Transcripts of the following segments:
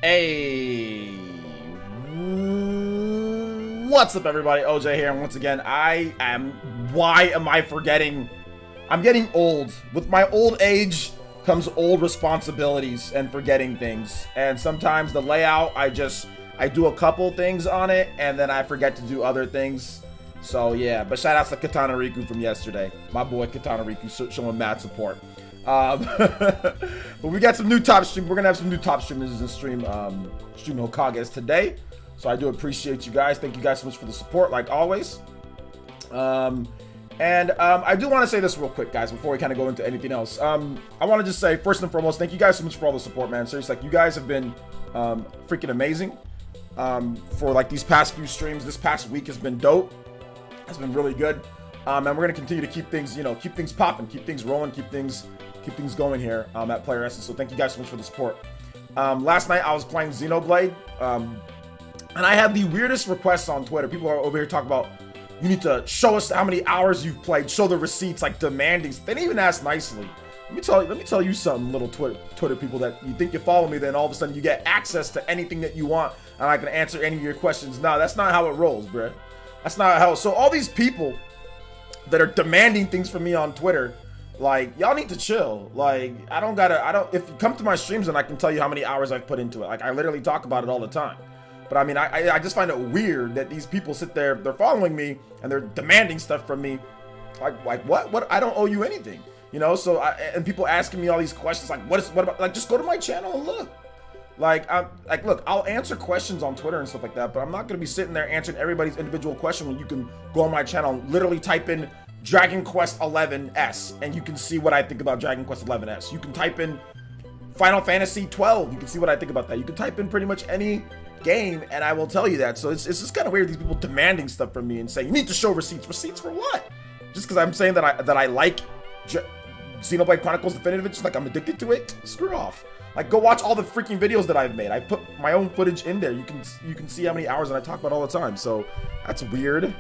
Hey, what's up, everybody? OJ here, and once again, why am I forgetting? I'm getting old. With my old age comes old responsibilities and forgetting things. And sometimes the layout, I do a couple things on it, and then I forget to do other things. So yeah, but shout outs to Katana Riku from yesterday. My boy Katana Riku showing mad support. But we got some new top stream. We're gonna have some new top streamers in stream Hokages today. So I do appreciate you guys. Thank you guys so much for the support, like always. I do want to say this real quick, guys, before we kind of go into anything else. I want to just say, first and foremost, thank you guys so much for all the support, man. Seriously, like, you guys have been freaking amazing for like these past few streams. This past week has been dope. It's been really good. And we're gonna continue to keep things, keep things popping, keep things rolling, keep things going here at PlayerEssence. So thank you guys so much for the support. Last night I was playing Xenoblade, and I had the weirdest requests on Twitter. People are over here talking about, you need to show us how many hours you've played, show the receipts, like demanding. They didn't even ask nicely. Let me tell you something, little Twitter people, that you think you follow me, then all of a sudden you get access to anything that you want, and I can answer any of your questions. No, that's not how it rolls, bruh. That's not how. So all these people that are demanding things from me on Twitter, like, y'all need to chill. Like, if you come to my streams, then I can tell you how many hours I've put into it. Like, I literally talk about it all the time. But I mean, I just find it weird that these people sit there, they're following me, and they're demanding stuff from me. Like what? I don't owe you anything, So and people asking me all these questions, like, what about, like, just go to my channel and look. Look, I'll answer questions on Twitter and stuff like that, but I'm not gonna be sitting there answering everybody's individual question when you can go on my channel and literally type in Dragon Quest 11S, and you can see what I think about Dragon Quest 11S. You can type in Final Fantasy 12, you can see what I think about that. You can type in pretty much any game, and I will tell you that. So it's just kind of weird, these people demanding stuff from me and saying, you need to show receipts. Receipts for what? Just because I'm saying that I like Xenoblade Chronicles Definitive Edition, like I'm addicted to it? Screw off. Like, go watch all the freaking videos that I've made. I put my own footage in there. You can see how many hours that I talk about all the time. So that's weird.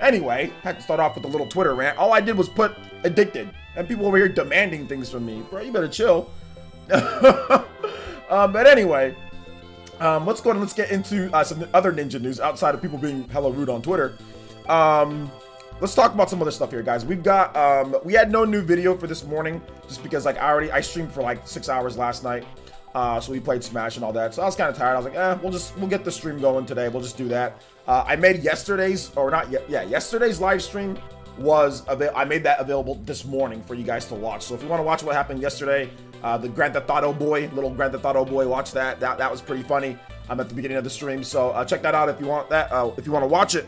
Anyway, had to start off with a little Twitter rant. All I did was put addicted, and people over here demanding things from me. Bro, you better chill. But anyway, let's go and let's get into some other ninja news outside of people being hella rude on Twitter. Let's talk about some other stuff here, guys. We've got we had no new video for this morning, just because, like, I streamed for like 6 hours last night. So we played Smash and all that. So I was kind of tired. I was like, we'll get the stream going today. We'll just do that. I made yesterday's live stream I made that available this morning for you guys to watch. So if you want to watch what happened yesterday, the little Grand Theft Auto boy, watch that. That was pretty funny. I'm at the beginning of the stream. So check that out if you want that. If you want to watch it.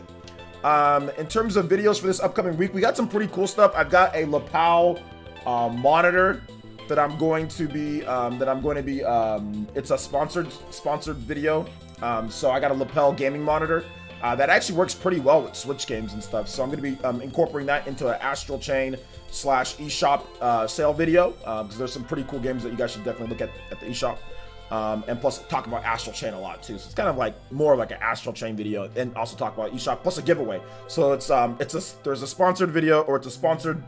In terms of videos for this upcoming week, we got some pretty cool stuff. I've got a lapel monitor that I'm going to be it's a sponsored video. So I got a lapel gaming monitor that actually works pretty well with Switch games and stuff. So I'm going to be incorporating that into an Astral Chain / eShop sale video, because there's some pretty cool games that you guys should definitely look at the eShop. And plus talk about Astral Chain a lot too. So it's kind of like more like an Astral Chain video, and also talk about eShop plus a giveaway. So there's a sponsored video, or it's a sponsored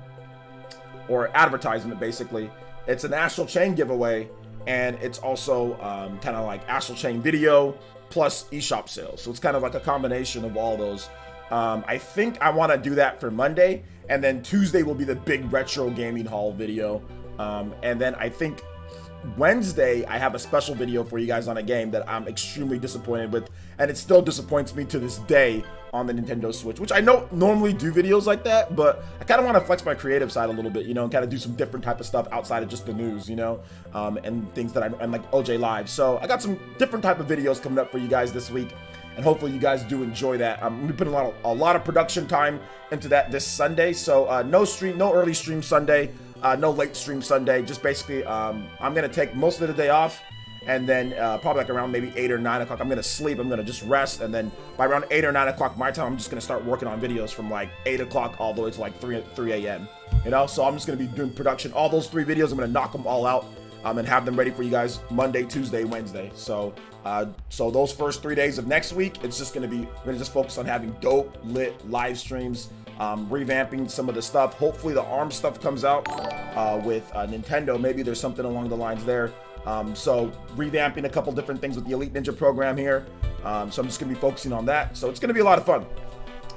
or advertisement basically. It's an Astral Chain giveaway, and it's also kind of like Astral Chain video plus eShop sales. So it's kind of like a combination of all those. I think I want to do that for Monday, and then Tuesday will be the big retro gaming haul video. And then I think Wednesday I have a special video for you guys on a game that I'm extremely disappointed with, and it still disappoints me to this day on the Nintendo Switch, which I don't normally do videos like that, but I kind of want to flex my creative side a little bit, and kind of do some different type of stuff outside of just the news, and things that I'm like OJ Live. So I got some different type of videos coming up for you guys this week, and hopefully you guys do enjoy that. I'm gonna put a lot of production time into that this Sunday. So no early stream Sunday. No late stream Sunday. Just basically, I'm gonna take most of the day off, and then probably like around maybe 8 or 9 o'clock, I'm gonna sleep. I'm gonna just rest, and then by around 8 or 9 o'clock my time, I'm just gonna start working on videos from like 8 o'clock all the way to like 3 a.m. So I'm just gonna be doing production. All those 3 videos, I'm gonna knock them all out, and have them ready for you guys Monday, Tuesday, Wednesday. So those first 3 days of next week, it's just gonna be, we're gonna just focus on having dope lit live streams. Revamping some of the stuff. Hopefully the ARM stuff comes out with Nintendo. Maybe there's something along the lines there. So revamping a couple different things with the Elite Ninja program here. So I'm just going to be focusing on that. So it's going to be a lot of fun.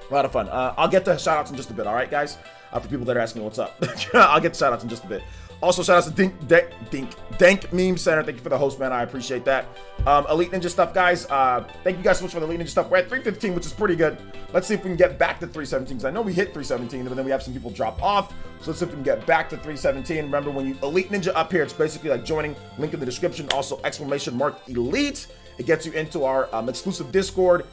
A lot of fun. I'll get to shoutouts in just a bit, all right, guys? For people that are asking me what's up. I'll get to shoutouts in just a bit. Also, shoutouts to Dank Meme Center. Thank you for the host, man. I appreciate that. Elite Ninja stuff, guys. Thank you guys so much for the Elite Ninja stuff. We're at 315, which is pretty good. Let's see if we can get back to 317, because I know we hit 317, but then we have some people drop off. So let's see if we can get back to 317. Remember, when you Elite Ninja up here, it's basically like joining. Link in the description. Also, !Elite. It gets you into our exclusive Discord.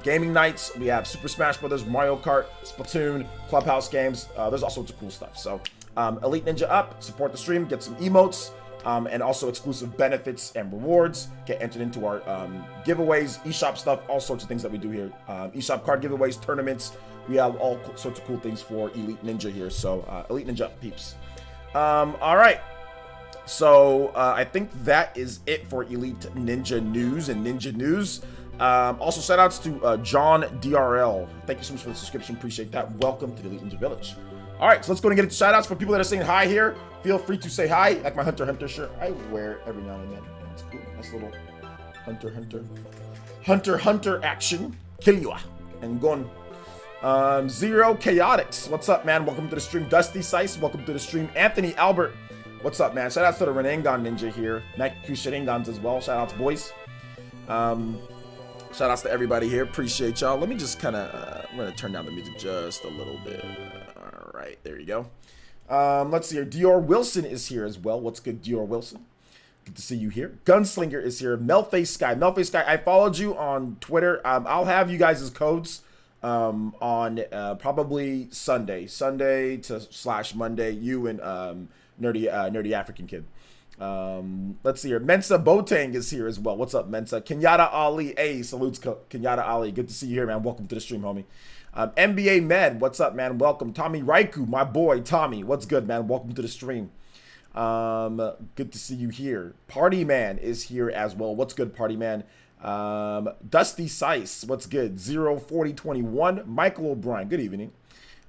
Gaming nights. We have Super Smash Brothers, Mario Kart, Splatoon, Clubhouse games. There's all sorts of cool stuff. So Elite Ninja up, support the stream, get some emotes, and also exclusive benefits and rewards. Get entered into our giveaways, eShop stuff, all sorts of things that we do here. eShop card giveaways, tournaments. We have all sorts of cool things for Elite Ninja here. So Elite Ninja up, peeps. All right. So I think that is it for Elite Ninja news and Ninja news. Also, shout outs to John DRL. Thank you so much for the subscription. Appreciate that. Welcome to the Elite Ninja Village. All right, so let's go and get into shout outs. For people that are saying hi here, feel free to say hi. Like my Hunter Hunter shirt. I wear it every now and then. It's cool. Nice little Hunter Hunter action. Kill you. And gone. Zero Chaotix. What's up, man? Welcome to the stream. Dusty Sice. Welcome to the stream. Anthony Albert. What's up, man? Shout outs to the Renangan Ninja here. Naku Sharingans as well. Shout outs, boys. Shout outs to everybody here. Appreciate y'all. Let me just kind of, I'm going to turn down the music just a little bit. All right, there you go. Let's see here. Dior Wilson is here as well. What's good, Dior Wilson? Good to see you here. Gunslinger is here. Melface Sky. Melface Sky, I followed you on Twitter. I'll have you guys' codes on probably Sunday to / Monday. You and Nerdy African Kid. Let's see here. Mensa Botang is here as well. What's up, Mensa? Kenyatta Ali. Hey, salutes Kenyatta Ali. Good to see you here, man. Welcome to the stream, homie. NBA Med, what's up, man? Welcome. Tommy Raiku, my boy, Tommy. What's good, man? Welcome to the stream. Good to see you here. Party Man is here as well. What's good, Party Man? Dusty Sice, what's good? 04021. Michael O'Brien, good evening.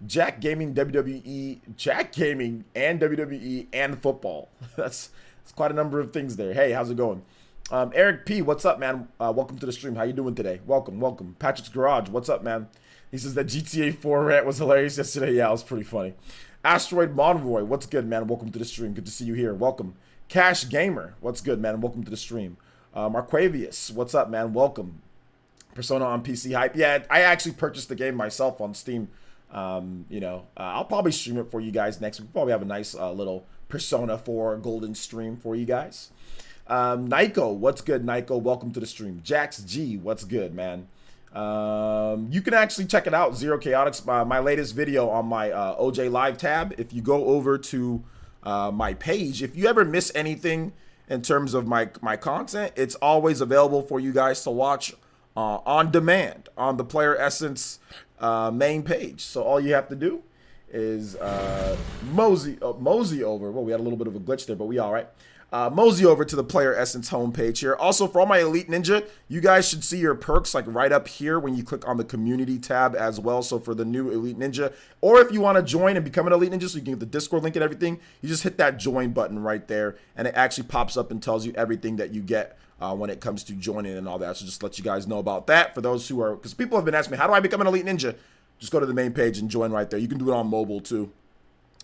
Jack Gaming, WWE, Jack Gaming, and WWE, and football. That's quite a number of things there. Hey, how's it going? Eric P, what's up, man? Welcome to the stream. How you doing today? Welcome. Patrick's Garage, what's up, man? He says that GTA 4 rant was hilarious yesterday. Yeah, it was pretty funny. Asteroid Monroy, what's good, man? Welcome to the stream. Good to see you here. Welcome. Cash Gamer, what's good, man? Welcome to the stream. Marquavius, what's up, man? Welcome. Persona on PC Hype. Yeah, I actually purchased the game myself on Steam. I'll probably stream it for you guys next week. We'll probably have a nice little Persona 4 golden stream for you guys. Nyko, what's good, Nyko? Welcome to the stream. Jax G, what's good, man? You can actually check it out, Zero Chaotix, my latest video on my OJ Live tab. If you go over to my page, if you ever miss anything in terms of my content, it's always available for you guys to watch on demand on the PlayerEssence main page. So all you have to do is mosey over. Well, we had a little bit of a glitch there, but we all right. Mosey over to the PlayerEssence homepage here. Also, for all my Elite Ninja, you guys should see your perks like right up here when you click on the community tab as well. So for the new Elite Ninja, or if you want to join and become an Elite Ninja so you can get the Discord link and everything, you just hit that join button right there, and it actually pops up and tells you everything that you get when it comes to joining and all that. So just let you guys know about that. For those who are, because people have been asking me, how do I become an Elite Ninja? Just go to the main page and join right there. You can do it on mobile too.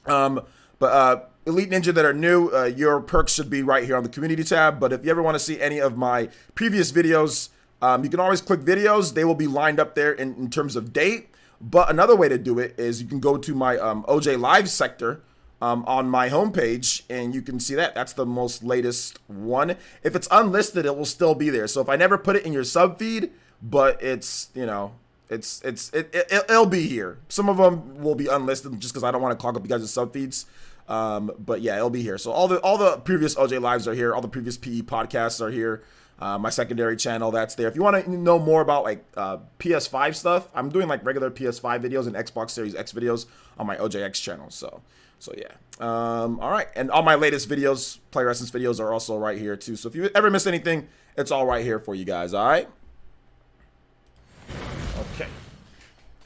But Elite Ninja that are new, your perks should be right here on the community tab. But if you ever want to see any of my previous videos, you can always click videos. They will be lined up there in terms of date. But another way to do it is you can go to my OJ Live sector on my homepage, and you can see that. That's the most latest one. If it's unlisted, it will still be there. So if I never put it in your sub feed, but it's, you know, it'll be here. Some of them will be unlisted just because I don't want to clog up you guys' sub feeds. But yeah, it'll be here. So all the previous OJ Lives are here. All the previous PE podcasts are here. My secondary channel, that's there. If you want to know more about like PS5 stuff, I'm doing like regular PS5 videos and Xbox Series X videos on my OJX channel. So yeah. All right. And all my latest videos, PlayerEssence videos, are also right here too. So if you ever miss anything, it's all right here for you guys. All right. Okay.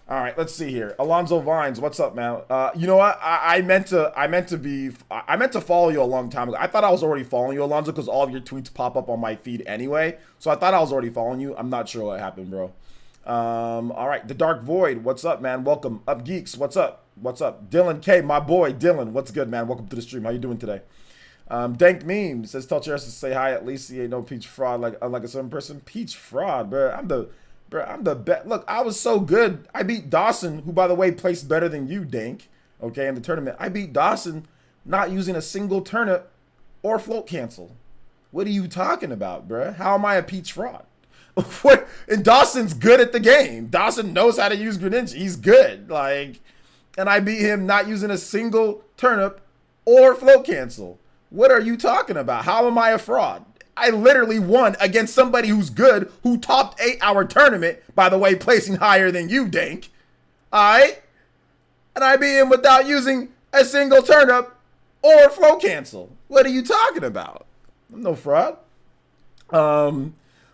All right, let's see here. Alonzo Vines, what's up, man? You know what? I meant to follow you a long time ago. I thought I was already following you, Alonzo, because all of your tweets pop up on my feed anyway. So I thought I was already following you. I'm not sure what happened, bro. All right, The Dark Void, what's up, man? Welcome. Up Geeks, what's up? What's up? Dylan K, my boy, Dylan, what's good, man? Welcome to the stream. How you doing today? Dank Meme says, tell Cheris to say hi. At least he ain't no peach fraud like unlike a certain person. Peach fraud, bro. I'm the best. Look, I was so good. I beat Dawson, who, by the way, placed better than you, Dank, okay, in the tournament. I beat Dawson not using a single turnip or float cancel. What are you talking about, bro? How am I a peach fraud? What? And Dawson's good at the game. Dawson knows how to use Greninja. He's good. Like, and I beat him not using a single turnip or float cancel. What are you talking about? How am I a fraud? I literally won against somebody who's good, who topped 8-hour tournament, by the way, placing higher than you, Dank. Alright? And I beat him without using a single turnip or flow cancel. What are you talking about? I'm no fraud.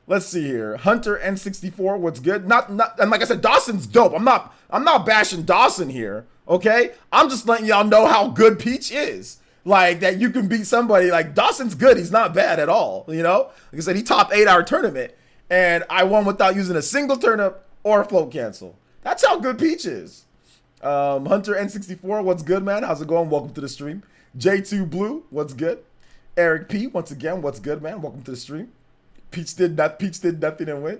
Let's see here. Hunter N64, what's good? Not and like I said, Dawson's dope. I'm not bashing Dawson here, okay? I'm just letting y'all know how good Peach is. Like, that you can beat somebody. Like, Dawson's good. He's not bad at all, you know? Like I said, he topped 8-hour tournament, and I won without using a single turnip or a float cancel. That's how good Peach is. Hunter N64, what's good, man? How's it going? Welcome to the stream. J2 Blue, what's good? Eric P, once again, what's good, man? Welcome to the stream. Peach did nothing and win.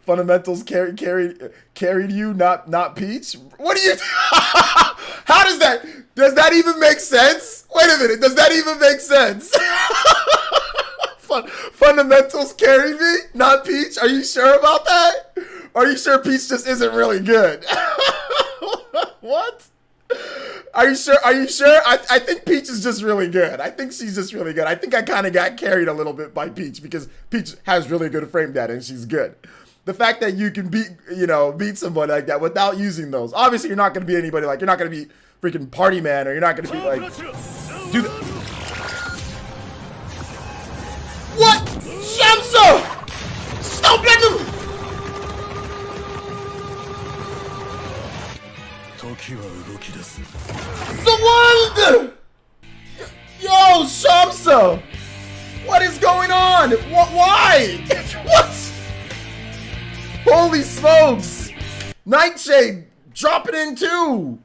Fundamentals carried you, not Peach. What do you? How does that even make sense? Wait a minute, does that even make sense? Fundamentals carried me, not Peach. Are you sure about that? Are you sure Peach just isn't really good? What? Are you sure? I think Peach is just really good. I think she's just really good. I think I kind of got carried a little bit by Peach because Peach has really good frame data and she's good. The fact that you can beat somebody like that without using those. Obviously, you're not going to be anybody like, you're not going to be freaking Party Man, or you're not going to be like, dude. What? Shamso! Stop it! The world! Yo, Shamsa! What is going on? Why? What? Holy smokes! Nightshade dropping in too!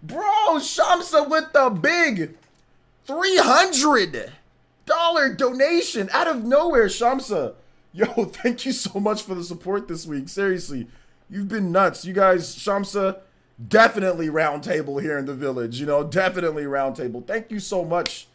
Bro, Shamsa with the big $300 donation out of nowhere, Shamsa. Yo, thank you so much for the support this week. Seriously, you've been nuts. You guys, Shamsa, definitely round table here in the village, you know, definitely round table. Thank you so much,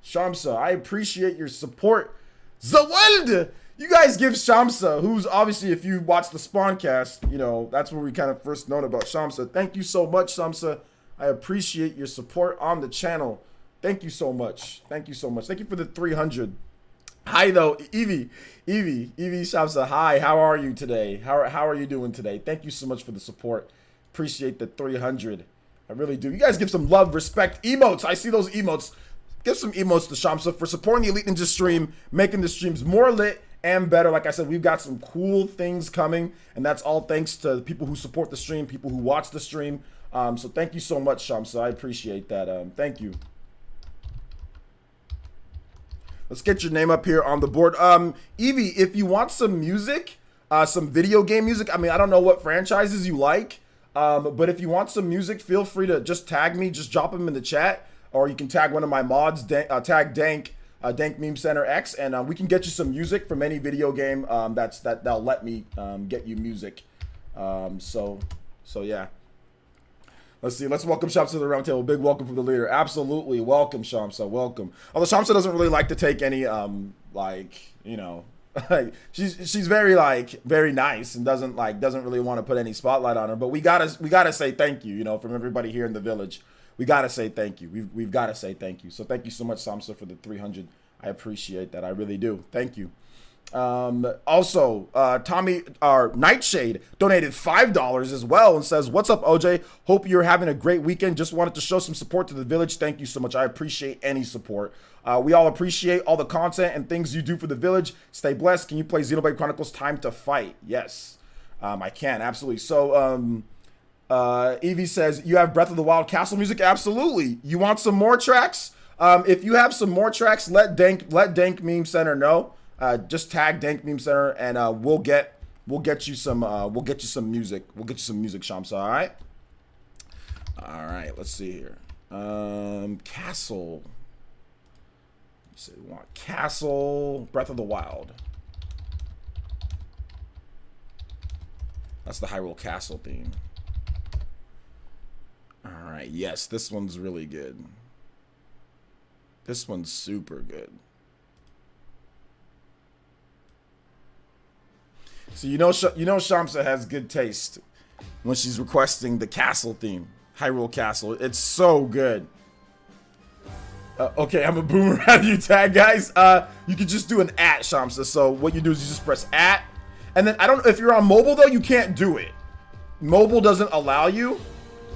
Shamsa. I appreciate your support. Zaweld! You guys give Shamsa, who's obviously, if you watch the Spawncast, you know, that's where we kind of first known about Shamsa. Thank you so much, Shamsa. I appreciate your support on the channel. Thank you so much. Thank you so much. Thank you for the 300. Hi, though, Evie, Shamsa, hi, how are you today? How are you doing today? Thank you so much for the support. Appreciate the 300. I really do. You guys give some love, respect, emotes. I see those emotes. Give some emotes to Shamsa for supporting the Elite Ninja stream, making the streams more lit and better. Like I said, we've got some cool things coming, and that's all thanks to the people who support the stream, people who watch the stream. So thank you so much, Shamsa. I appreciate that. Thank you. Let's get your name up here on the board. Evie, if you want some music, some video game music, I mean, I don't know what franchises you like, but if you want some music, feel free to just tag me, just drop them in the chat, or you can tag one of my mods, tag Dank, Dank Meme Center X, and we can get you some music from any video game that'll let me get you music. So yeah. Let's see. Let's welcome Shamsa to the round table. Big welcome from the leader. Absolutely. Welcome, Shamsa. Welcome. Although Shamsa doesn't really like to take any, like, you know, she's very, like, very nice and doesn't really want to put any spotlight on her. But we gotta say thank you, you know, from everybody here in the village. We gotta say thank you. We've gotta say thank you. So thank you so much, Shamsa, for the 300. I appreciate that. I really do. Thank you. Also, Tommy, Nightshade donated $5 as well and says, what's up, OJ? Hope you're having a great weekend. Just wanted to show some support to the village. Thank you so much. I appreciate any support. We all appreciate all the content and things you do for the village. Stay blessed. Can you play Xenoblade Chronicles Time to Fight? Yes. I can, absolutely. So, Evie says, you have Breath of the Wild castle music? Absolutely. You want some more tracks? If you have some more tracks, let Dank Meme Center know. Just tag Dank Meme Center, and we'll get you some music. We'll get you some music, Shamsa. All right. All right. Let's see here. Castle. So we want Castle, Breath of the Wild. That's the Hyrule Castle theme. All right. Yes, this one's really good. This one's super good. So you know Shamsa has good taste when she's requesting the castle theme, Hyrule Castle. It's so good. Okay, I'm a boomer. How do you tag, guys? You can just do an @ Shamsa. So what you do is you just press @, and then I don't know if you're on mobile though, you can't do it. Mobile doesn't allow you,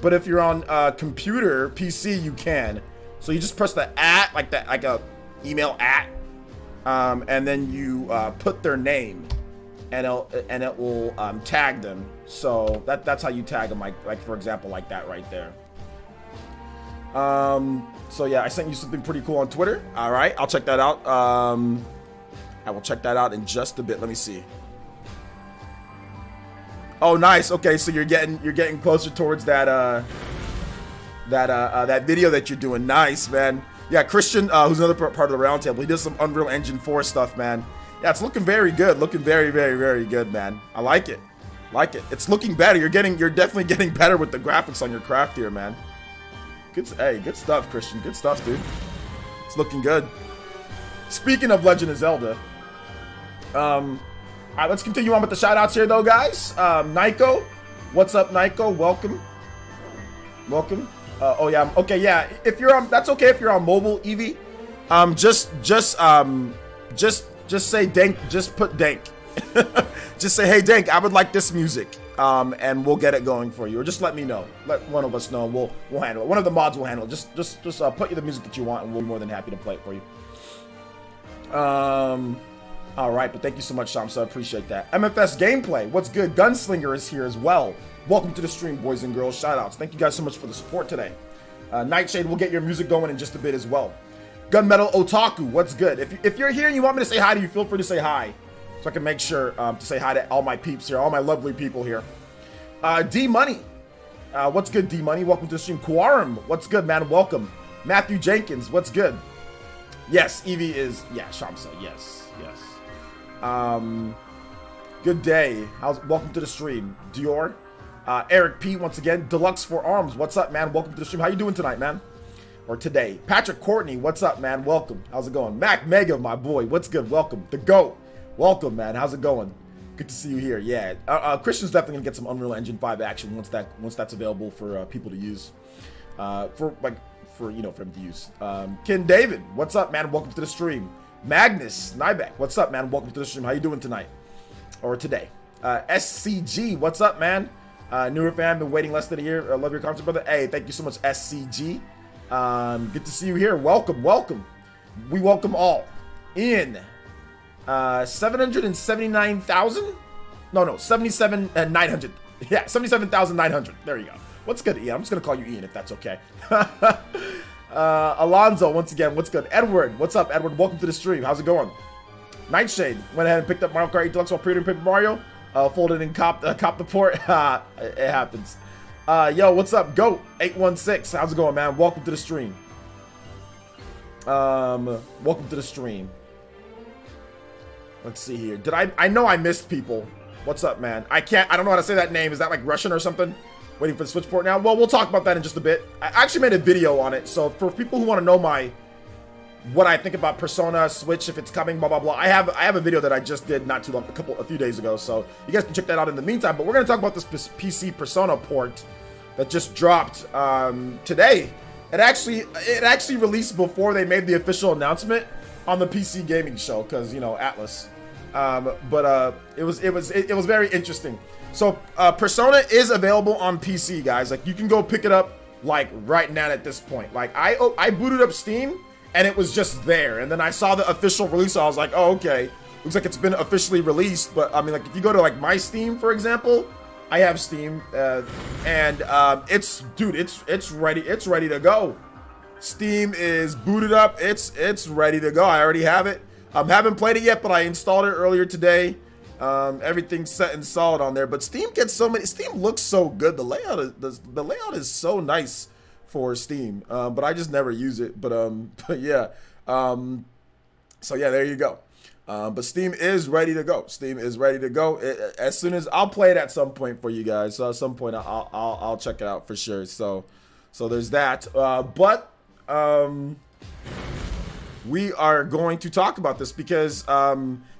but if you're on computer, PC, you can. So you just press the @ like that, like a email @, and then you put their name, and it will tag them. So that's how you tag them, like for example, like that right there. So yeah, I sent you something pretty cool on Twitter. All right, I'll check that out. I will check that out in just a bit. Let me see. Oh, nice. Okay, so you're getting closer towards that that video that you're doing. Nice, man. Yeah, Christian, who's another part of the roundtable, he does some Unreal Engine 4 stuff, man. Yeah, it's looking very good. Looking very, very, very good, man. I like it. Like it. It's looking better. You're definitely getting better with the graphics on your craft here, man. Hey, good stuff, Christian. Good stuff, dude. It's looking good. Speaking of Legend of Zelda, all right, let's continue on with the shoutouts here, though, guys. Nyko, what's up, Nyko? Welcome. Oh yeah, okay, yeah. If you're on, that's okay if you're on mobile, Evie. Just say Dank. Just put Dank. Just say, hey, Dank, I would like this music. And we'll get it going for you, or just let me know. Let one of us know. We'll handle it. One of the mods will handle it. Just put you the music that you want, and we'll be more than happy to play it for you. All right, but thank you so much, Shamsa. I appreciate that. MFS Gameplay, what's good? Gunslinger is here as well. Welcome to the stream, boys and girls. Shoutouts. Thank you guys so much for the support today. Nightshade, we'll get your music going in just a bit as well. Gunmetal Otaku, what's good? If you're here and you want me to say hi to you, feel free to say hi, so I can make sure to say hi to all my peeps here, all my lovely people here. D Money, what's good? D Money, welcome to the stream. Quarum, what's good, man? Welcome. Matthew Jenkins, what's good? Yes, Evie is, yeah, Shamsa, yes. Good day. Welcome to the stream. Dior, Eric P, once again. Deluxe for Arms, what's up, man? Welcome to the stream. How you doing tonight, man? Or today. Patrick Courtney, what's up, man? Welcome. How's it going? Mac Mega, my boy, what's good? Welcome. The GOAT, welcome, man. How's it going? Good to see you here. Yeah, Christian's definitely gonna get some Unreal Engine 5 action once that's available for people to use, for him to use. Ken David, what's up, man? Welcome to the stream. Magnus Nybeck, what's up, man? Welcome to the stream. How you doing tonight or today? SCG, what's up, man? Newer fan, been waiting less than a year. I love your content, brother. Hey, thank you so much, SCG. Good to see you here. Welcome. We welcome all. Ian, 779,000? No, 77,900. Yeah, 77,900. There you go. What's good, Ian? I'm just gonna call you Ian if that's okay. Alonzo, once again, what's good? Edward, what's up, Edward? Welcome to the stream. How's it going? Nightshade went ahead and picked up Mario Kart 8 Deluxe while pre-ordering Paper Mario. Folded and copped the port. It happens. Yo, what's up? Goat 816. How's it going, man? Welcome to the stream. Welcome to the stream. Let's see here. I know I missed people. What's up, man? I don't know how to say that name. Is that like Russian or something? Waiting for the Switch port now? Well, we'll talk about that in just a bit. I actually made a video on it, so for people who want to know what I think about Persona Switch, if it's coming, blah blah blah, I have a video that I just did not too long, a few days ago, so you guys can check that out in the meantime. But we're gonna talk about this PC Persona port that just dropped today. It actually released before they made the official announcement on the PC gaming show, because Atlas. But it was very interesting. So Persona is available on PC, guys. Like, you can go pick it up like right now at this point. Like, I booted up Steam and it was just there, and then I saw the official release, so I was like, oh, okay. looks like it's been officially released. But I mean, like if you go to like my Steam, for example, I have Steam, and it's ready. It's ready to go. Steam is booted up. It's ready to go. I already have it. Haven't played it yet, but I installed it earlier today. Everything's set and solid on there. But Steam gets so many. Steam looks so good. The layout is so nice for Steam. But I just never use it. But yeah. So yeah, there you go. But Steam is ready to go. Steam is ready to go. As soon as I'll play it at some point for you guys. So at some point I'll check it out for sure. So there's that. But we are going to talk about this because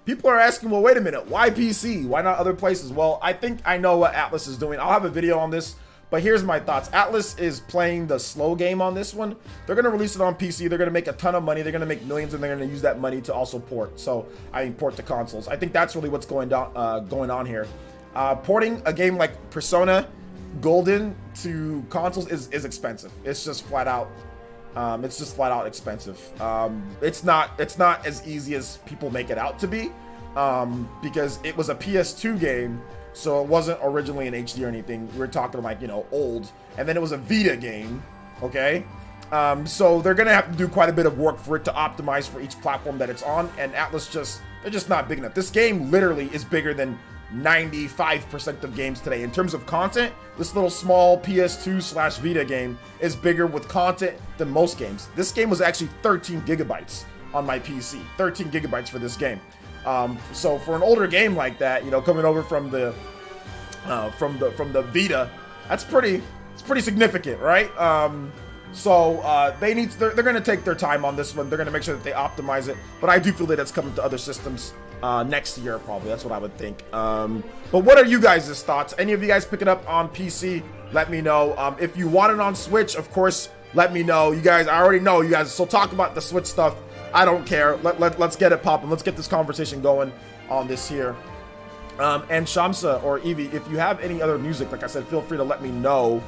people are asking, well, wait a minute, why PC? Why not other places? Well, I think I know what Atlas is doing. I'll have a video on this, but here's my thoughts. Atlas is playing the slow game on this one. They're going to release it on PC. They're going to make a ton of money. They're going to make millions, and they're going to use that money to also port. Port to consoles. I think that's really what's going on here. Porting a game like Persona Golden to consoles is expensive. It's just flat out. Expensive. It's not as easy as people make it out to be, because it was a PS2 game, so it wasn't originally in HD or anything. We were talking like, old, and then it was a Vita game, okay? So they're gonna have to do quite a bit of work for it to optimize for each platform that it's on, and Atlas they're just not big enough. This game literally is bigger than 95% of games today. In terms of content, this little small PS2/Vita game is bigger with content than most games. This game was actually 13 gigabytes on my PC. 13 gigabytes for this game. So for an older game like that, coming over from the Vita, it's pretty significant, right? They're going to take their time on this one. They're going to make sure that they optimize it. But I do feel that it's coming to other systems next year, probably. That's what I would think. But what are you guys' thoughts? Any of you guys pick it up on PC? Let me know. If you want it on Switch, of course, let me know. You guys, I already know you guys. So talk about the Switch stuff. I don't care. Let's get it popping. Let's get this conversation going on this here. And Shamsa or Evie, if you have any other music, like I said, feel free to let me know,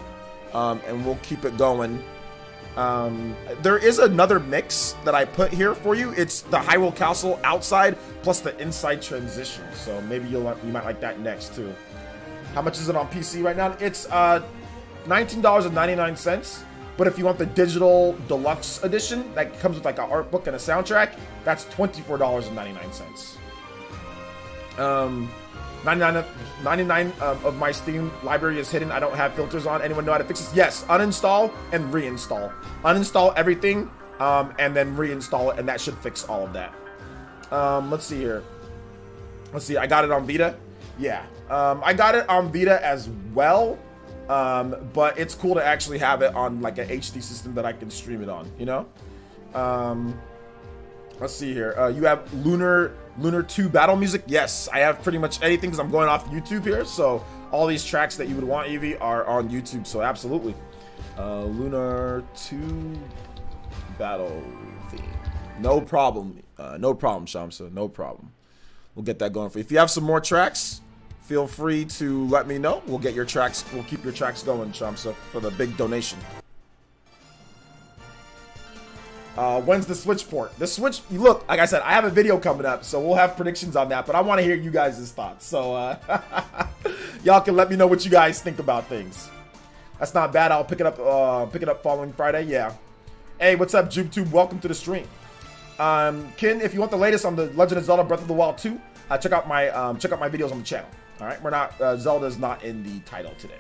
and we'll keep it going. There is another mix that I put here for you. It's the Hyrule Castle outside plus the inside transition. So maybe you might like that next too. How much is it on PC right now? It's $19.99. But if you want the digital deluxe edition that comes with like an art book and a soundtrack, that's $24.99. 99 of my Steam library is hidden. I don't have filters on. Anyone know how to fix this? Yes, uninstall and reinstall. Uninstall everything, and then reinstall it, and that should fix all of that. Let's see here. Let's see, I got it on Vita. Yeah, I got it on Vita as well, but it's cool to actually have it on like an HD system that I can stream it on, Let's see here. You have Lunar 2 battle music. Yes, I have pretty much anything because I'm going off YouTube here. So all these tracks that you would want, Evie, are on YouTube. So absolutely. Lunar 2 battle theme. No problem. No problem, Shamsa. No problem. We'll get that going for you. If you have some more tracks, feel free to let me know. We'll get your tracks. We'll keep your tracks going, Shamsa, for the big donation. When's the Switch port? The Switch, look, like I said, I have a video coming up, so we'll have predictions on that, but I want to hear you guys' thoughts. So, y'all can let me know what you guys think about things. That's not bad. I'll pick it up following Friday. Yeah. Hey, what's up, JubeTube? Welcome to the stream. Ken, if you want the latest on the Legend of Zelda Breath of the Wild 2, check out my videos on the channel. All right, we're not Zelda's not in the title today,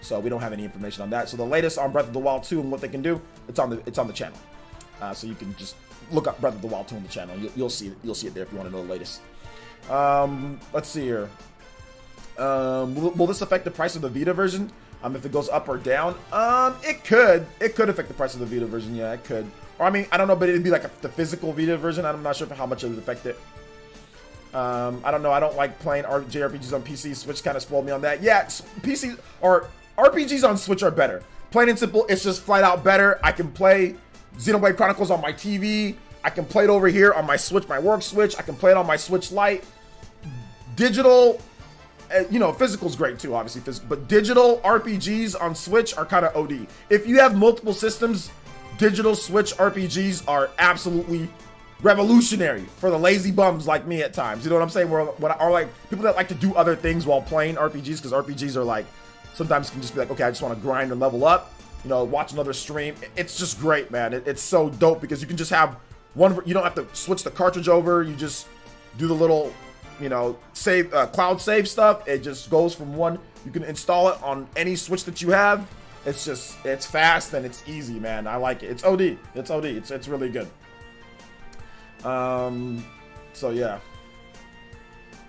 so we don't have any information on that. So the latest on Breath of the Wild 2 and what they can do, it's on the channel. So you can just look up Breath of the Wild 2 on the channel. You'll see it. You'll see it there if you want to know the latest. Let's see here. Will this affect the price of the Vita version? If it goes up or down? It could. It could affect the price of the Vita version. Yeah, it could. Or I mean, I don't know, but it'd be like the physical Vita version. I'm not sure how much it would affect it. I don't know. I don't like playing JRPGs on PC. Switch kind of spoiled me on that. Yeah, PC or RPGs on Switch are better. Plain and simple. It's just flat out better. I can play Xenoblade Chronicles on my TV. I can play it over here on my Switch, my work Switch. I can play it on my Switch Lite. Digital, physical's great too, obviously. But digital RPGs on Switch are kind of OD. If you have multiple systems, digital Switch RPGs are absolutely revolutionary for the lazy bums like me at times. You know what I'm saying? Or like people that like to do other things while playing RPGs, because RPGs are like, sometimes can just be like, okay, I just want to grind and level up, you know, watch another stream. It's just great, man. It's so dope because you can just have one, you don't have to switch the cartridge over. You just do the little, you know, save, cloud save stuff. It just goes from one. You can install it on any Switch that you have. It's just, it's fast and it's easy, man. I like it. It's OD. It's OD. It's really good. So yeah.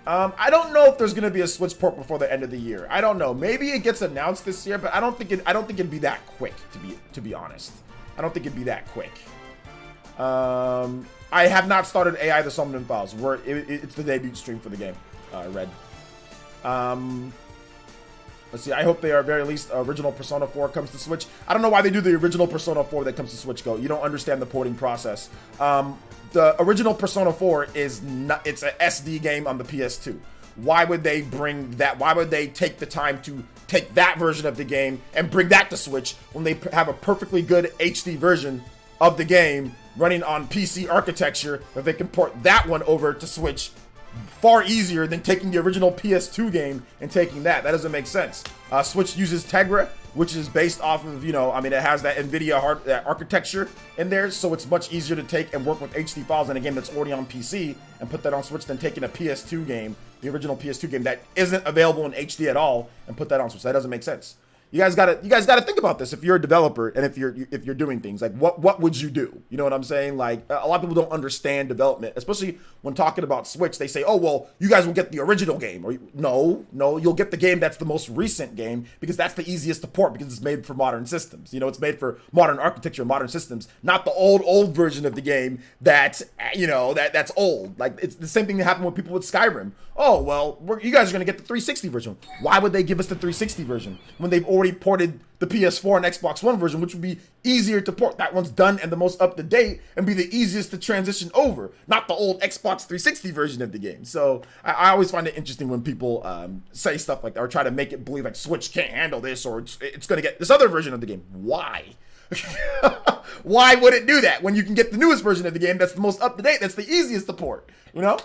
I don't know if there's gonna be a Switch port before the end of the year. I don't know. Maybe it gets announced this year, but I don't think it'd be that quick. To be honest, I don't think it'd be that quick. I have not started AI the Somnium Files. It's the debut stream for the game. Red. Let's see. I hope they are very least original Persona 4 comes to Switch. I don't know why they do the original Persona 4 that comes to Switch Go. You don't understand the porting process. The original Persona 4 is not, it's an SD game on the PS2. Why would they bring that? Why would they take the time to take that version of the game and bring that to Switch when they have a perfectly good HD version of the game running on PC architecture that they can port that one over to Switch far easier than taking the original PS2 game and taking that? That doesn't make sense. Switch uses Tegra, which is based off of, you know, I mean, it has that NVIDIA that architecture in there, so it's much easier to take and work with HD files in a game that's already on PC and put that on Switch than taking a PS2 game, the original PS2 game that isn't available in HD at all, and put that on Switch. That doesn't make sense. You guys gotta think about this if you're a developer and if you're doing things like what would you do? You know what I'm saying? Like a lot of people don't understand development, especially when talking about Switch. They say, oh well, you guys will get the original game, or no, you'll get the game that's the most recent game because that's the easiest to port because it's made for modern systems. You know, it's made for modern architecture, modern systems, not the old version of the game that's, you know, that's old. Like it's the same thing that happened with people with Skyrim. Oh well, you guys are gonna get the 360 version. Why would they give us the 360 version when they've already ported the PS4 and Xbox One version, which would be easier to port? That one's done and the most up to date and be the easiest to transition over, not the old Xbox 360 version of the game. So I always find it interesting when people say stuff like that or try to make it believe like Switch can't handle this or it's gonna get this other version of the game. Why? Why would it do that when you can get the newest version of the game that's the most up to date, that's the easiest to port? You know?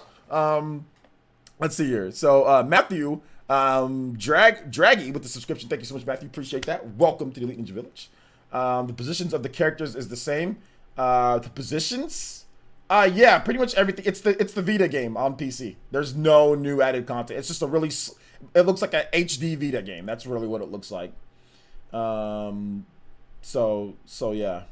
Let's see here. So Matthew, Draggy with the subscription. Thank you so much, Matthew. Appreciate that. Welcome to the Elite Ninja Village. The positions of the characters is the same. The positions, yeah, pretty much everything. It's the Vita game on PC. There's no new added content. It's just a really, it looks like a HD Vita game. That's really what it looks like. So yeah.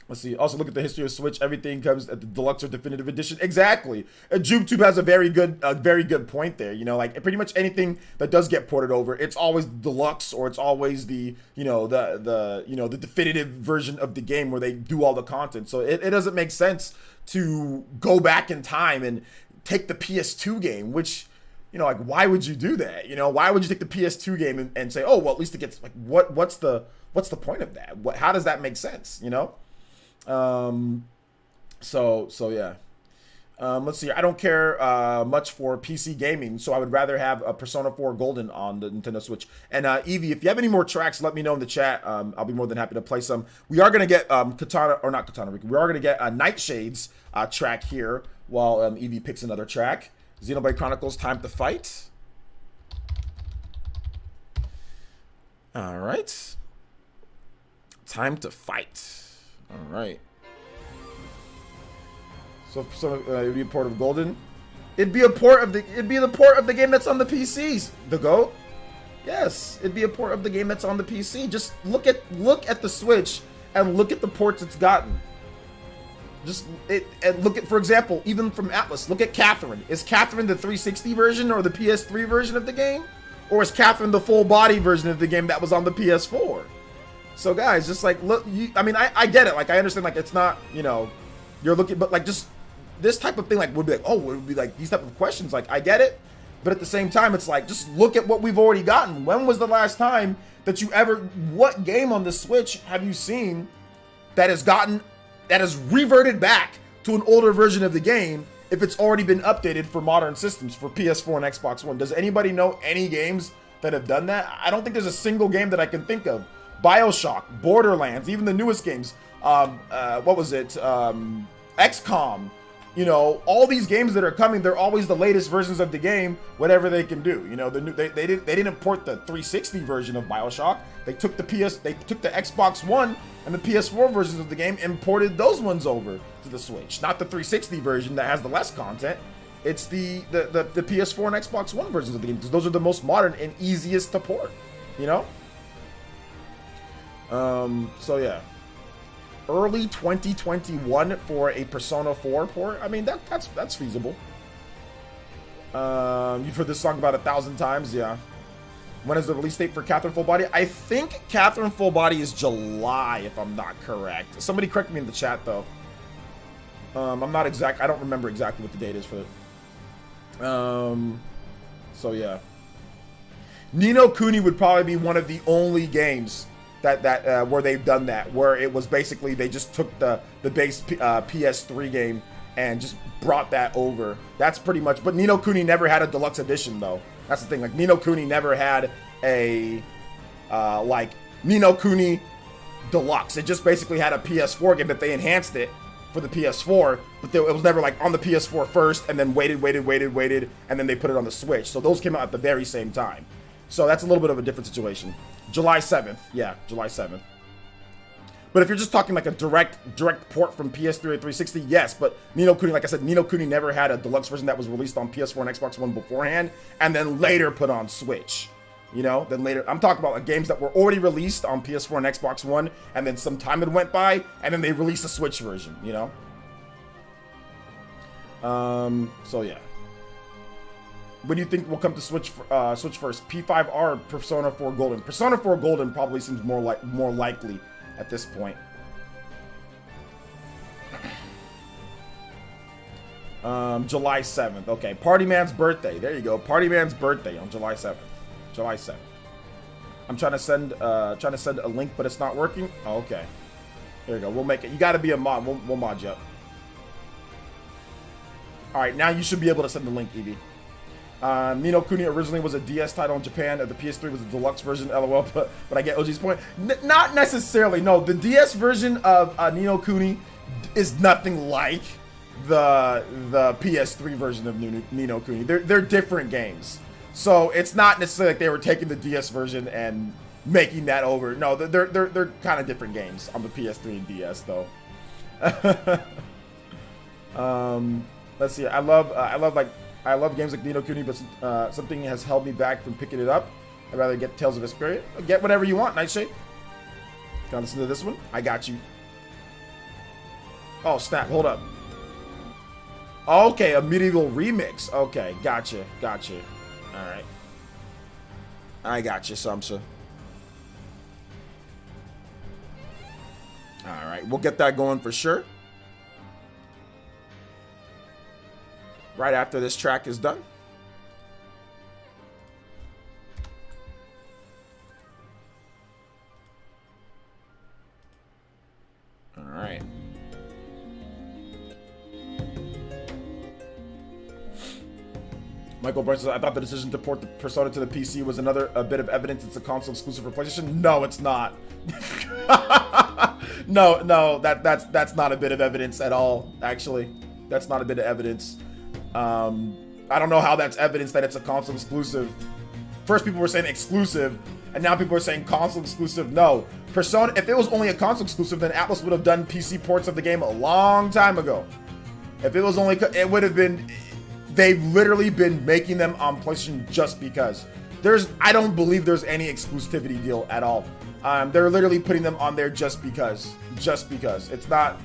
Let's see. Also, look at the history of Switch. Everything comes at the deluxe or definitive edition. Exactly. JubeTube has a very good point there. You know, like pretty much anything that does get ported over, it's always deluxe or it's always the, you know, the definitive version of the game where they do all the content. So it doesn't make sense to go back in time and take the PS2 game, which, you know, like why would you do that? You know, why would you take the PS2 game and say, oh well, at least it gets like what's the point of that? How does that make sense? You know? So yeah. Let's see. I don't care much for PC gaming, so I would rather have a Persona 4 Golden on the Nintendo Switch. And Evie, if you have any more tracks, let me know in the chat. I'll be more than happy to play some. We are gonna get Katana, or not Katana Riku. We are gonna get a Nightshade's track here while Evie picks another track. Xenoblade Chronicles: Time to Fight. All right. Time to Fight. All right. So it'd be a port of Golden. It'd be the port of the game that's on the PCs. The GOAT. Yes, it'd be a port of the game that's on the PC. Just look at the Switch and look at the ports it's gotten. And look at, for example, even from Atlas, look at Catherine. Is Catherine the 360 version or the PS3 version of the game? Or is Catherine the full body version of the game that was on the PS4? So guys, just like look, I mean, I get it. Like I understand, like it's not, you know, you're looking, but like just this type of thing, like would be like, oh, would be like these type of questions. Like I get it, but at the same time, it's like just look at what we've already gotten. When was the last time that you ever? What game on the Switch have you seen that has reverted back to an older version of the game if it's already been updated for modern systems for PS4 and Xbox One? Does anybody know any games that have done that? I don't think there's a single game that I can think of. BioShock, Borderlands, even the newest games. what was it? XCOM. You know, all these games that are coming, they're always the latest versions of the game, whatever they can do. You know, they didn't port the 360 version of BioShock. They took the Xbox One and the PS4 versions of the game and ported those ones over to the Switch. Not the 360 version that has the less content. It's the PS4 and Xbox One versions of the game, because those are the most modern and easiest to port. You know? So yeah. Early 2021 for a Persona 4 port. I mean, that's feasible. You've heard this song about 1,000 times, yeah. When is the release date for Catherine Full Body? I think Catherine Full Body is July, if I'm not correct. Somebody correct me in the chat, though. I don't remember exactly what the date is for it. So yeah. Ni no Kuni would probably be one of the only games that where they've done that, where it was basically they just took the base PS3 game and just brought that over. That's pretty much. But Ni no Kuni never had a deluxe edition, though. That's the thing. Like, Ni no Kuni never had a like Ni no Kuni Deluxe. It just basically had a PS4 game that they enhanced it for the PS4, but it was never like on the PS4 first and then waited, and then they put it on the Switch. So those came out at the very same time. So that's a little bit of a different situation. July 7th. Yeah, July 7th. But if you're just talking like a direct port from PS3 or 360, yes. But Ni no Kuni, like I said, Ni no Kuni never had a deluxe version that was released on PS4 and Xbox One beforehand, and then later put on Switch. You know, then later, I'm talking about like games that were already released on PS4 and Xbox One, and then some time had went by, and then they released a Switch version, you know? So yeah. What do you think will come to Switch first? P5R or Persona 4 Golden? Persona 4 Golden probably seems more likely at this point. July 7th. Okay, Party Man's birthday. There you go. Party Man's birthday on July 7th. July 7th. I'm trying to send a link, but it's not working. Oh, okay. There you go. We'll make it. You got to be a mod. We'll mod you up. All right, now you should be able to send the link, Evie. Ni no Kuni originally was a DS title in Japan. The PS3 was a deluxe version, LOL, but I get OG's point. Not necessarily, no. The DS version of Ni no Kuni is nothing like the PS3 version of Ni no Kuni. They're different games. So it's not necessarily like they were taking the DS version and making that over. No, they're kind of different games on the PS3 and DS, though. Let's see. I love games like Ni no Kuni, but something has held me back from picking it up. I'd rather get Tales of Vesperia. Get whatever you want, Nightshade. Can I listen to this one? I got you. Oh, snap. Hold up. Okay, a medieval remix. Okay, gotcha. Alright. I gotcha, Samsa. Alright, we'll get that going for sure. Right after this track is done. All right. Michael Brunson says, I thought the decision to port the Persona to the PC was another bit of evidence it's a console exclusive for PlayStation. No, it's not. No, that's not a bit of evidence at all, actually. That's not a bit of evidence. I don't know how that's evidence that it's a console exclusive. First people were saying exclusive, and now people are saying console exclusive. No, Persona, if it was only a console exclusive, then Atlas would have done PC ports of the game a long time ago. If it was only, it would have been, they've literally been making them on PlayStation just because. I don't believe there's any exclusivity deal at all. They're literally putting them on there just because. It's not,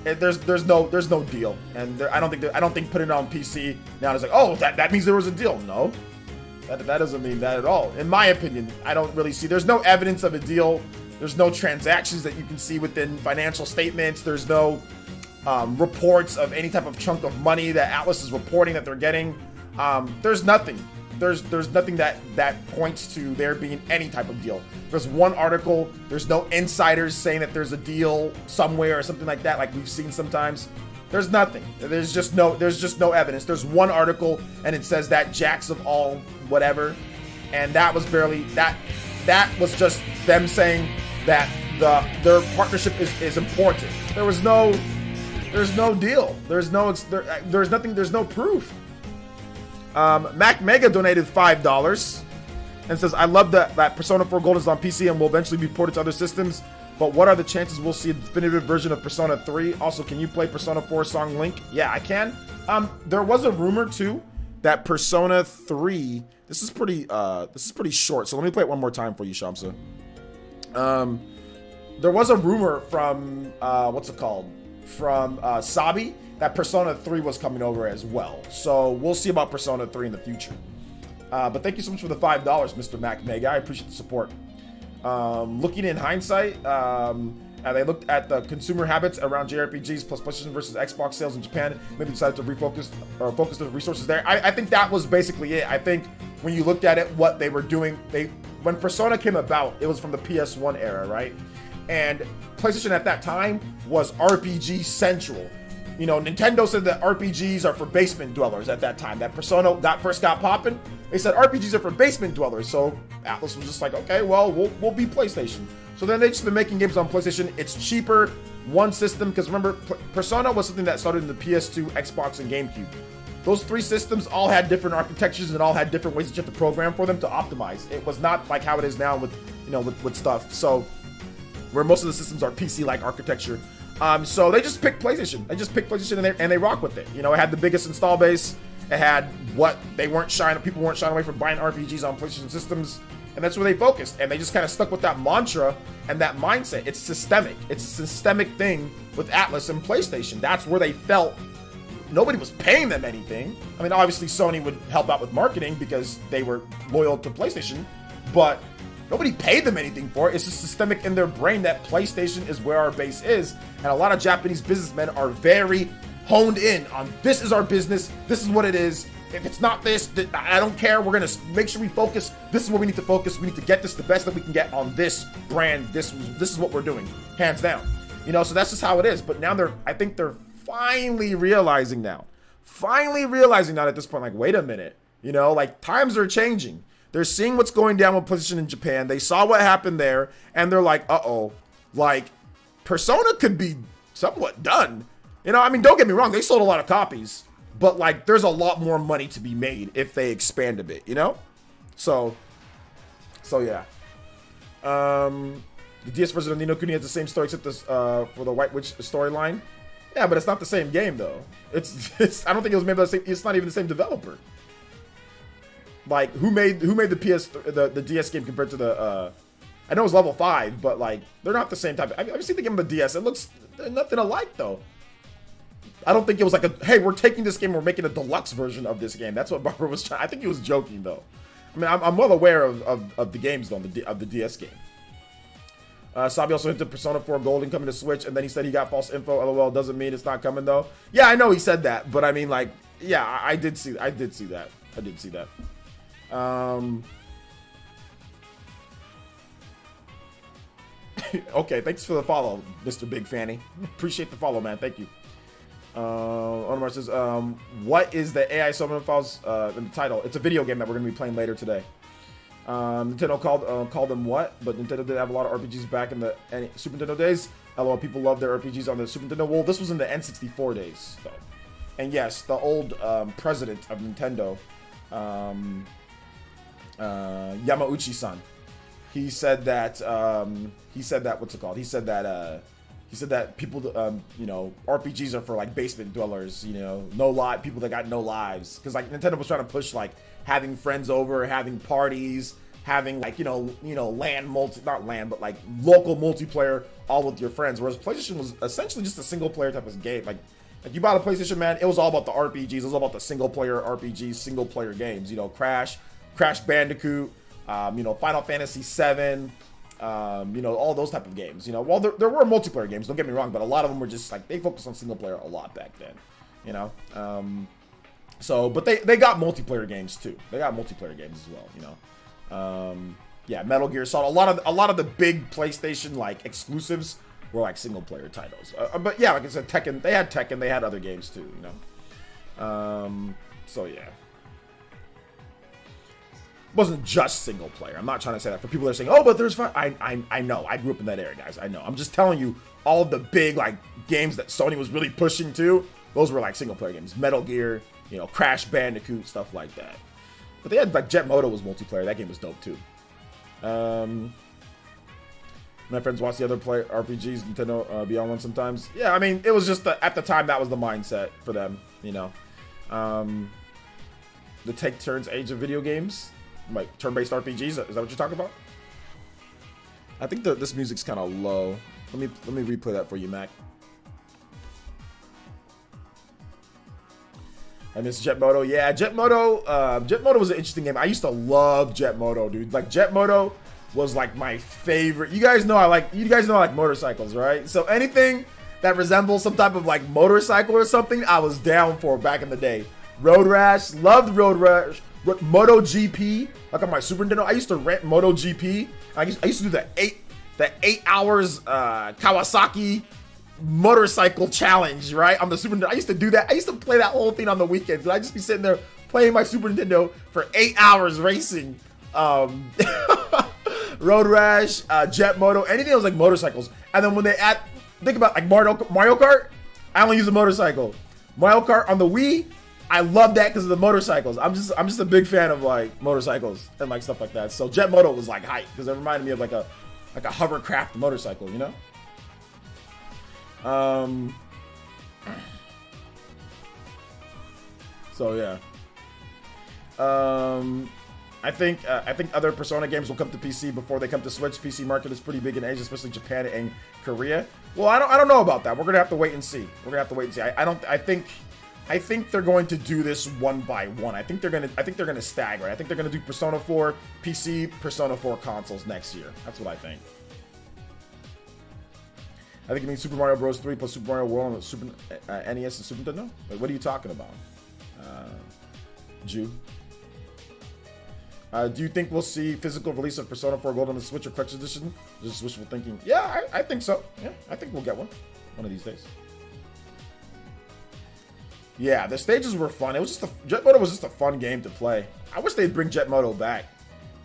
there's no deal, and I don't think putting it on PC now is like, oh, that means there was a deal. No, that doesn't mean that at all. In my opinion, I don't really see. There's no evidence of a deal. There's no transactions that you can see within financial statements. There's no reports of any type of chunk of money that Atlas is reporting that they're getting. There's nothing. There's nothing that points to there being any type of deal. There's one article. There's no insiders saying that there's a deal somewhere or something like that, like we've seen sometimes. There's nothing. There's just no evidence. There's one article and it says that Jacks of all whatever, and that was barely that was just them saying that their partnership is important. There's no deal. There's nothing. There's no proof. Mac Mega donated $5 and says, "I love that Persona 4 Gold is on PC and will eventually be ported to other systems. But what are the chances we'll see a definitive version of Persona 3? Also, can you play Persona 4 song Link?" Yeah, I can. There was a rumor too that Persona 3. This is pretty short. So let me play it one more time for you, Shamsa. There was a rumor from from Sabi that Persona 3 was coming over as well. So we'll see about Persona 3 in the future. But thank you so much for the $5, Mr. Mac Mega. I appreciate the support. Looking in hindsight, they looked at the consumer habits around JRPGs plus PlayStation versus Xbox sales in Japan. Maybe decided to refocus or focus the resources there. I think that was basically it. I think when you looked at it, what they were doing, when Persona came about, it was from the PS1 era, right? And PlayStation at that time was RPG central. You know, Nintendo said that RPGs are for basement dwellers at that time. That Persona first got popping, they said RPGs are for basement dwellers. So Atlas was just like, okay, well, we'll be PlayStation. So then they just been making games on PlayStation. It's cheaper, one system, because remember, Persona was something that started in the PS2, Xbox, and GameCube. Those three systems all had different architectures and all had different ways that you have to program for them to optimize. It was not like how it is now with, you know, with stuff. So where most of the systems are PC-like architecture. So they just picked PlayStation. They just picked PlayStation and they rock with it. You know, it had the biggest install base. It had what people weren't shying away from buying RPGs on PlayStation systems, and that's where they focused. And they just kind of stuck with that mantra and that mindset. It's systemic. It's a systemic thing with Atlas and PlayStation. That's where they felt nobody was paying them anything. I mean, obviously Sony would help out with marketing because they were loyal to PlayStation, but nobody paid them anything for it. It's just systemic in their brain that PlayStation is where our base is. And a lot of Japanese businessmen are very honed in on, this is our business. This is what it is. If it's not this, I don't care. We're going to make sure we focus. This is where we need to focus. We need to get this the best that we can get on this brand. This is what we're doing, hands down. You know, so that's just how it is. But now I think they're finally realizing now at this point, like, wait a minute, you know, like, times are changing. They're seeing what's going down with PlayStation in Japan. They saw what happened there, and they're like, uh-oh, like, Persona could be somewhat done. You know, I mean, don't get me wrong, they sold a lot of copies, but, like, there's a lot more money to be made if they expand a bit, you know? So yeah. The DS version of Ni no Kuni has the same story except this, for the White Witch storyline. Yeah, but it's not the same game, though. It's I don't think it was made by the same, it's not even the same developer. Like, who made the DS game compared to the, I know it's level 5, but, like, they're not the same type. I've seen the game on the DS. It looks nothing alike, though. I don't think it was like hey, we're taking this game, we're making a deluxe version of this game. That's what Barbara was trying. I think he was joking, though. I mean, I'm well aware of the games, though, of the DS game. Sabi also hinted Persona 4 Golden coming to Switch, and then he said he got false info. LOL, doesn't mean it's not coming, though. Yeah, I know he said that, but I mean, like, yeah, I did see that. Okay, thanks for the follow, Mr. Big Fanny. Appreciate the follow, man. Thank you. Onmar says, what is the AI Somnium Files in the title? It's a video game that we're going to be playing later today. Nintendo called them what? But Nintendo did have a lot of RPGs back in the Super Nintendo days. LOL, people love their RPGs on the Super Nintendo. Well, this was in the N64 days, though. And yes, the old president of Nintendo, Yamauchi-san, he said that what's it called? He said that people, you know, RPGs are for like basement dwellers, you know, people that got no lives, because like Nintendo was trying to push like having friends over, having parties, having like you know not LAN, but like local multiplayer all with your friends. Whereas PlayStation was essentially just a single player type of game. Like you bought a PlayStation, man, it was all about the RPGs. It was all about the single player RPGs, single player games. You know, Crash Bandicoot, you know, Final Fantasy VII. You know, all those type of games. You know, well, there were multiplayer games, don't get me wrong, but a lot of them were just like, they focused on single player a lot back then, you know. So, but they got multiplayer games too. They got multiplayer games as well, you know. Yeah, Metal Gear Solid. A lot of the big PlayStation like exclusives were like single player titles. But yeah, like I said, Tekken. They had other games too, you know. So yeah. wasn't just single player. I'm not trying to say that for people that are saying, oh, but there's fun. I know. I grew up in that area, guys. I know. I'm just telling you, all the big like games that Sony was really pushing to, those were like single player games. Metal Gear, you know, Crash Bandicoot, stuff like that. But they had like Jet Moto was multiplayer. That game was dope too. My friends watch the other play RPGs, Nintendo Beyond one sometimes. Yeah, I mean, it was just at the time that was the mindset for them, you know. The take turns age of video games, like turn-based RPGs. Is that what you're talking about? I think this music's kind of low. Let me replay that for you, Mac. I miss Jet Moto. Yeah, Jet Moto was an interesting game. I used to love Jet Moto, dude. Like Jet Moto was like my favorite. You guys know I like motorcycles, right? So anything that resembles some type of like motorcycle or something, I was down for back in the day. Road Rash, loved Road Rash. Moto GP, like on my Super Nintendo. I used to rent Moto GP. I used to do the 8 hours Kawasaki motorcycle challenge, right? On the Super Nintendo. I used to do that. I used to play that whole thing on the weekends. And I'd just be sitting there playing my Super Nintendo for 8 hours racing. Road Rash, Jet Moto, anything that was like motorcycles. And then when they think about like Mario Kart, I only use a motorcycle. Mario Kart on the Wii, I love that because of the motorcycles. I'm just a big fan of like motorcycles and like stuff like that. So Jet Moto was like hype because it reminded me of like a hovercraft motorcycle, you know? So yeah. I think other Persona games will come to PC before they come to Switch. PC market is pretty big in Asia, especially Japan and Korea. Well, I don't know about that. We're gonna have to wait and see. I think they're going to do this one by one. I think they're gonna stagger. I think they're gonna do Persona 4 PC, Persona 4 consoles next year. That's what I think. I think it means Super Mario Bros. 3 plus Super Mario World on the Super NES and Super Nintendo. Wait, what are you talking about, Jew? Do you think we'll see physical release of Persona 4 Gold on the Switch or Collector's Edition? Just wishful thinking. Yeah, I think so. Yeah, I think we'll get one of these days. Yeah, the stages were fun. It was just Jet Moto was just a fun game to play. I wish they'd bring Jet Moto back.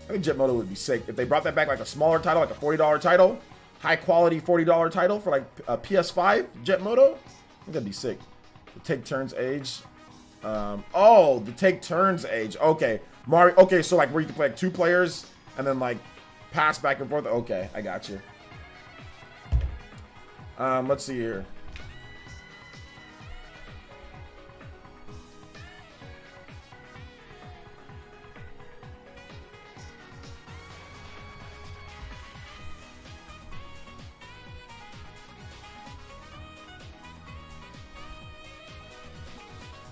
I think Jet Moto would be sick if they brought that back, like a smaller title, like a $40 title, high quality $40 title for like a PS5 Jet Moto. I think that'd be sick. The take turns age. Oh, the take turns age. Okay, Mario. Okay, so like where you can play like 2 players and then like pass back and forth. Okay, I got you. Let's see here.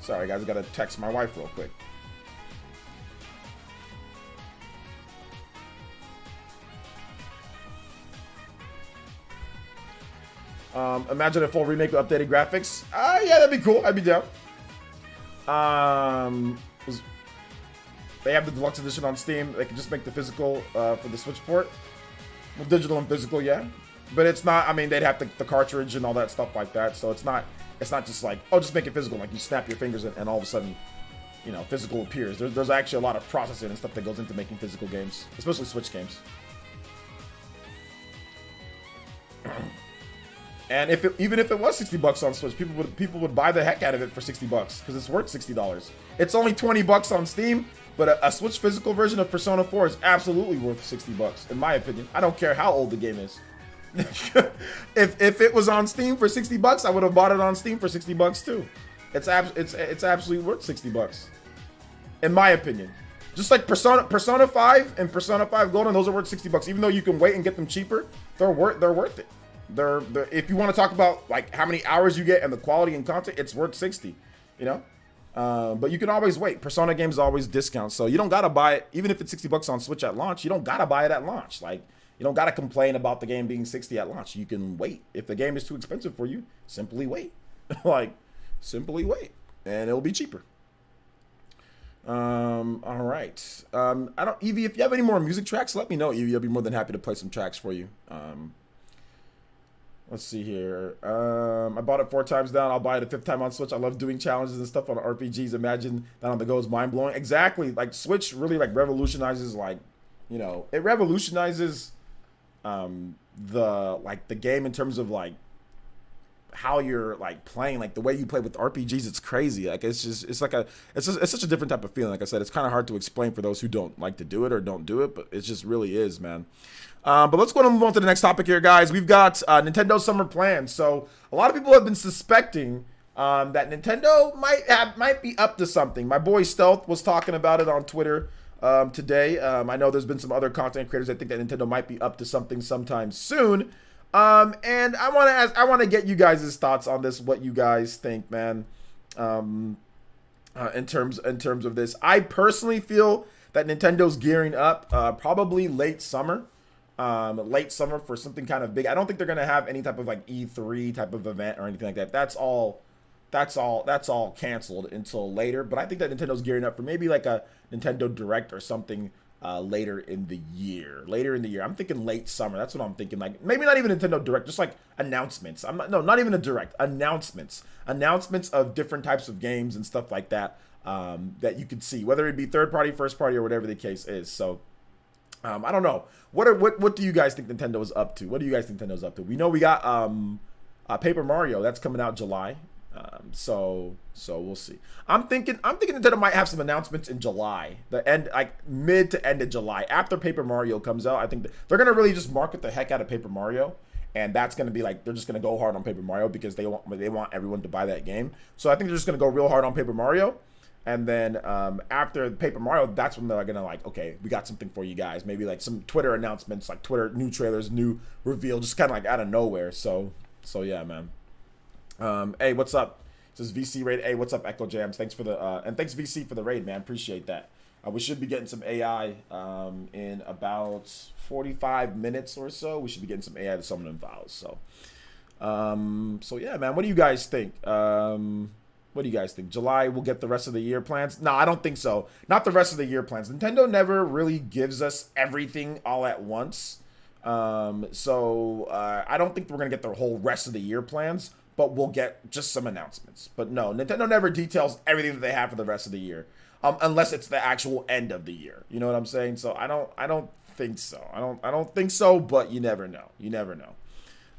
Sorry, guys, I gotta text my wife real quick. Imagine a full remake with updated graphics. Yeah, that'd be cool. I'd be down. They have the deluxe edition on Steam. They can just make the physical for the Switch port. Well, digital and physical, yeah. But it's not. I mean, they'd have the cartridge and all that stuff like that. So it's not. It's not just like, oh, just make it physical. Like you snap your fingers and all of a sudden, you know, physical appears. There's actually a lot of processing and stuff that goes into making physical games, especially Switch games. And even if it was $60 on Switch, people would buy the heck out of it for $60 because it's worth $60. It's only $20 on Steam, but a Switch physical version of Persona 4 is absolutely worth $60 in my opinion. I don't care how old the game is. if it was on Steam for $60, I would have bought it on Steam for $60 too. It's absolutely worth $60 in my opinion. Just like Persona 5 and Persona 5 Golden, those are worth $60. Even though you can wait and get them cheaper, they're worth it. They're if you want to talk about like how many hours you get and the quality and content, it's worth 60, you know. But you can always wait. Persona games always discount, so you don't gotta buy it. Even if it's $60 on Switch at launch, you don't gotta buy it at launch. Like, you don't gotta complain about the game being 60 at launch. You can wait. If the game is too expensive for you, simply wait. Like, simply wait, and it'll be cheaper. All right. Evie, if you have any more music tracks, let me know. Evie, I'll be more than happy to play some tracks for you. Let's see here. I bought it 4 times down. I'll buy it a 5th time on Switch. I love doing challenges and stuff on RPGs. Imagine that on the go is mind blowing. Exactly. Like Switch really like revolutionizes like, you know, it revolutionizes the game in terms of like how you're like playing, like the way you play with RPGs. It's crazy. Like it's such a different type of feeling. Like I said, it's kind of hard to explain for those who don't like to do it or don't do it, but it just really is, man. But let's go and move on to the next topic here, guys. We've got Nintendo summer plans. So a lot of people have been suspecting that Nintendo might be up to something. My boy Stealth was talking about it on Twitter today. I know there's been some other content creators that think that Nintendo might be up to something sometime soon. And I want to get you guys' thoughts on this. What you guys think, man? In terms of this, I personally feel that Nintendo's gearing up, probably late summer for something kind of big. I don't think they're gonna have any type of like E3 type of event or anything like that. That's all canceled until later. But I think that Nintendo's gearing up for maybe like a Nintendo Direct or something later in the year. I'm thinking late summer. That's what I'm thinking. Like maybe not even Nintendo Direct, just like announcements. Not even a Direct. Announcements of different types of games and stuff like that that you could see, whether it be third party, first party, or whatever the case is. So I don't know. What do you guys think Nintendo is up to? What do you guys think Nintendo's up to? We know we got Paper Mario that's coming out July. So we'll see. I'm thinking Nintendo might have some announcements in July, mid to end of July, after Paper Mario comes out. I think they're gonna really just market the heck out of Paper Mario, and that's gonna be like they're just gonna go hard on Paper Mario because they want everyone to buy that game. So I think they're just gonna go real hard on Paper Mario, and then after Paper Mario, that's when they're gonna like, okay, we got something for you guys. Maybe like some Twitter announcements, like Twitter new trailers, new reveal, just kind of like out of nowhere. So yeah, man. Hey, what's up? This is VC raid. Hey, what's up, Echo Jams? Thanks for the and thanks VC for the raid, man. Appreciate that. We should be getting some AI in about 45 minutes or so. We should be getting some AI to Somnium Files. So yeah, man. What do you guys think? What do you guys think? July we'll get the rest of the year plans? No, I don't think so. Not the rest of the year plans. Nintendo never really gives us everything all at once. So I don't think we're gonna get the whole rest of the year plans, but we'll get just some announcements. But no, Nintendo never details everything that they have for the rest of the year, unless it's the actual end of the year. You know what I'm saying? So I don't think so. I don't think so. But you never know.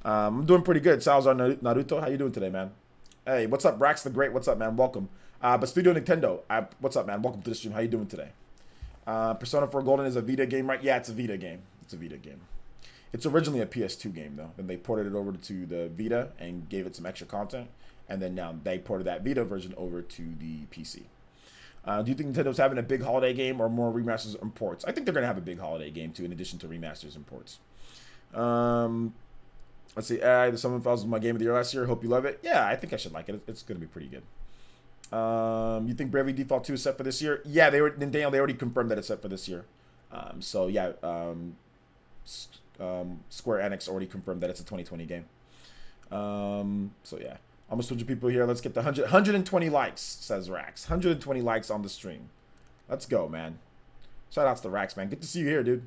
I'm doing pretty good. Salazar Naruto, how you doing today, man? Hey, what's up, Brax the Great? What's up, man? Welcome. But Studio Nintendo, what's up, man? Welcome to the stream. How you doing today? Persona 4 Golden is a Vita game, right? Yeah, it's a Vita game. It's originally a PS2 game, though. Then they ported it over to the Vita and gave it some extra content. And then now they ported that Vita version over to the PC. Do you think Nintendo's having a big holiday game or more remasters and ports? I think they're going to have a big holiday game, too, in addition to remasters and ports. Let's see. The Somnium Files was my game of the year last year. Hope you love it. Yeah, I think I should like it. It's going to be pretty good. You think Bravely Default 2 is set for this year? Yeah, they already confirmed that it's set for this year. So, yeah, Square Enix already confirmed that it's a 2020 game. So yeah, almost 200 people here. Let's get the 120 likes, says Rax. 120 likes on the stream. Let's go, man. Shout outs to Rax, man. Good to see you here, dude.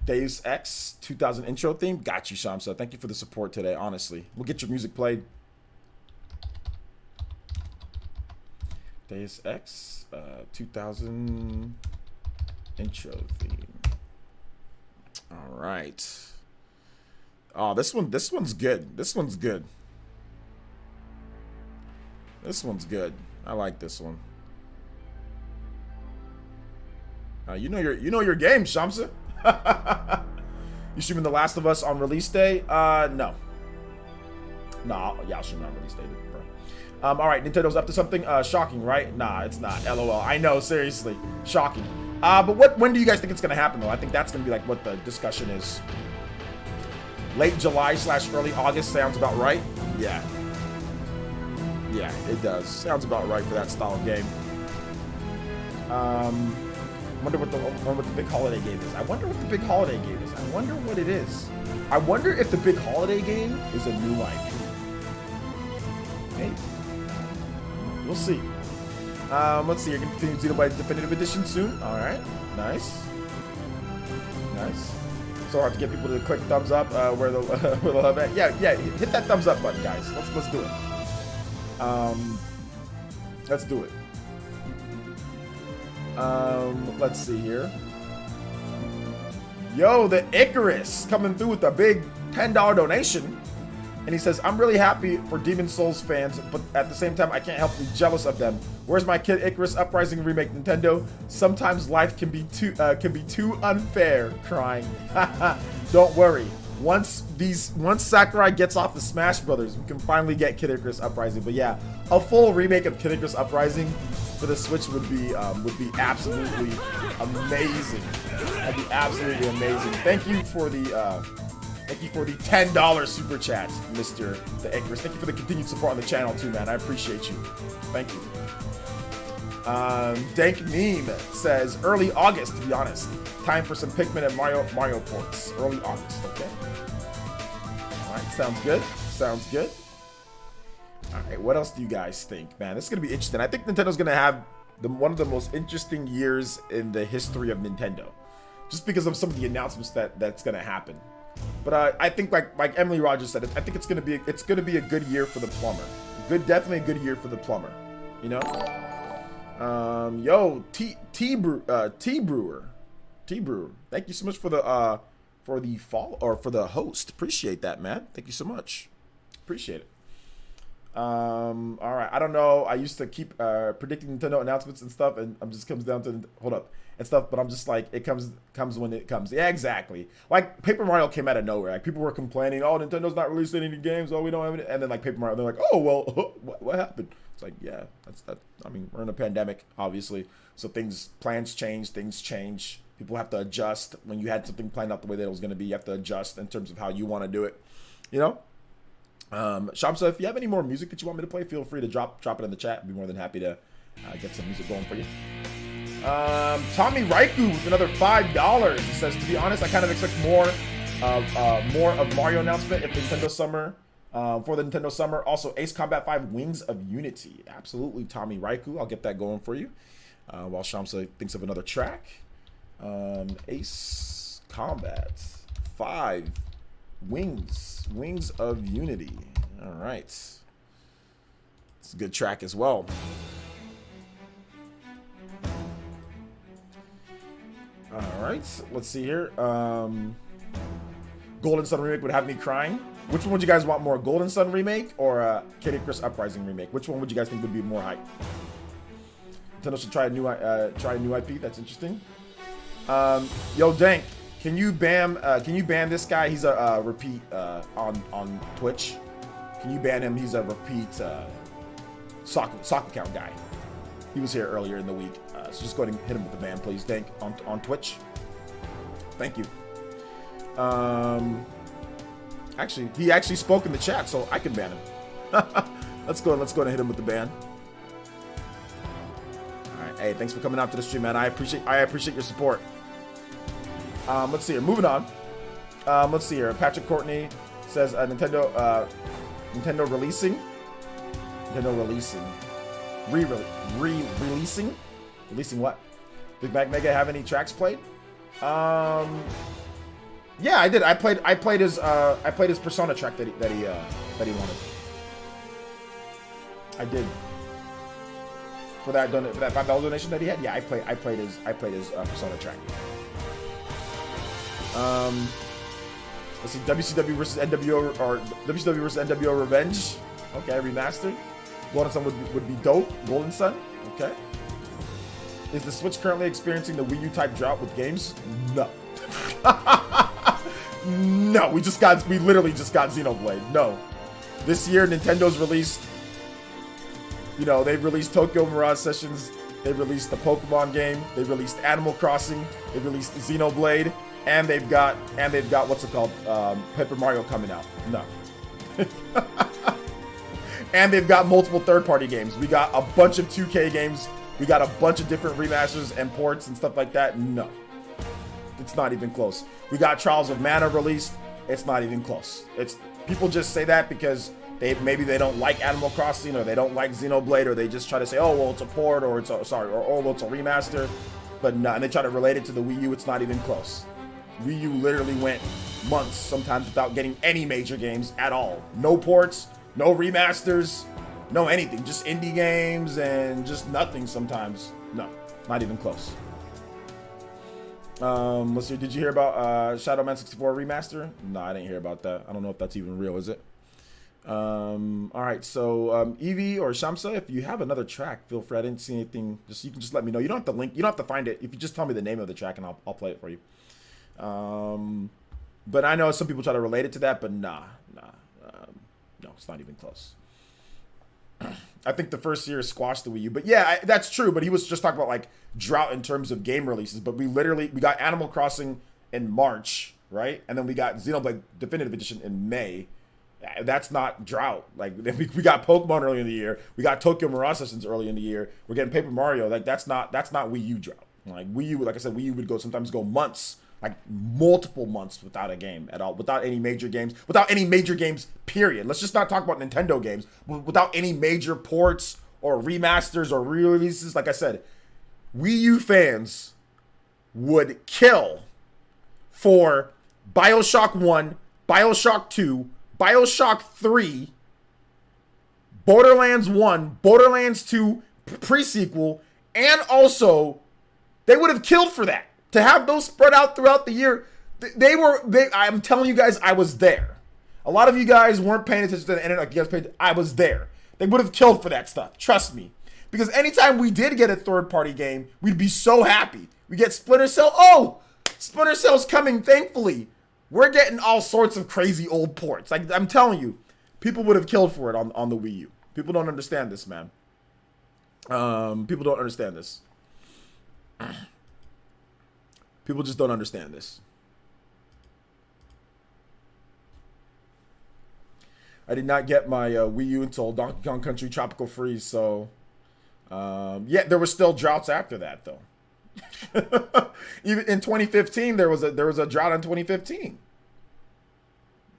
Deus Ex 2000 intro theme. Got you, Shamsa. Thank you for the support today, honestly. We'll get your music played. Deus Ex 2000 intro theme. All right. Oh, this one's good. This one's good. I like this one. You know your game, Shamsa. You streaming The Last of Us on release day? No. Nah, yeah, I'll stream on release day, bro. All right, Nintendo's up to something shocking, right? Nah, it's not. LOL. I know, seriously, shocking. But when do you guys think it's gonna happen though? I think that's gonna be like what the discussion is. Late July / early August sounds about right. Yeah, it does. Sounds about right for that style of game. Wonder what the big holiday game is. I wonder what the big holiday game is. I wonder what it is. I wonder if the big holiday game is a new IP. Maybe. We'll see. Let's see. You're gonna continue Xenoblade Definitive Edition soon. All right. Nice. So hard to get people to click thumbs up where the love at. Yeah, hit that thumbs up button, guys. Let's do it. Let's do it. Let's see here. Yo, the Icarus coming through with a big $10 donation. And he says, I'm really happy for Demon Souls fans, but at the same time, I can't help be jealous of them. Where's my Kid Icarus Uprising remake, Nintendo? Sometimes life can be too unfair. Crying. Don't worry. Once Sakurai gets off the Smash Brothers, we can finally get Kid Icarus Uprising. But yeah, a full remake of Kid Icarus Uprising for the Switch would be absolutely amazing. That'd be absolutely amazing. Thank you for the $10 super chat, Mr. The Icarus. Thank you for the continued support on the channel too, man. I appreciate you. Thank you. Dank Meme says early August, to be honest. Time for some Pikmin and Mario ports. Early August, okay. Alright, sounds good. Sounds good. Alright, what else do you guys think? Man, this is gonna be interesting. I think Nintendo's gonna have one of the most interesting years in the history of Nintendo. Just because of some of the announcements that's gonna happen. But I think like Emily Rogers said, I think it's gonna be a good year for the plumber. Definitely a good year for the plumber. You know? Yo, T Brewer. Thank you so much for the follow or for the host. Appreciate that, man. Thank you so much. Appreciate it. All right. I don't know. I used to keep predicting Nintendo announcements and stuff, and it just comes down to and stuff. But I'm just like, it comes when it comes. Yeah, exactly. Like Paper Mario came out of nowhere. Like people were complaining, oh, Nintendo's not releasing any games. Oh, we don't have any. And then like Paper Mario, they're like, oh well, what happened? It's like, yeah, that's that. I mean, we're in a pandemic, obviously, so plans change, things change. People have to adjust. When you had something planned out the way that it was going to be, you have to adjust in terms of how you want to do it. You know. Shop, so if you have any more music that you want me to play, feel free to drop it in the chat. I'd be more than happy to get some music going for you. Tommy Raiku with another $5. He says, to be honest, I kind of expect more of Mario announcement if Nintendo Summer for the Nintendo Summer. Also, Ace Combat 5 Wings of Unity. Absolutely, Tommy Raiku. I'll get that going for you. While Shamsa thinks of another track. Ace Combat 5 Wings of Unity. All right. It's a good track as well. All right. Let's see here. Golden Sun Remake would have me crying. Which one would you guys want more? Golden Sun Remake or Kid Icarus Uprising Remake? Which one would you guys think would be more hype? Nintendo should try a new IP. That's interesting. Yo, Dank. Can you ban this guy? He's a repeat on Twitch. Can you ban him? He's a repeat sock account guy. He was here earlier in the week. So just go ahead and hit him with the ban, please, Dank, on Twitch. Thank you. Actually, he actually spoke in the chat, so I can ban him. Let's go and hit him with the ban. All right, hey, thanks for coming out to the stream, man. I appreciate your support. Let's see here. Moving on. Let's see here. Patrick Courtney says Nintendo releasing. Releasing what? Did Mega have any tracks played? Yeah, I did. I played his Persona track that he wanted. I did. For that $5 donation that he had. Yeah, I played his Persona track. Let's see, WCW versus NWO or WCW versus NWO Revenge. Okay, remastered. Golden Sun would be dope. Golden Sun. Okay. Is the Switch currently experiencing the Wii U type drought with games? No. No, we literally just got Xenoblade. No. This year Nintendo's released, they've released Tokyo Mirage Sessions, they released the Pokemon game, they released Animal Crossing, they released Xenoblade, and they've got what's it called? Paper Mario coming out. No. And they've got multiple third-party games. We got a bunch of 2K games. We got a bunch of different remasters and ports and stuff like that. No. It's not even close. We got Trials of Mana released. It's not even close. People just say that because maybe they don't like Animal Crossing or they don't like Xenoblade, or they just try to say, oh, well, it's a port, or it's a remaster. But no, and they try to relate it to the Wii U. It's not even close. Wii U literally went months sometimes without getting any major games at all. No ports, no remasters, no anything. Just indie games and just nothing sometimes. No, not even close. Let's see. Did you hear about Shadow Man 64 remaster? No, I didn't hear about that. I don't know if that's even real, is it? All right. So Evie or Shamsa, if you have another track, feel free. I didn't see anything. You can just let me know. You don't have to link. You don't have to find it. If you just tell me the name of the track, and I'll play it for you. But I know some people try to relate it to that, but nah. No, it's not even close. I think the first year squashed the Wii U, but yeah, that's true. But he was just talking about like drought in terms of game releases. But we got Animal Crossing in March, right? And then we got Xenoblade Definitive Edition in May. That's not drought. Like we got Pokemon early in the year. We got Tokyo Mirage Sessions early in the year. We're getting Paper Mario. Like that's not Wii U drought. Like Wii U, like I said, Wii U would sometimes go months, like multiple months without a game at all, without any major games, period. Let's just not talk about Nintendo games, without any major ports or remasters or re-releases. Like I said, Wii U fans would kill for BioShock 1, BioShock 2, BioShock 3, Borderlands 1, Borderlands 2 pre-sequel, and also they would have killed for that. To have those spread out throughout the year, I'm telling you guys, I was there. A lot of you guys weren't paying attention to the internet like you guys paid. I was there. They would have killed for that stuff. Trust me. Because anytime we did get a third-party game, we'd be so happy. We get Splinter Cell. Oh, Splinter Cell's coming, thankfully. We're getting all sorts of crazy old ports. Like, I'm telling you, people would have killed for it on the Wii U. People don't understand this, man. People don't understand this. People just don't understand this. I did not get my Wii U until Donkey Kong Country Tropical Freeze, so yeah, there were still droughts after that, though. Even in 2015, there was a drought in 2015.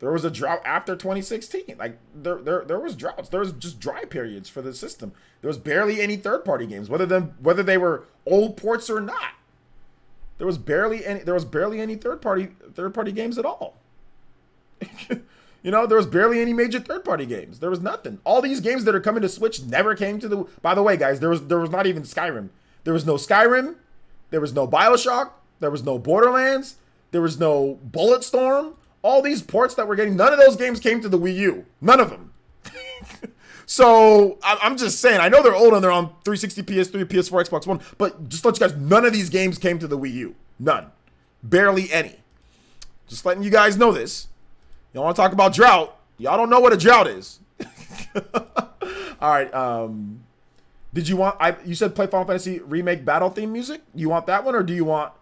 There was a drought after 2016. Like there was droughts. There was just dry periods for the system. There was barely any third-party games, whether they were old ports or not. There was barely any third-party games at all. You know, there was barely any major third-party games. There was nothing. All these games that are coming to Switch never came to the. By the way, guys, there was not even Skyrim. There was no Skyrim. There was no BioShock. There was no Borderlands. There was no Bulletstorm. All these ports that we're getting, none of those games came to the Wii U. None of them. So I'm just saying, I know they're old and they're on 360, PS3, PS4, Xbox One, but just let you guys, none of these games came to the Wii U. None. Barely any. Just letting you guys know this. Y'all want to talk about drought? Y'all don't know what a drought is. All right. Did you want? You said play Final Fantasy Remake battle theme music. You want that one, or do you want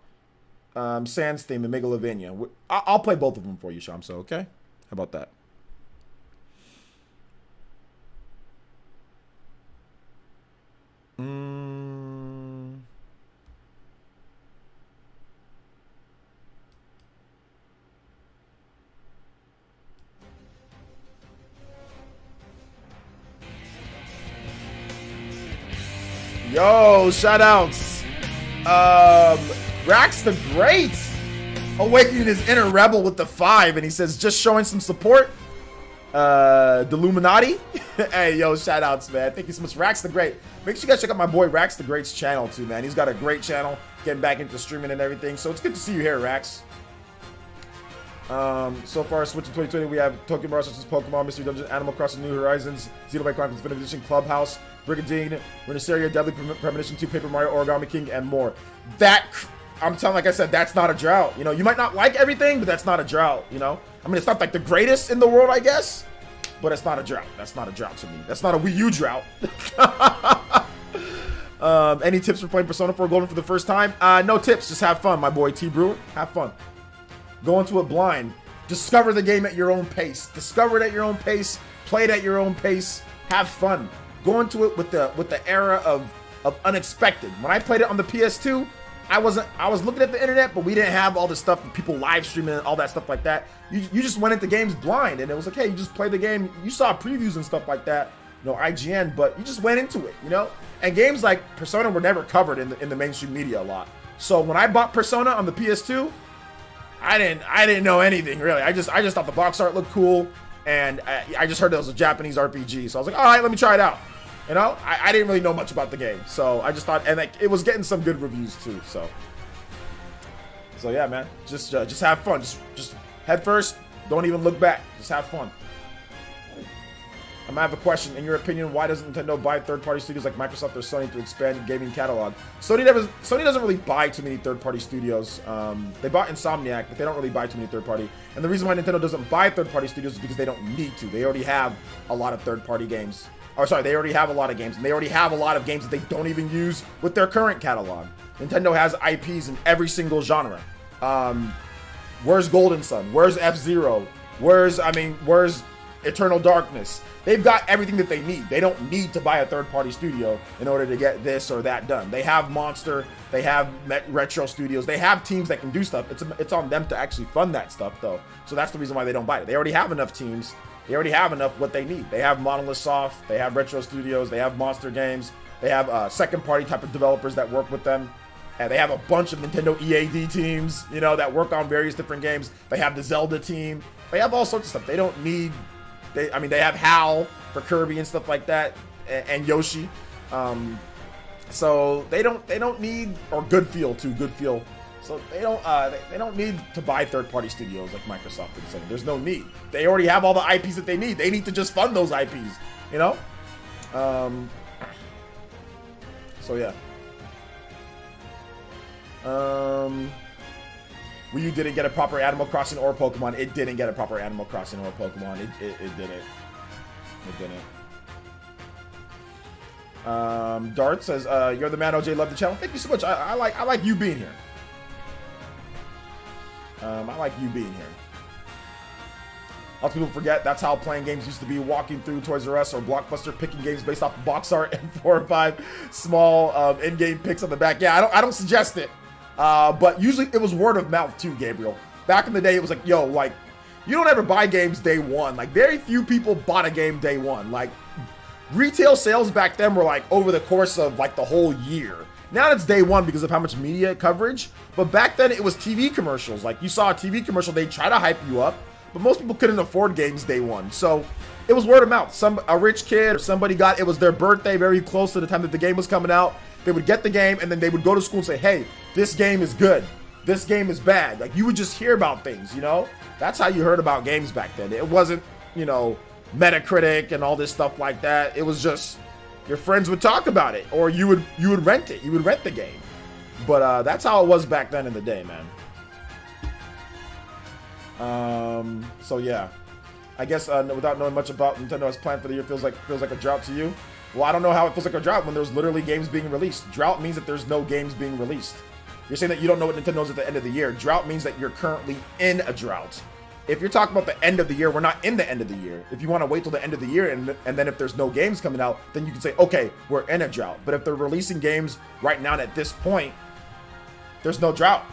Sans theme and Megalovania? I'll play both of them for you, Shamsa. Okay? How about that? Yo, shoutouts. Rax the Great awakening his inner rebel with the 5, and he says, just showing some support. The Illuminati. Hey, yo, shoutouts, man. Thank you so much, Rax the Great. Make sure you guys check out my boy Rax the Great's channel too, man. He's got a great channel, getting back into streaming and everything. So it's good to see you here, Rax. So far, Switch in 2020, we have Tokyo Mirage Sessions, Pokemon, Mystery Dungeon, Animal Crossing, New Horizons, Xenoblade Chronicles Definitive Edition, Clubhouse, Brigadine, Renaceria, Deadly Premonition 2, Paper Mario, Origami King, and more. I'm telling, like I said, that's not a drought. You know, you might not like everything, but that's not a drought, you know? I mean, it's not like the greatest in the world, I guess, but it's not a drought. That's not a drought to me. That's not a Wii U drought. Any tips for playing Persona 4 Golden for the first time? No tips. Just have fun, my boy T Brewer. Have fun. Go into it blind. Discover the game at your own pace. Discover it at your own pace. Play it at your own pace. Have fun. Go into it with the era of unexpected. When I played it on the PS2, I was looking at the internet, but we didn't have all the stuff that people live streaming and all that stuff like that. You just went into games blind, and it was like, hey, you just play the game. You saw previews and stuff like that, you know, IGN, but you just went into it, you know. And games like Persona were never covered in the mainstream media a lot. So when I bought Persona on the PS2, I didn't know anything really. I just thought the box art looked cool, and I just heard it was a Japanese RPG, so I was like, all right, let me try it out. You know, I didn't really know much about the game, so I just thought, and like, it was getting some good reviews too. So yeah, man, just have fun. Just head first. Don't even look back. Just have fun. I have a question. In your opinion, why doesn't Nintendo buy third-party studios like Microsoft or Sony to expand gaming catalog? Sony doesn't really buy too many third-party studios. They bought Insomniac, but they don't really buy too many third-party. And the reason why Nintendo doesn't buy third-party studios is because they don't need to. They already have a lot of third-party games. Or sorry, they already have a lot of games, and they already have a lot of games that they don't even use with their current catalog. Nintendo has IPs in every single genre. Where's Golden Sun? Where's F-Zero? Where's Eternal Darkness? They've got everything that they need. They don't need to buy a third-party studio in order to get this or that done. They have Monster. They have Retro Studios. They have teams that can do stuff. It's on them to actually fund that stuff, though. So that's the reason why they don't buy it. They already have enough teams. They already have enough what they need. They have Monolith Soft. They have Retro Studios. They have Monster Games. They have second-party type of developers that work with them. And they have a bunch of Nintendo EAD teams, you know, that work on various different games. They have the Zelda team. They have all sorts of stuff. They don't need... They have HAL for Kirby and stuff like that, and Yoshi. So they don't need, or Good Feel. So they don't need to buy third-party studios like Microsoft and Sony. There's no need. They already have all the IPs that they need. They need to just fund those IPs, you know? So yeah. Wii U didn't get a proper Animal Crossing or Pokemon. It didn't get a proper Animal Crossing or Pokemon. It didn't. It didn't. Dart says, "You're the man, OJ. Love the channel. Thank you so much. I like you being here. I like you being here. Lots of people forget that's how playing games used to be: walking through Toys R Us or Blockbuster, picking games based off the box art and 4 or 5 small in-game picks on the back. Yeah, I don't suggest it." But usually it was word of mouth too, Gabriel. Back in the day, it was like, yo, like, you don't ever buy games day one. Like, very few people bought a game day one. Like, retail sales back then were like over the course of like the whole year. Now it's day one because of how much media coverage. But back then it was TV commercials. Like, you saw a TV commercial, they try to hype you up, but most people couldn't afford games day one. So it was word of mouth. A rich kid or somebody it was their birthday very close to the time that the game was coming out. They would get the game, and then they would go to school and say, hey, this game is good. This game is bad. Like, you would just hear about things, you know? That's how you heard about games back then. It wasn't, you know, Metacritic and all this stuff like that. It was just your friends would talk about it, or you would rent it. You would rent the game. But that's how it was back then in the day, man. So yeah. I guess without knowing much about Nintendo's plan for the year, feels like a drought to you. Well, I don't know how it feels like a drought when there's literally games being released. Drought means that there's no games being released. You're saying that you don't know what Nintendo's at the end of the year. Drought means that you're currently in a drought. If you're talking about the end of the year, we're not in the end of the year. If you want to wait till the end of the year and then if there's no games coming out, then you can say, okay, we're in a drought. But if they're releasing games right now at this point, there's no drought.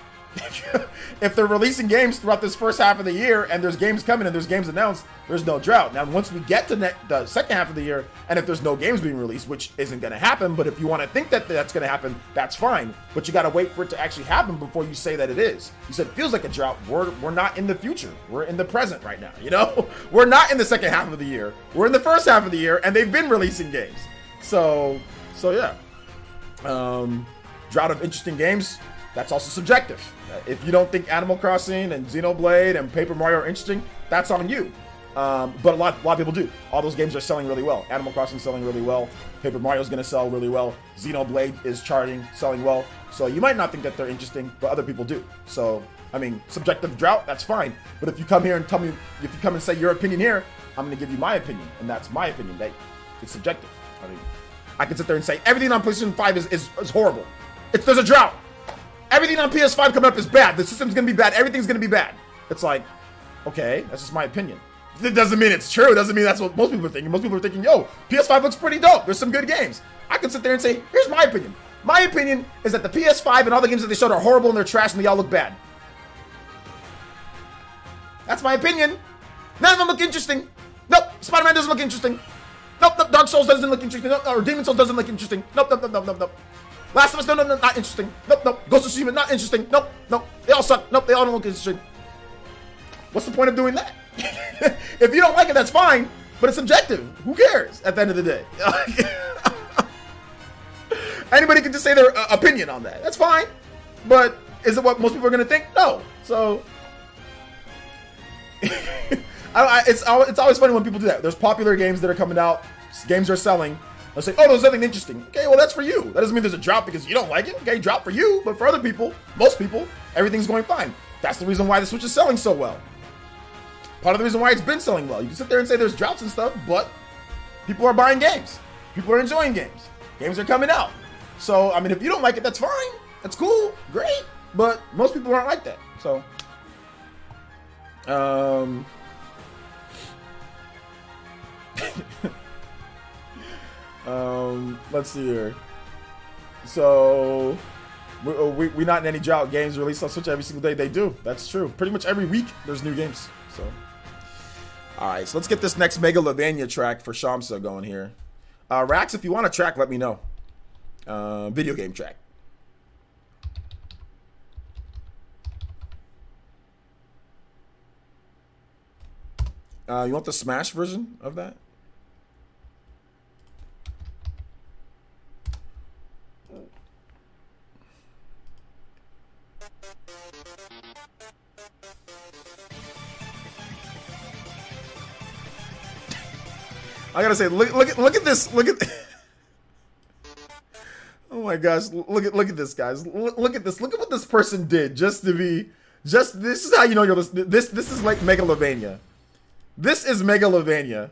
If they're releasing games throughout this first half of the year and there's games coming and there's games announced, there's no drought. Now, once we get to the second half of the year, and if there's no games being released, which isn't going to happen, but if you want to think that that's going to happen, that's fine. But you got to wait for it to actually happen before you say that it is. You said it feels like a drought. We're not in the future. We're in the present right now, you know? We're not in the second half of the year. We're in the first half of the year, and they've been releasing games. So yeah. Drought of interesting games, that's also subjective. If you don't think Animal Crossing and Xenoblade and Paper Mario are interesting, that's on you. But a lot of people do. All those games are selling really well. Animal Crossing is selling really well. Paper Mario is going to sell really well. Xenoblade is charting, selling well. So you might not think that they're interesting, but other people do. So, I mean, subjective drought, that's fine. But if you come here and tell me, if you come and say your opinion here, I'm going to give you my opinion. And that's my opinion. It's subjective. I mean, I can sit there and say everything on PlayStation 5 is horrible. There's a drought. Everything on PS5 coming up is bad. The system's gonna be bad. Everything's gonna be bad. It's like, okay, that's just my opinion. It doesn't mean it's true. It doesn't mean that's what most people are thinking. Most people are thinking, yo, PS5 looks pretty dope. There's some good games. I can sit there and say, here's my opinion. My opinion is that the PS5 and all the games that they showed are horrible and they're trash and they all look bad. That's my opinion. None of them look interesting. Nope, Spider-Man doesn't look interesting. Nope, Dark Souls doesn't look interesting. Nope, or Demon Souls doesn't look interesting. Nope. Last of Us, no, not interesting. Nope. Ghost of Tsushima, not interesting. Nope. They all suck. Nope, they all don't look interesting. What's the point of doing that? If you don't like it, that's fine, but it's subjective. Who cares at the end of the day? Anybody can just say their opinion on that. That's fine, but is it what most people are going to think? No. So it's always funny when people do that. There's popular games that are coming out, games are selling. They'll say, oh, there's something interesting. Okay, well, that's for you. That doesn't mean there's a drop because you don't like it. Okay, drop for you, but for other people, most people, everything's going fine. That's the reason why the Switch is selling so well. Part of the reason why it's been selling well. You can sit there and say there's droughts and stuff, but people are buying games. People are enjoying games. Games are coming out. So, I mean, if you don't like it, that's fine. That's cool. Great. But most people aren't like that. So, let's see here. So, we not in any drought. Games released on Switch every single day. They do. That's true. Pretty much every week there's new games. So, all right. So let's get this next Megalovania track for Shamsa going here. Rax, if you want a track, let me know. Video game track. You want the Smash version of that? I gotta say, look at this. Look at. Oh my gosh! Look at this, guys. Look at this. Look at what this person did just to be. This is how you know you're listening. This is like Megalovania. This is Megalovania.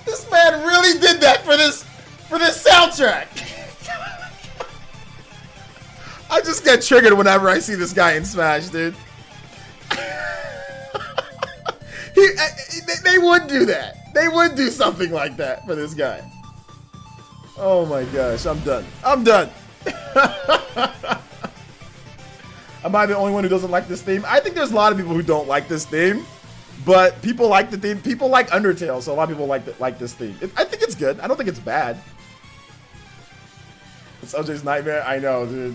This man really did that for this soundtrack. I just get triggered whenever I see this guy in Smash, dude. They would do that. They would do something like that for this guy. Oh my gosh, I'm done. I'm done. Am I the only one who doesn't like this theme? I think there's a lot of people who don't like this theme, but people like the theme. People like Undertale, so a lot of people like this theme. I think it's good. I don't think it's bad. It's OJ's nightmare. I know, dude.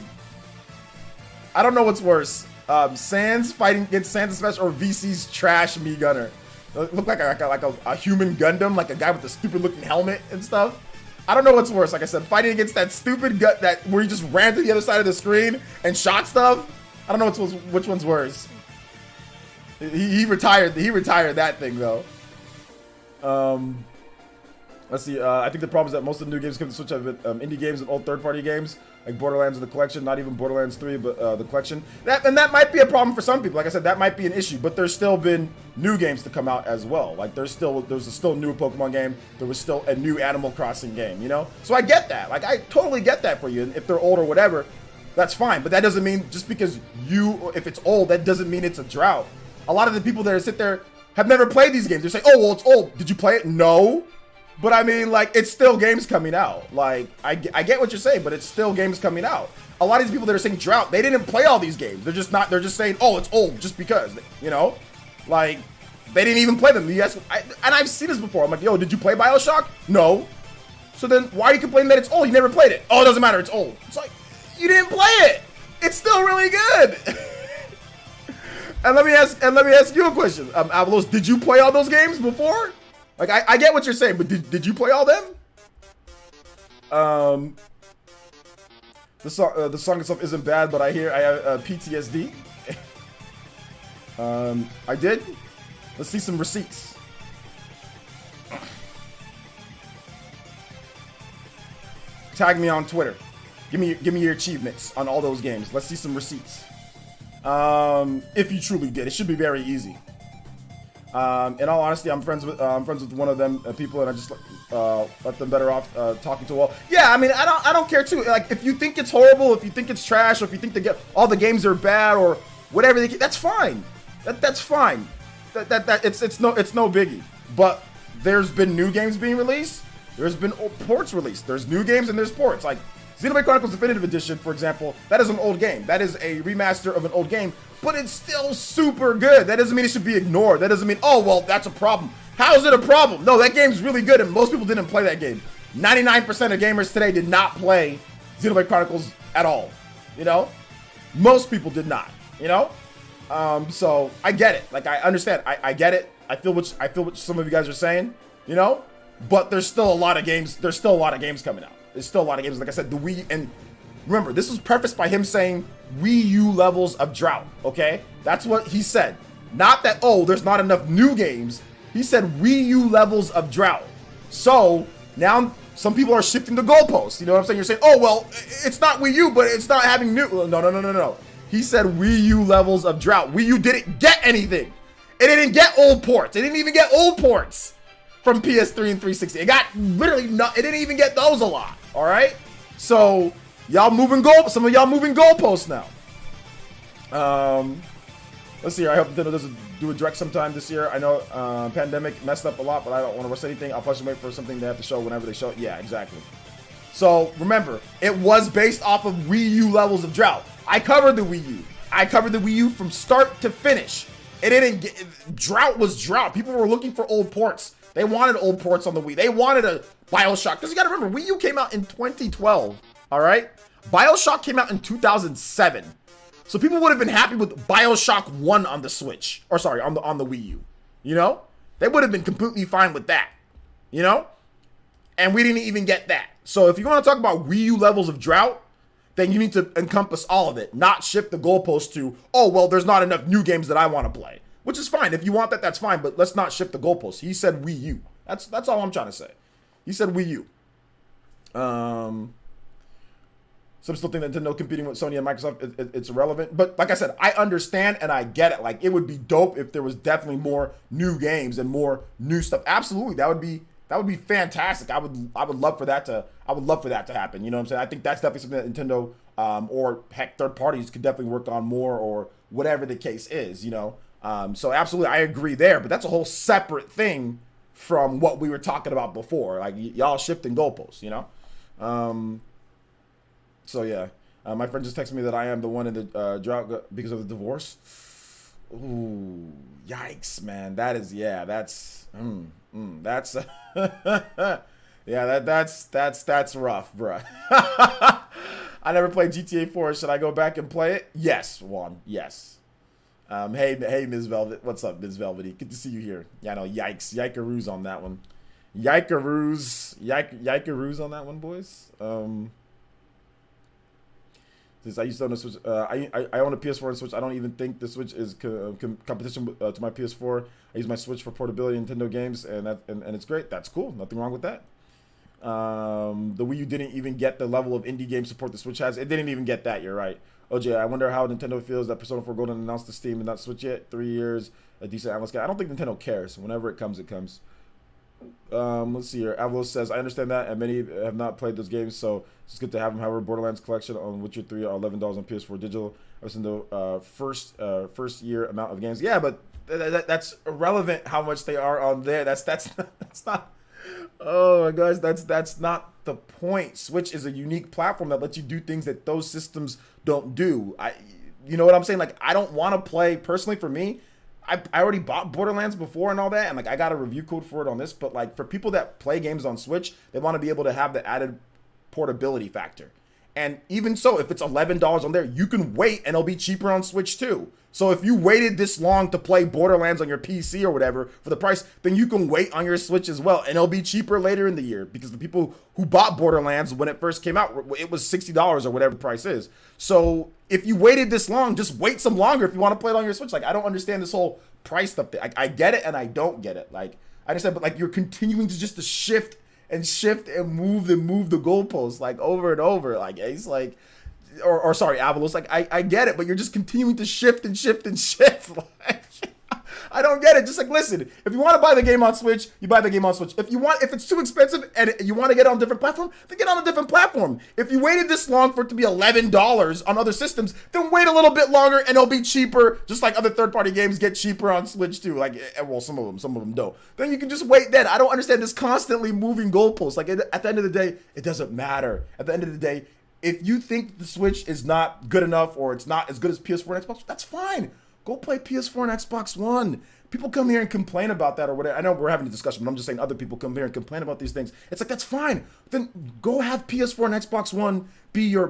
I don't know what's worse. Sans fighting against Sans Smash or VC's trash Mii Gunner. Look like a human Gundam, like a guy with a stupid looking helmet and stuff. I don't know what's worse. Like I said, fighting against that stupid gut where he just ran to the other side of the screen and shot stuff. I don't know which one's worse. He retired that thing though. Let's see. I think the problem is that most of the new games come to Switch have been indie games and old third-party games, like Borderlands in the collection. Not even Borderlands 3, but the collection. That might be a problem for some people. Like I said, that might be an issue. But there's still been new games to come out as well. Like there's a still new Pokemon game. There was still a new Animal Crossing game. You know. So I get that. Like I totally get that for you. And if they're old or whatever, that's fine. But that doesn't mean just because if it's old, that doesn't mean it's a drought. A lot of the people that sit there have never played these games. They say, "Oh, well, it's old. Did you play it?" No. But I mean, like, it's still games coming out. Like, I get what you're saying, but it's still games coming out. A lot of these people that are saying drought, they didn't play all these games. They're just saying, oh, it's old just because, you know? Like, they didn't even play them. And I've seen this before. I'm like, yo, did you play BioShock? No. So then why are you complaining that it's old? You never played it. Oh, it doesn't matter. It's old. It's like, you didn't play it. It's still really good. And let me ask you a question. Avalos, did you play all those games before? Like, I get what you're saying, but did you play all them? The song itself isn't bad, but I have PTSD. I did. Let's see some receipts. Tag me on Twitter. Give me your achievements on all those games. Let's see some receipts. If you truly did, it should be very easy. In all honesty, I'm friends with one of them people, and I just let them better off talking to all. Yeah, I mean, I don't care too. Like, if you think it's horrible, if you think it's trash, or if you think all the games are bad, or whatever, that's fine. That's fine. It's no biggie. But there's been new games being released. There's been ports released. There's new games and there's ports. Like, Xenoblade Chronicles Definitive Edition, for example, that is an old game. That is a remaster of an old game, but it's still super good. That doesn't mean it should be ignored. That doesn't mean, oh, well, that's a problem. How is it a problem? No, that game's really good, and most people didn't play that game. 99% of gamers today did not play Xenoblade Chronicles at all, you know? Most people did not, you know? So I get it. Like, I understand. I get it. I feel what some of you guys are saying, you know? But there's still a lot of games. There's still a lot of games coming out. There's still a lot of games. Like I said, the Wii, and remember, this was prefaced by him saying Wii U levels of drought, okay? That's what he said. Not that, oh, there's not enough new games. He said Wii U levels of drought. So now some people are shifting the goalposts. You know what I'm saying? You're saying, oh, well, it's not Wii U, but it's not having new. No. He said Wii U levels of drought. Wii U didn't get anything. It didn't get old ports. It didn't even get old ports from PS3 and 360. It got literally it didn't even get those a lot. All right. So y'all moving some of y'all moving goalposts now. Let's see here. I hope Nintendo doesn't do a direct sometime this year. I know pandemic messed up a lot, but I don't want to rush anything. I'll probably wait for something they have to show whenever they show it. Yeah, exactly. So remember, it was based off of Wii U levels of drought. I covered the Wii U. I covered the Wii U from start to finish. It didn't get, drought was drought. People were looking for old ports. They wanted old ports on the Wii. They wanted a BioShock. Because you got to remember, Wii U came out in 2012. All right? BioShock came out in 2007. So people would have been happy with BioShock 1 on the Switch. Or sorry, on the Wii U. You know? They would have been completely fine with that. You know? And we didn't even get that. So if you want to talk about Wii U levels of drought, then you need to encompass all of it. Not shift the goalpost to, oh, well, there's not enough new games that I want to play. Which is fine. If you want that, that's fine. But let's not shift the goalpost. He said Wii U. That's all I'm trying to say. He said Wii U. Some still think Nintendo competing with Sony and Microsoft, it's irrelevant. But like I said, I understand and I get it. Like, it would be dope if there was definitely more new games and more new stuff. Absolutely, that would be fantastic. I would love for that to happen. You know what I'm saying? I think that's definitely something that Nintendo or heck, third parties could definitely work on more, or whatever the case is. You know, so absolutely, I agree there. But that's a whole separate thing from what we were talking about before. Like, y'all shifting goalposts. You know. So yeah, my friend just texted me that I am the one in the drought because of the divorce. Ooh, yikes, man. That's yeah, that's rough, bruh. I never played GTA 4. Should I go back and play it? Yes, Juan. Yes. Hey, Ms. Velvet. What's up, Ms. Velvety? Good to see you here. Yeah, no, yikes. Yikeroos on that one. Yikeroos on that one, boys. Since I used to own a Switch, I own a PS4 and Switch. I don't even think the Switch is competition to my PS4. I use my Switch for portability, Nintendo games, and it's great. That's cool. Nothing wrong with that. The Wii U didn't even get the level of indie game support the Switch has. It didn't even get that. You're right. OJ, I wonder how Nintendo feels that Persona 4 Golden announced to Steam and not Switch yet. 3 years, a decent analyst guy. I don't think Nintendo cares. Whenever it comes, it comes. Let's see here. Avalos says, I understand that, and many have not played those games, so it's good to have them. However, Borderlands collection on Witcher 3 are $11 on PS4 digital. I was in the first year amount of games. Yeah, but that's irrelevant how much they are on there. That's not. Oh my gosh, that's not the point. Switch is a unique platform that lets you do things that those systems don't do. You know what I'm saying? Like, I don't want to play personally. For me, I already bought Borderlands before and all that, and like I got a review code for it on this, but like for people that play games on Switch, they want to be able to have the added portability factor. And even so, if it's $11 on there, you can wait and it'll be cheaper on Switch too. So if you waited this long to play Borderlands on your PC or whatever for the price, then you can wait on your Switch as well, and it'll be cheaper later in the year, because the people who bought Borderlands when it first came out, it was $60 or whatever the price is. So if you waited this long, just wait some longer if you want to play it on your Switch. Like, I don't understand this whole price stuff. I get it and I don't get it. Like, I understand, but like, you're continuing to just to shift and move the goalposts like over and over. Like, Ace, like, or sorry, Avalos, like, I get it, but you're just continuing to shift and shift. Like, I don't get it. Just like, listen, if you want to buy the game on Switch, you buy the game on Switch. If it's too expensive and you want to get it on a different platform, then get on a different platform. If you waited this long for it to be $11 on other systems, then wait a little bit longer and it'll be cheaper. Just like other third-party games get cheaper on Switch too. Like, well, some of them don't. Then you can just wait then. I don't understand this constantly moving goalposts. Like, at the end of the day, it doesn't matter. At the end of the day, If you think the Switch is not good enough or it's not as good as PS4 and Xbox, that's fine. Go play PS4 and Xbox One. People come here and complain about that or whatever. I know we're having a discussion, but I'm just saying other people come here and complain about these things. It's like, that's fine. Then go have PS4 and Xbox One be your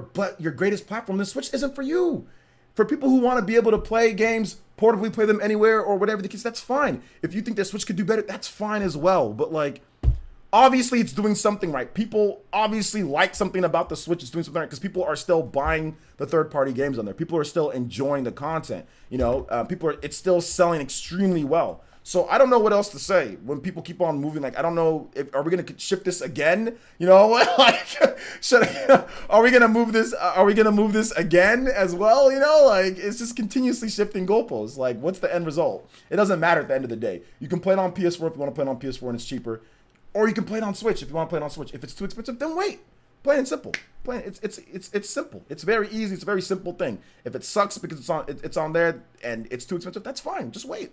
greatest platform. The Switch isn't for you. For people who want to be able to play games, portably play them anywhere or whatever the case, that's fine. If you think that Switch could do better, that's fine as well. But like, obviously it's doing something right. People obviously like something about the Switch. It's doing something right because people are still buying the third-party games on there. People are still enjoying the content. You know, it's still selling extremely well. So I don't know what else to say when people keep on moving. Like, I don't know are we gonna shift this again? You know, like, are we gonna move this? Are we gonna move this again as well? You know, like, it's just continuously shifting goalposts. Like, what's the end result? It doesn't matter at the end of the day. You can play it on PS4 if you want to play it on PS4 and it's cheaper. Or you can play it on Switch if you want to play it on Switch. If it's too expensive, then wait. Plain and simple. It's simple. It's very easy. It's a very simple thing. If it sucks because it's on there and it's too expensive, that's fine. Just wait.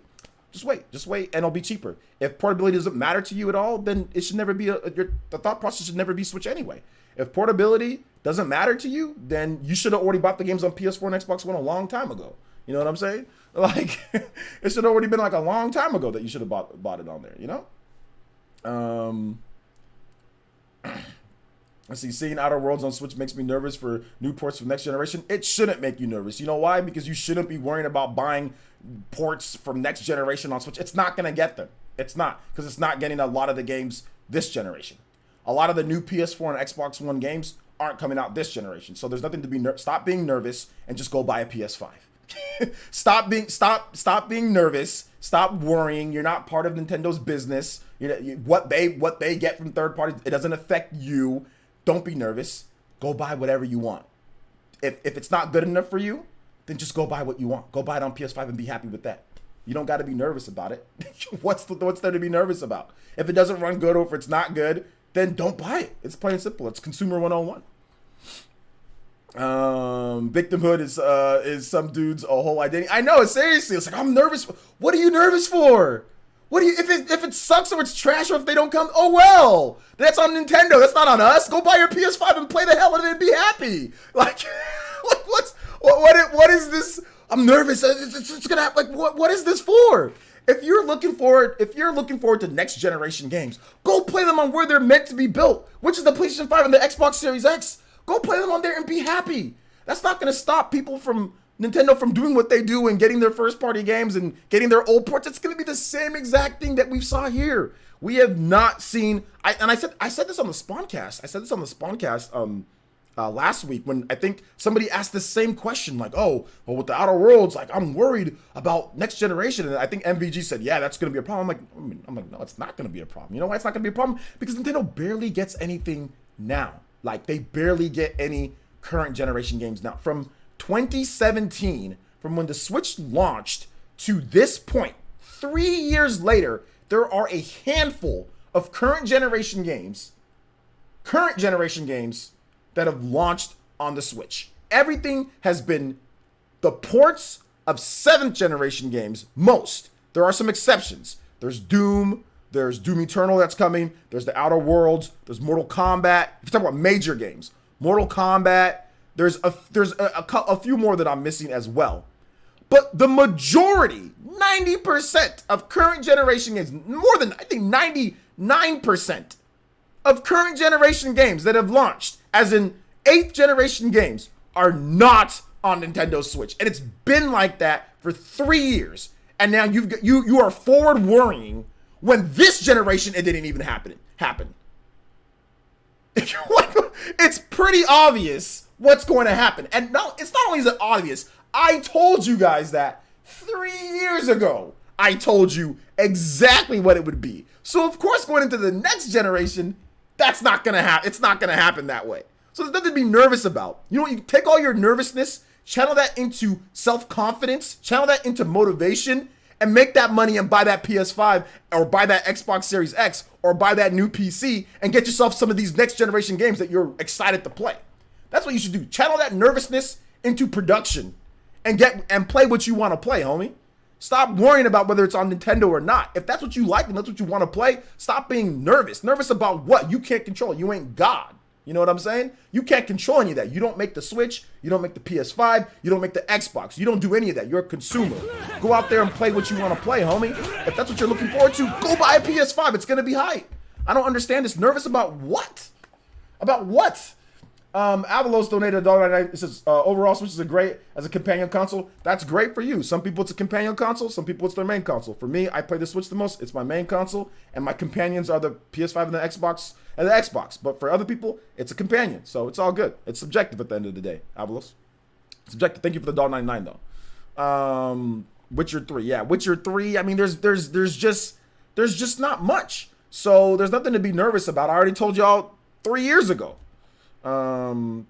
And it'll be cheaper. If portability doesn't matter to you at all, then it should never be the thought process should never be Switch anyway. If portability doesn't matter to you, then you should have already bought the games on PS4 and Xbox One a long time ago. You know what I'm saying? Like, it should have already been like a long time ago that you should have bought it on there. You know. Let's see, seeing Outer Worlds on Switch makes me nervous for new ports for next generation. It shouldn't make you nervous. You know why? Because you shouldn't be worrying about buying ports from next generation on Switch. It's not going to get them. It's not, because it's not getting a lot of the games this generation. A lot of the new PS4 and Xbox One games aren't coming out this generation. So there's nothing to be stop being nervous and just go buy a PS5. Stop being nervous. Stop worrying. You're not part of Nintendo's business. You know, what they get from third parties, it doesn't affect you. Don't be nervous. Go buy whatever you want. If it's not good enough for you, then just go buy what you want. Go buy it on PS5 and be happy with that. You don't got to be nervous about it. What's there to be nervous about? If it doesn't run good or if it's not good, then don't buy it. It's plain and simple. It's consumer 101. Victimhood is some dude's whole identity. I know, seriously. It's like, I'm nervous. What are you nervous for? What do you, if it sucks or it's trash or if they don't come, oh well, that's on Nintendo. That's not on us. Go buy your PS5 and play the hell out of it and be happy. Like, what is this? I'm nervous. It's gonna happen. Like, what is this for? If you're looking forward to next generation games, go play them on where they're meant to be built, which is the PlayStation 5 and the Xbox Series X. Go play them on there and be happy. That's not gonna stop people from Nintendo from doing what they do and getting their first party games and getting their old ports. It's going to be the same exact thing that we saw here. We have not seen, I said this on the Spawncast. I said this on the Spawncast last week when I think somebody asked the same question, like, oh, well, with the Outer Worlds, like, I'm worried about next generation. And I think MVG said, yeah, that's going to be a problem. I'm like, no, it's not going to be a problem. You know why it's not going to be a problem? Because Nintendo barely gets anything now. Like, they barely get any current generation games now. From 2017, from when the Switch launched to this point, 3 years later, there are a handful of current generation games that have launched on the Switch. Everything has been the ports of 7th generation games, most. There are some exceptions. There's Doom Eternal that's coming, there's the Outer Worlds, there's Mortal Kombat. If you're talking about major games, Mortal Kombat, there's a few more that I'm missing as well. But the majority, 90% of current generation games, more than, I think 99% of current generation games that have launched, as in 8th generation games, are not on Nintendo Switch. And it's been like that for 3 years. And now you are forward worrying when this generation it didn't even happen. It's pretty obvious what's going to happen. And no, it's not only is it obvious, I told you guys that 3 years ago. I told you exactly what it would be. So of course, going into the next generation, that's not gonna happen. It's not gonna happen that way. So there's nothing to be nervous about. You know, you take all your nervousness, channel that into self-confidence, channel that into motivation, and make that money and buy that PS5 or buy that Xbox Series X or buy that new PC and get yourself some of these next generation games that you're excited to play. That's what you should do. Channel that nervousness into production and play what you want to play, homie. Stop worrying about whether it's on Nintendo or not. If that's what you like and that's what you want to play, stop being nervous. Nervous about what? You can't control it. You ain't God. You know what I'm saying? You can't control any of that. You don't make the Switch. You don't make the PS5. You don't make the Xbox. You don't do any of that. You're a consumer. Go out there and play what you want to play, homie. If that's what you're looking forward to, go buy a PS5. It's going to be hype. I don't understand this. Nervous about what? About what? Avalos donated $1.99. It says, overall, Switch is great as a companion console. That's great for you. Some people it's a companion console. Some people it's their main console. For me, I play the Switch the most. It's my main console. And my companions are the PS5 and the Xbox. But for other people, it's a companion. So it's all good. It's subjective at the end of the day, Avalos. Subjective. Thank you for the $1.99 though. Witcher 3. Yeah, Witcher 3. I mean, there's just not much. So there's nothing to be nervous about. I already told y'all 3 years ago. Final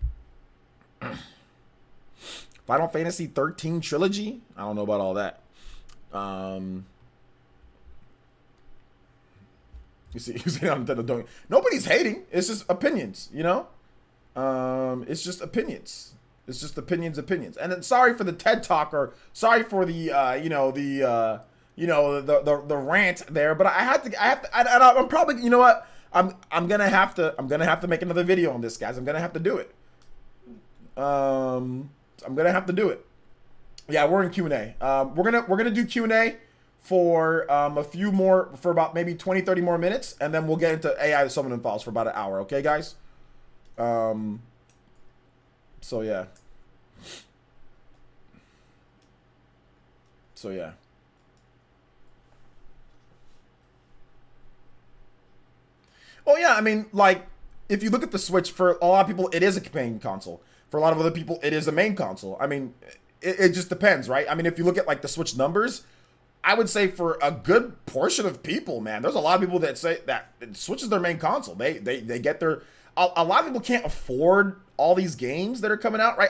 Fantasy 13 trilogy. I don't know about all that. You see nobody's hating. It's just opinions, you know? It's just opinions. It's just opinions. And then sorry for the TED Talk, or sorry for the the rant there, but I'm probably, you know what? I'm gonna have to make another video on this, guys. I'm gonna have to do it. I'm gonna have to do it. Yeah, we're in Q&A. We're gonna do Q&A for a few more, for about maybe 20-30 more minutes, and then we'll get into AI Somnium Files for about an hour. Okay, guys. So yeah. Oh yeah, I mean, like, if you look at the Switch, for a lot of people, it is a companion console. For a lot of other people, it is a main console. I mean, it just depends, right? I mean, if you look at, like, the Switch numbers, I would say for a good portion of people, man, there's a lot of people that say that Switch is their main console. They get their... A lot of people can't afford all these games that are coming out, right?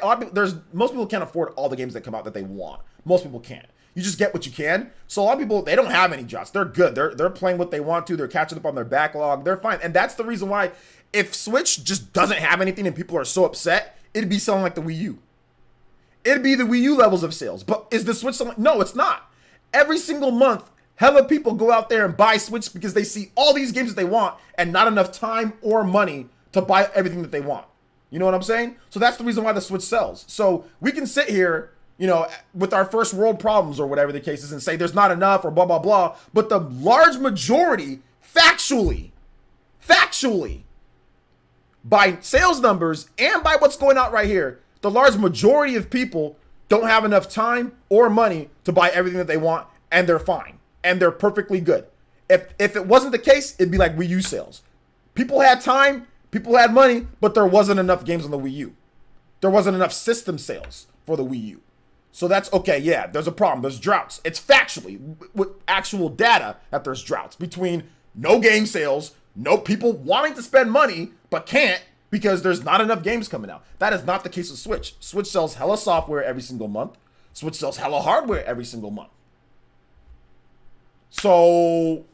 Most people can't afford all the games that come out that they want. Most people can't. You just get what you can. So a lot of people, they don't have any jobs. They're good. They're playing what they want to. They're catching up on their backlog. They're fine. And that's the reason why, if Switch just doesn't have anything and people are so upset, it'd be selling like the Wii U. It'd be the Wii U levels of sales. But is the Switch selling? No, it's not. Every single month, hella people go out there and buy Switch because they see all these games that they want and not enough time or money to buy everything that they want. You know what I'm saying? So that's the reason why the Switch sells. So we can sit here, you know, with our first world problems or whatever the case is and say there's not enough or blah, blah, blah. But the large majority, factually, by sales numbers and by what's going out right here, the large majority of people don't have enough time or money to buy everything that they want, and they're fine. And they're perfectly good. If it wasn't the case, it'd be like Wii U sales. People had time, people had money, but there wasn't enough games on the Wii U. There wasn't enough system sales for the Wii U. So that's okay, yeah, there's a problem. There's droughts. It's factually, with actual data, that there's droughts between no game sales, no people wanting to spend money, but can't because there's not enough games coming out. That is not the case with Switch. Switch sells hella software every single month. Switch sells hella hardware every single month. So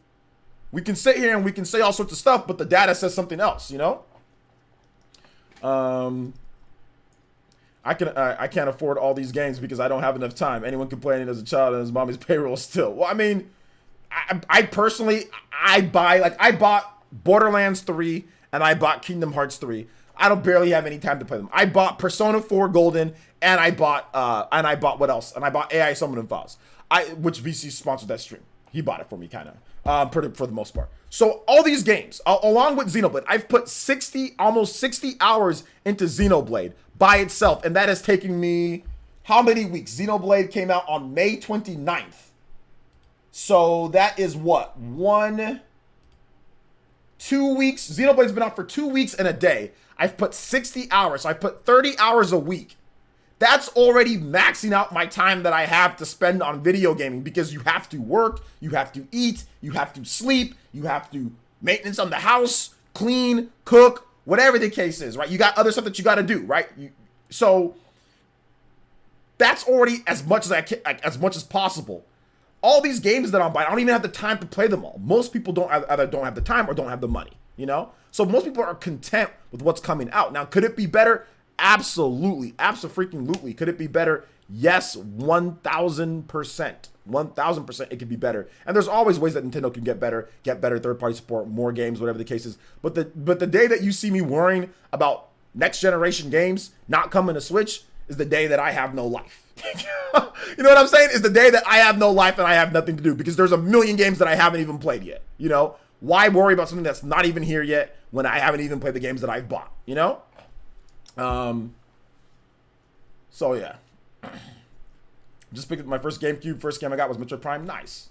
we can sit here and we can say all sorts of stuff, but the data says something else, you know? I can't afford all these games because I don't have enough time. Anyone complaining as a child on his mommy's payroll still. Well, I mean, I personally, I bought Borderlands 3 and I bought Kingdom Hearts 3. I don't barely have any time to play them. I bought Persona 4 Golden and I bought what else? And I bought AI Somnium Files. Which VC sponsored that stream. He bought it for me, kind of, for the most part. So all these games, along with Xenoblade, I've put almost 60 hours into Xenoblade by itself, and that has taken me how many weeks? Xenoblade came out on May 29th. So that is what? 2 weeks. Xenoblade's been out for 2 weeks and a day. I've put 60 hours. So I've put 30 hours a week. That's already maxing out my time that I have to spend on video gaming, because you have to work, you have to eat, you have to sleep, you have to maintenance on the house, clean, cook, whatever the case is, right? You got other stuff that you got to do, right? So that's already as much as much as possible. All these games that I'm buying, I don't even have the time to play them all. Most people either don't have the time or don't have the money, you know? So most people are content with what's coming out. Now, could it be better? Absolutely. Abso-freaking-lutely. Could it be better? Yes, 1,000%. 1,000% it could be better. And there's always ways that Nintendo can get better third-party support, more games, whatever the case is. But the day that you see me worrying about next generation games not coming to Switch is the day that I have no life. You know what I'm saying? Is the day that I have no life and I have nothing to do, because there's a million games that I haven't even played yet. You know, why worry about something that's not even here yet when I haven't even played the games that I've bought, you know? So yeah. Just picked up my first GameCube. First game I got was Metroid Prime. Nice.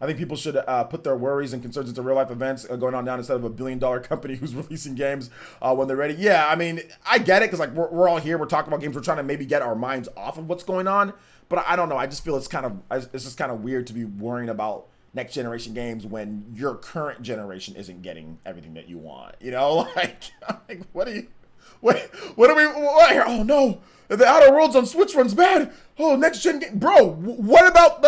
I think people should put their worries and concerns into real life events going on down instead of a billion-dollar company who's releasing games when they're ready. Yeah, I mean, I get it, because like we're all here, we're talking about games, we're trying to maybe get our minds off of what's going on. But I don't know. I just feel it's just kind of weird to be worrying about next generation games when your current generation isn't getting everything that you want. You know, like what are we? Oh no, the Outer Worlds on Switch runs bad. Oh, next gen game, bro. What about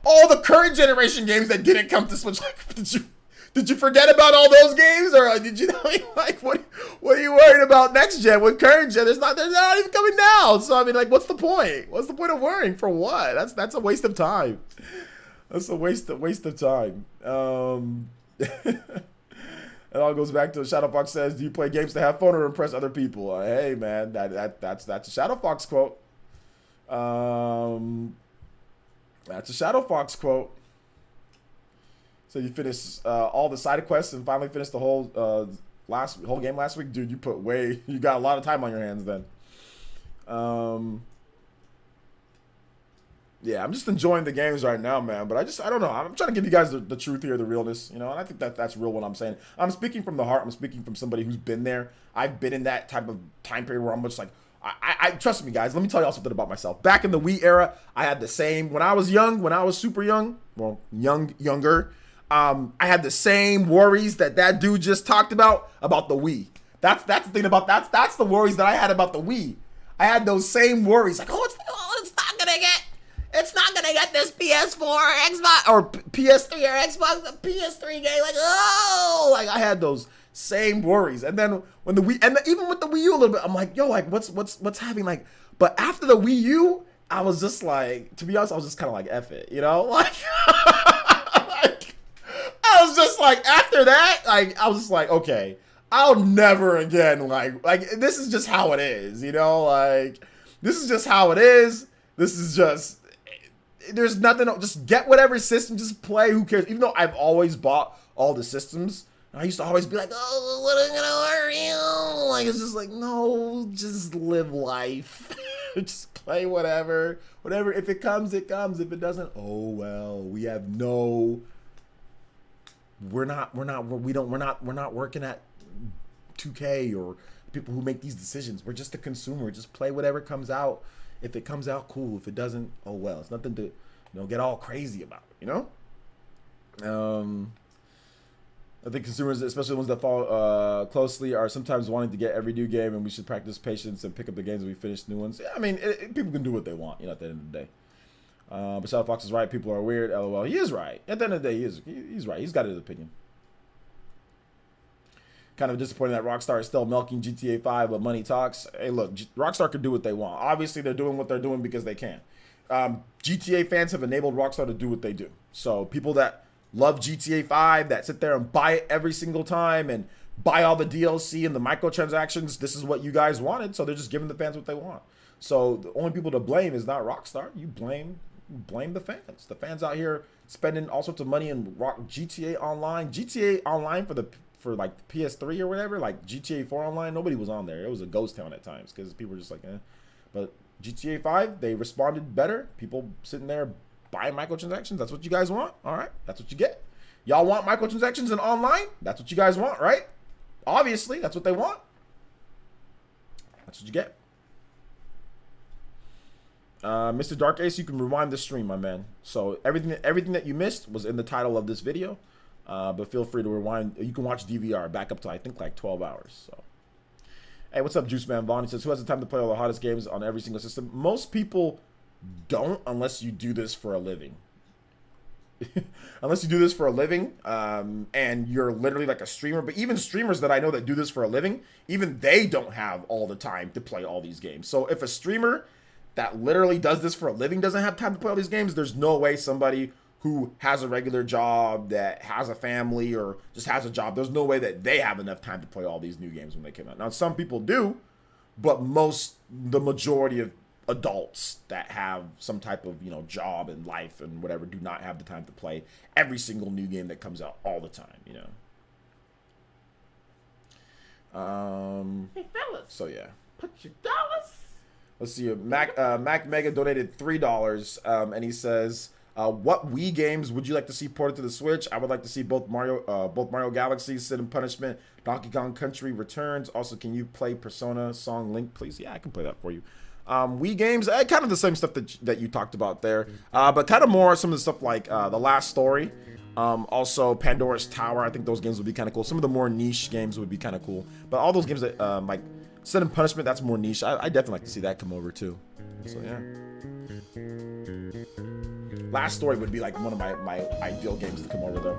all the current generation games that didn't come to Switch? Like, did you forget about all those games, or did you like what are you worried about next gen? With current gen, they're not even coming down. So I mean, like, what's the point? What's the point of worrying for what? That's a waste of time. That's a waste of time. It all goes back to Shadowfox says, "Do you play games to have fun or impress other people?" Hey man, that's a Shadowfox quote. That's a Shadowfox quote. So you finished all the side quests and finally finished the whole game last week, dude. You got a lot of time on your hands then. Yeah, I'm just enjoying the games right now, man. But I don't know. I'm trying to give you guys the truth here, the realness, you know. And I think that's real what I'm saying. I'm speaking from the heart. I'm speaking from somebody who's been there. I've been in that type of time period where I'm just like, I trust me, guys. Let me tell y'all something about myself. Back in the Wii era, I had the same. When I was young, when I was super young, well, younger, I had the same worries that dude just talked about the Wii. That's the thing about that's the worries that I had about the Wii. I had those same worries, like, it's not gonna get this PS4 or Xbox or PS3 or Xbox, the PS3 game. Like, I had those same worries. And then when the Wii, and even with the Wii U a little bit, I'm like, yo, like, what's happening? Like, but after the Wii U, I was just like, to be honest, I was just kind of like, F it, you know? Like, I was just like, after that, like, I was just like, okay, I'll never again, like, this is just how it is, you know? Like, this is just how it is. This is just, there's nothing, just get whatever system, just play, who cares? Even though I've always bought all the systems, I used to always be like, oh, what am I gonna worry? Like, it's just like, no, just live life. Just play whatever. If it comes, it comes. If it doesn't, oh well. We're not working at 2K or people who make these decisions. We're just a consumer. Just play whatever comes out. If it comes out, cool. If it doesn't, oh well. It's nothing to, get all crazy about, you know? I think consumers, especially the ones that follow closely, are sometimes wanting to get every new game, and we should practice patience and pick up the games when we finish new ones. Yeah, I mean, people can do what they want, at the end of the day. But South Fox is right. People are weird. LOL. He is right. At the end of the day, he's right. He's got his opinion. Kind of disappointing that Rockstar is still milking GTA 5, but money talks. Hey, look, Rockstar can do what they want. Obviously, they're doing what they're doing because they can. GTA fans have enabled Rockstar to do what they do. So people that love GTA 5, that sit there and buy it every single time and buy all the DLC and the microtransactions, this is what you guys wanted. So they're just giving the fans what they want. So the only people to blame is not Rockstar. You blame the fans. The fans out here spending all sorts of money in GTA Online. GTA Online for like PS3 or whatever, like GTA 4 Online, nobody was on there. It was a ghost town at times because people were just like, eh. But GTA 5, they responded better. People sitting there buying microtransactions. That's what you guys want. All right, that's what you get. Y'all want microtransactions in online? That's what you guys want, right? Obviously, that's what they want. That's what you get. Mr. Dark Ace, you can rewind the stream, my man. So everything that you missed was in the title of this video. But feel free to rewind. You can watch DVR back up to, I think, like 12 hours. So, hey, what's up, Juice Man Vaughn? He says, who has the time to play all the hottest games on every single system? Most people don't, unless you do this for a living. Unless you do this for a living, and you're literally like a streamer. But even streamers that I know that do this for a living, even they don't have all the time to play all these games. So if a streamer that literally does this for a living doesn't have time to play all these games. There's no way somebody who has a regular job, that has a family, or just has a job, there's no way that they have enough time to play all these new games when they come out. Now, some people do, but the majority of adults that have some type of, you know, job and life and whatever do not have the time to play every single new game that comes out all the time, you know. Hey, fellas. So, yeah. Put your dollars. Let's see. Mac Mega donated $3, and he says, what Wii games would you like to see ported to the Switch? I would like to see both Mario Galaxy, Sin and Punishment, Donkey Kong Country Returns. Also, can you play Persona Song Link, please? Yeah, I can play that for you. Wii games, kind of the same stuff that you talked about there, but kind of more some of the stuff like The Last Story, also Pandora's Tower. I think those games would be kind of cool. Some of the more niche games would be kind of cool, but all those games that like Sin and Punishment, that's more niche. I definitely like to see that come over too. So yeah. Last Story would be like one of my ideal games to come over though.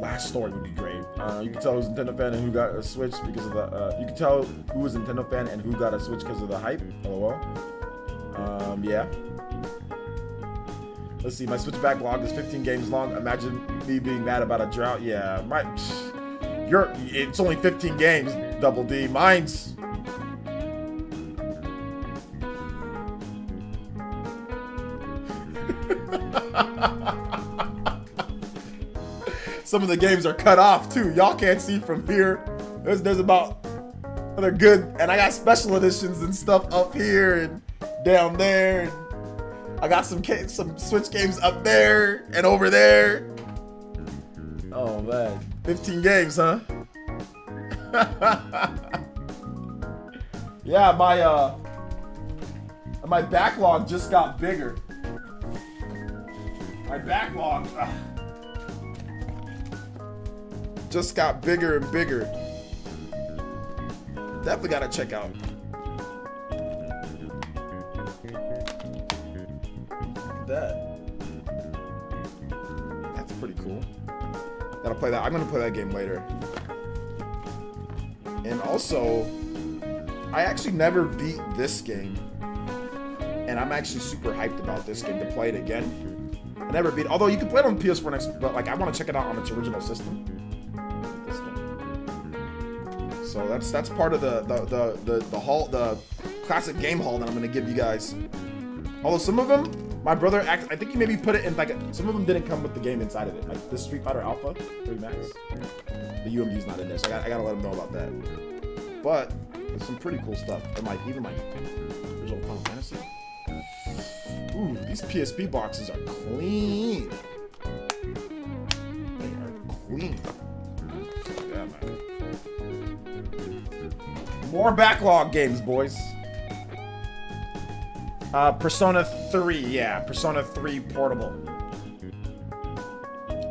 Last Story would be great. You can tell who's a Nintendo fan and who got a Switch because of the. You can tell who was a Nintendo fan and who got a Switch because of the hype. LOL. Yeah. Let's see. My Switch backlog is 15 games long. Imagine me being mad about a drought. Yeah, it's only 15 games. Double D. Mine's. Some of the games are cut off too. Y'all can't see from here. There's about, they're good, and I got special editions and stuff up here and down there. And I got some Switch games up there and over there. Oh man, 15 games, huh? Yeah, my backlog just got bigger. My backlog just got bigger and bigger. Definitely gotta check out. Look at that. That's pretty cool. Gotta play that. I'm gonna play that game later. And also, I actually never beat this game, and I'm actually super hyped about this game to play it again. I never beat. Although you can play it on PS4 next, but like I want to check it out on its original system. So that's part of the haul, the classic game haul that I'm gonna give you guys. Although some of them, my brother, I think he maybe put it in like some of them didn't come with the game inside of it. Like this Street Fighter Alpha 3 Max, the UMD's not in there, so I gotta let him know about that. But there's some pretty cool stuff. And even my original Final Fantasy. Ooh, these PSP boxes are clean. They are clean. So, yeah, man. More backlog games, boys. Persona 3, yeah. Persona 3 Portable.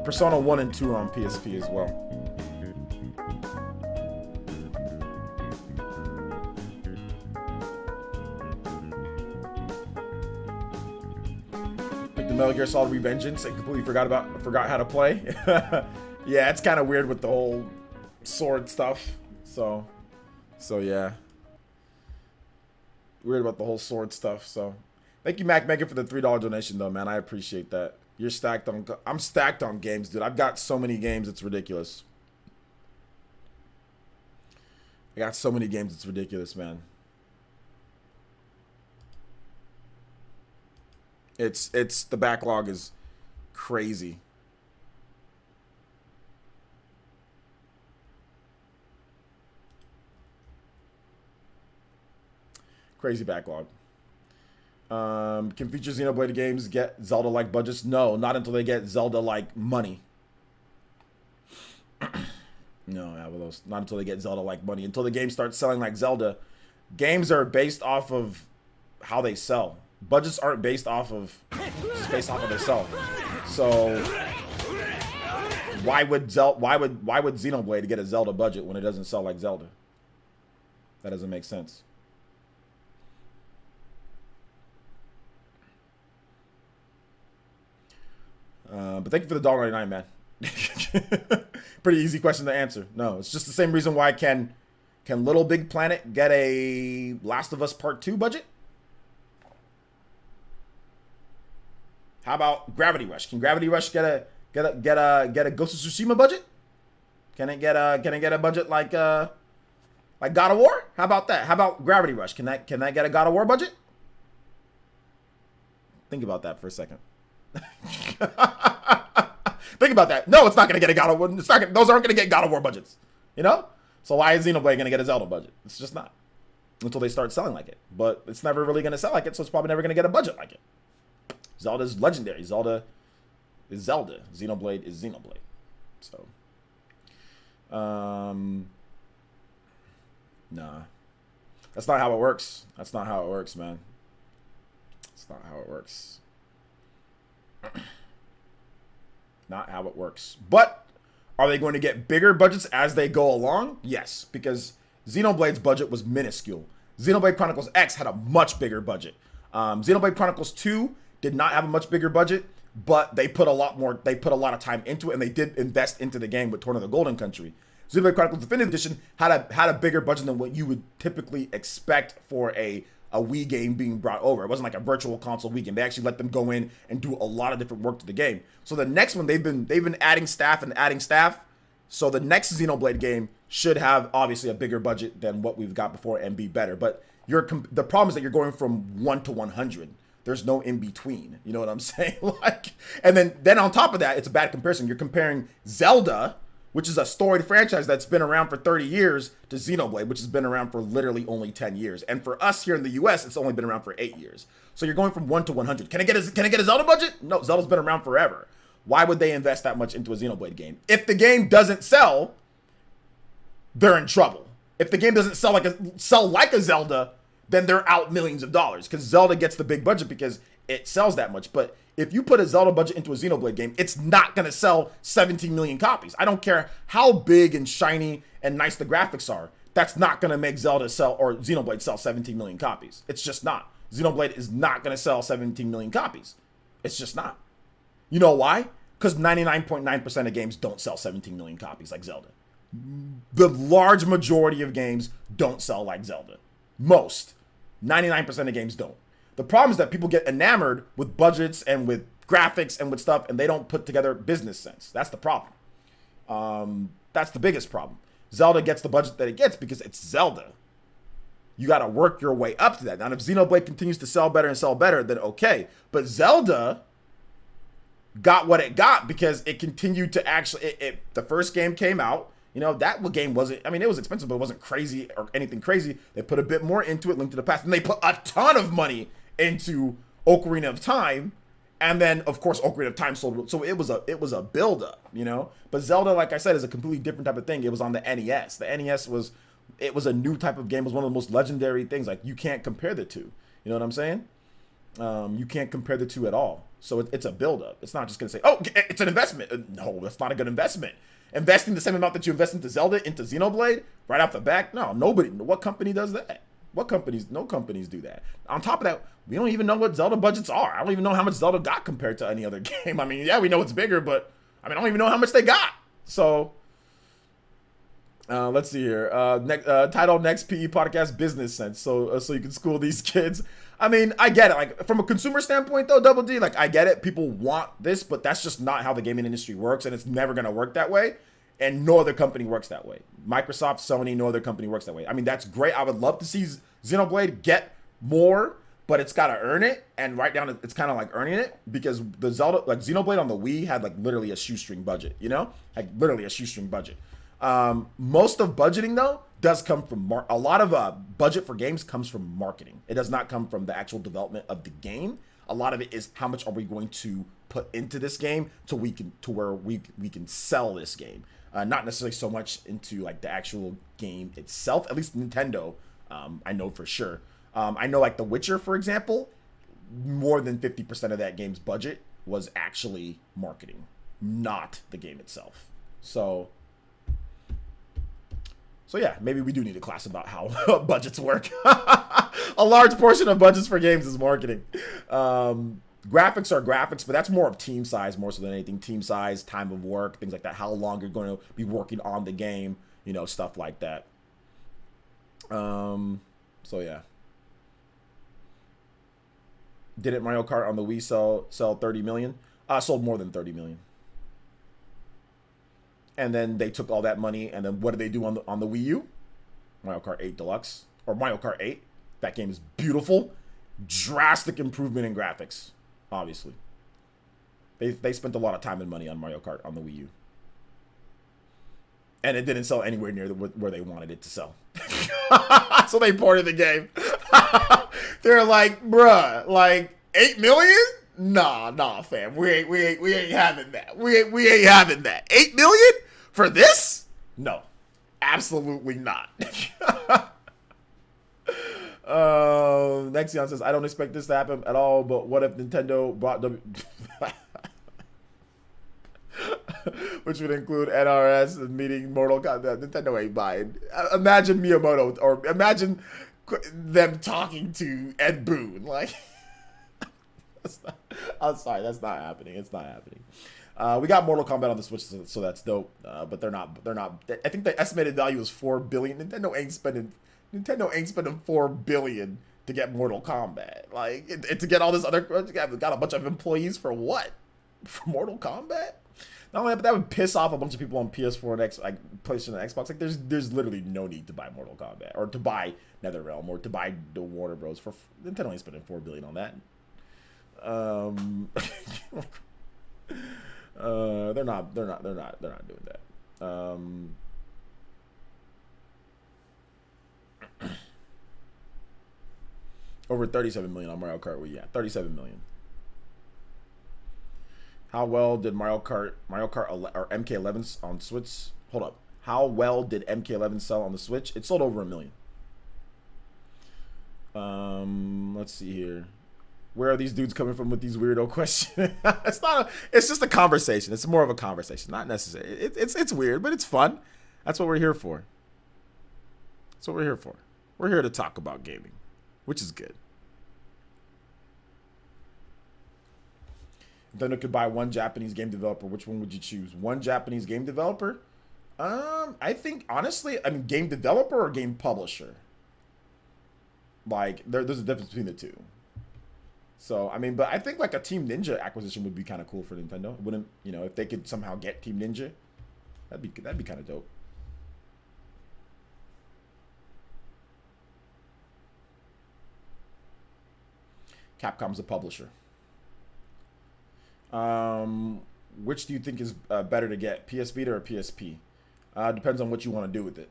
Persona 1 and 2 are on PSP as well. Like the Metal Gear Solid Revengeance, I completely forgot how to play. Yeah, it's kind of weird with the whole sword stuff. So yeah. Weird about the whole sword stuff. So thank you, Mac Megan, for the $3 donation though, man. I appreciate that. You're stacked on. I'm stacked on games, dude. I've got so many games, it's ridiculous. I got so many games, it's ridiculous, man. It's the backlog is crazy. Crazy backlog. Can future Xenoblade games get Zelda-like budgets? No, not until they get Zelda-like money. No, Avalos, not until they get Zelda-like money. Until the game starts selling like Zelda. Games are based off of how they sell. Budgets aren't based off of, just based off of they sell. So why would Xenoblade get a Zelda budget when it doesn't sell like Zelda? That doesn't make sense. But thank you for the $1.99, man. Pretty easy question to answer. No, it's just the same reason why can Can Little Big Planet get a Last of Us Part 2 budget? How about Gravity Rush? Can Gravity Rush get a Ghost of Tsushima budget? Can it get a budget like God of War? How about that? How about Gravity Rush? Can that get a God of War budget? Think about that for a second. Think about that. No, it's not going to get a God of War. Those aren't going to get God of War budgets. You know? So why is Xenoblade going to get a Zelda budget? It's just not. Until they start selling like it. But it's never really going to sell like it, so it's probably never going to get a budget like it. Zelda's legendary. Zelda is Zelda. Xenoblade is Xenoblade. So, nah. That's not how it works. That's not how it works, man. That's not how it works. Not how it works. But are they going to get bigger budgets as they go along? Yes, because Xenoblade's budget was minuscule. Xenoblade Chronicles X had a much bigger budget. Xenoblade Chronicles 2 did not have a much bigger budget, but they put a lot of time into it, and they did invest into the game with Torn of the Golden Country. Xenoblade Chronicles Definitive Edition had a bigger budget than what you would typically expect for a Wii game being brought over. It wasn't like a virtual console Wii game. They actually let them go in and do a lot of different work to the game. So the next one, they've been adding staff. So the next Xenoblade game should have obviously a bigger budget than what we've got before and be better. But the problem is that you're going from 1 to 100. There's no in between. You know what I'm saying? And then on top of that, it's a bad comparison. You're comparing Zelda, which is a storied franchise that's been around for 30 years, to Xenoblade, which has been around for literally only 10 years. And for us here in the US, it's only been around for 8 years. So you're going from 1 to 100. Can I get a Zelda budget? No, Zelda's been around forever. Why would they invest that much into a Xenoblade game? If the game doesn't sell, they're in trouble. If the game doesn't sell like a Zelda, then they're out millions of dollars, because Zelda gets the big budget because it sells that much. But if you put a Zelda budget into a Xenoblade game, it's not going to sell 17 million copies. I don't care how big and shiny and nice the graphics are. That's not going to make Zelda sell, or Xenoblade sell 17 million copies. It's just not. Xenoblade is not going to sell 17 million copies. It's just not. You know why? Because 99.9% of games don't sell 17 million copies like Zelda. The large majority of games don't sell like Zelda. Most. 99% of games don't. The problem is that people get enamored with budgets and with graphics and with stuff, and they don't put together business sense. That's the problem. That's the biggest problem. Zelda gets the budget that it gets because it's Zelda. You got to work your way up to that. Now, if Xenoblade continues to sell better and sell better, then okay. But Zelda got what it got because it continued to actually... the first game came out. You know, that game wasn't, I mean, it was expensive, but it wasn't crazy or anything crazy. They put a bit more into it, Link to the Past, and they put a ton of money into Ocarina of Time. And then, of course, Ocarina of Time sold. So it was a build-up, you know? But Zelda, like I said, is a completely different type of thing. It was on the NES. The NES was a new type of game. It was one of the most legendary things. Like, you can't compare the two. You know what I'm saying? You can't compare the two at all. So it's a build-up. It's not just going to say, oh, it's an investment. No, that's not a good investment. Investing the same amount that you invest into Zelda, into Xenoblade, right off the back? No, nobody. What company does that? No companies do that. On top of that, we don't even know what Zelda budgets are. I don't even know how much Zelda got compared to any other game. I mean, yeah, we know it's bigger, but I mean, I don't even know how much they got. So, let's see here. Title next PE podcast, Business Sense. So you can school these kids. I mean, I get it. Like, from a consumer standpoint, though, Double D, like, I get it. People want this, but that's just not how the gaming industry works, and it's never going to work that way. And no other company works that way. Microsoft, Sony, no other company works that way. I mean, that's great. I would love to see Xenoblade get more, but it's got to earn it. And right now, it's kind of like earning it, because the Zelda, like Xenoblade on the Wii had like literally a shoestring budget, you know? Like literally a shoestring budget. Most of budgeting, though, does come from a lot of budget for games comes from marketing. It does not come from the actual development of the game. A lot of it is how much are we going to put into this game to where we can sell this game. Not necessarily so much into like the actual game itself. At least Nintendo, I know for sure. I know like The Witcher, for example, more than 50% of that game's budget was actually marketing, not the game itself. So yeah, maybe we do need a class about how budgets work. A large portion of budgets for games is marketing. Graphics are graphics, but that's more of team size, more so than anything. Team size, time of work, things like that. How long you're going to be working on the game, you know, stuff like that. So yeah. Didn't Mario Kart on the Wii sell 30 million? Sold more than 30 million. And then they took all that money, and then what did they do on the Wii U? Mario Kart 8 Deluxe, or Mario Kart 8. That game is beautiful. Drastic improvement in graphics, obviously. They spent a lot of time and money on Mario Kart on the Wii U. And it didn't sell anywhere near where they wanted it to sell. So they ported the game. They're like, bruh, like 8 million? Nah, fam. We ain't having that. We ain't having that. 8 million for this? No, absolutely not. Nexion says, I don't expect this to happen at all, but what if Nintendo bought which would include NRS and meeting Mortal Kombat? Nintendo ain't buying. Imagine Miyamoto, or imagine them talking to Ed Boon. Like, I'm sorry, that's not happening. It's not happening. We got Mortal Kombat on the Switch, so that's dope. But they're not. I think the estimated value is $4 billion. Nintendo ain't spending $4 billion to get Mortal Kombat. Like, to get all this other, got a bunch of employees for what? For Mortal Kombat? Not only that, but that would piss off a bunch of people on PS4 and PlayStation and Xbox. Like, there's literally no need to buy Mortal Kombat, or to buy NetherRealm, or to buy the Warner Bros. For Nintendo ain't spending $4 billion on that. They're not doing that. Over 37 million on Mario Kart. Well, yeah, 37 million. How well did Mario Kart or MK11 on Switch? Hold up. How well did MK11 sell on the Switch? It sold over 1 million. Let's see here. Where are these dudes coming from with these weirdo questions? It's just a conversation. It's more of a conversation, not necessary. It's weird, but it's fun. That's what we're here for. That's what we're here for. We're here to talk about gaming, which is good. Nintendo could buy one Japanese game developer. Which one would you choose? One Japanese game developer? I think, honestly, game developer or game publisher? Like, there's a difference between the two. So, but I think, like, a Team Ninja acquisition would be kind of cool for Nintendo. Wouldn't, if they could somehow get Team Ninja, that'd be kind of dope. Capcom's a publisher. Which do you think is better to get, PS Vita or PSP? Depends on what you want to do with it.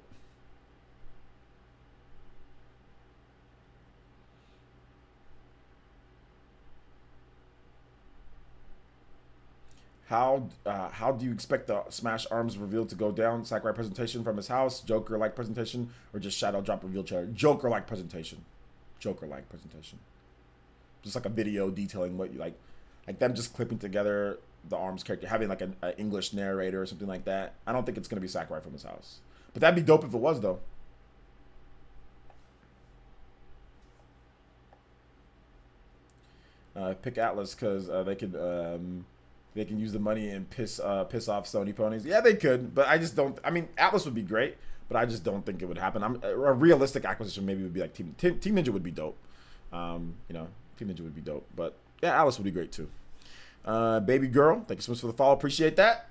How do you expect the Smash Arms reveal to go down? Sakurai presentation from his house, Joker-like presentation, or just shadow drop reveal trailer? Joker-like presentation. Joker-like presentation. Just like a video detailing what you like them just clipping together the Arms character, having like an English narrator or something like that. I don't think it's gonna be Sakurai from his house, but that'd be dope if it was, though. Pick Atlas because they can use the money and piss off Sony ponies. Yeah, they could, but I just don't. Atlas would be great, but I just don't think it would happen. A realistic acquisition maybe would be like Team Ninja would be dope. Team Ninja would be dope, but yeah, Atlas would be great too. Baby girl, thank you so much for the follow. Appreciate that.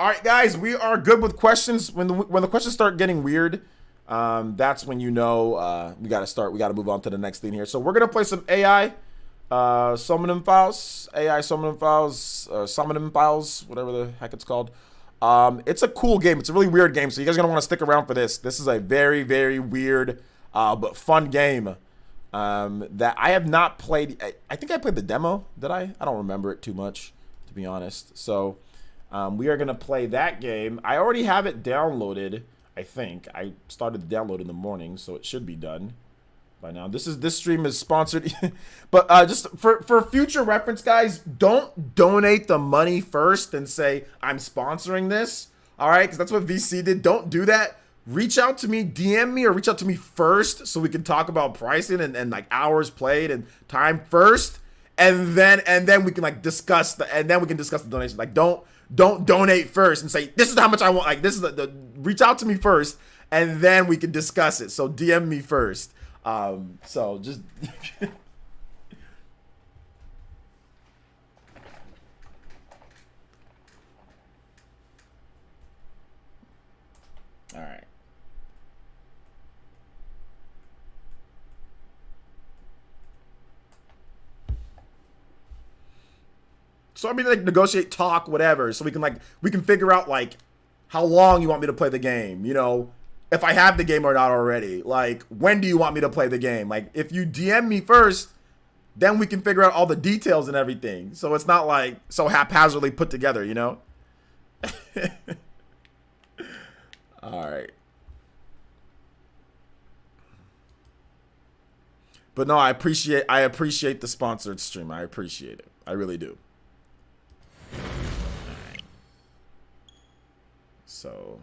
All right, guys, we are good with questions. When the questions start getting weird, that's when we got to move on to the next thing here. So we're gonna play some AI. Somnium Files, Somnium Files, whatever the heck it's called. It's a cool game. It's a really weird game, so you guys are gonna want to stick around for this. This is a very, very weird, but fun game that I have not played. I think I played the demo. Did I? I don't remember it too much, to be honest. So we are gonna play that game. I already have it downloaded. I think I started the download in the morning, so it should be done by now. This stream is sponsored, but just for future reference, guys, don't donate the money first and say I'm sponsoring this. All right, because that's what VC did. Don't do that. Reach out to me, DM me, or reach out to me first so we can talk about pricing and like hours played and time first, and then we can discuss the donation. Like don't donate first and say this is how much I want. Like this is the reach out to me first. and then we can discuss it. So DM me first. So just all right. So I mean, like, negotiate, talk, whatever, so we can figure out like how long you want me to play the game. You know, if I have the game or not already. Like, when do you want me to play the game? Like, if you DM me first, then we can figure out all the details and everything. So it's not like so haphazardly put together, you know? All right. But no, I appreciate the sponsored stream. I appreciate it. I really do. So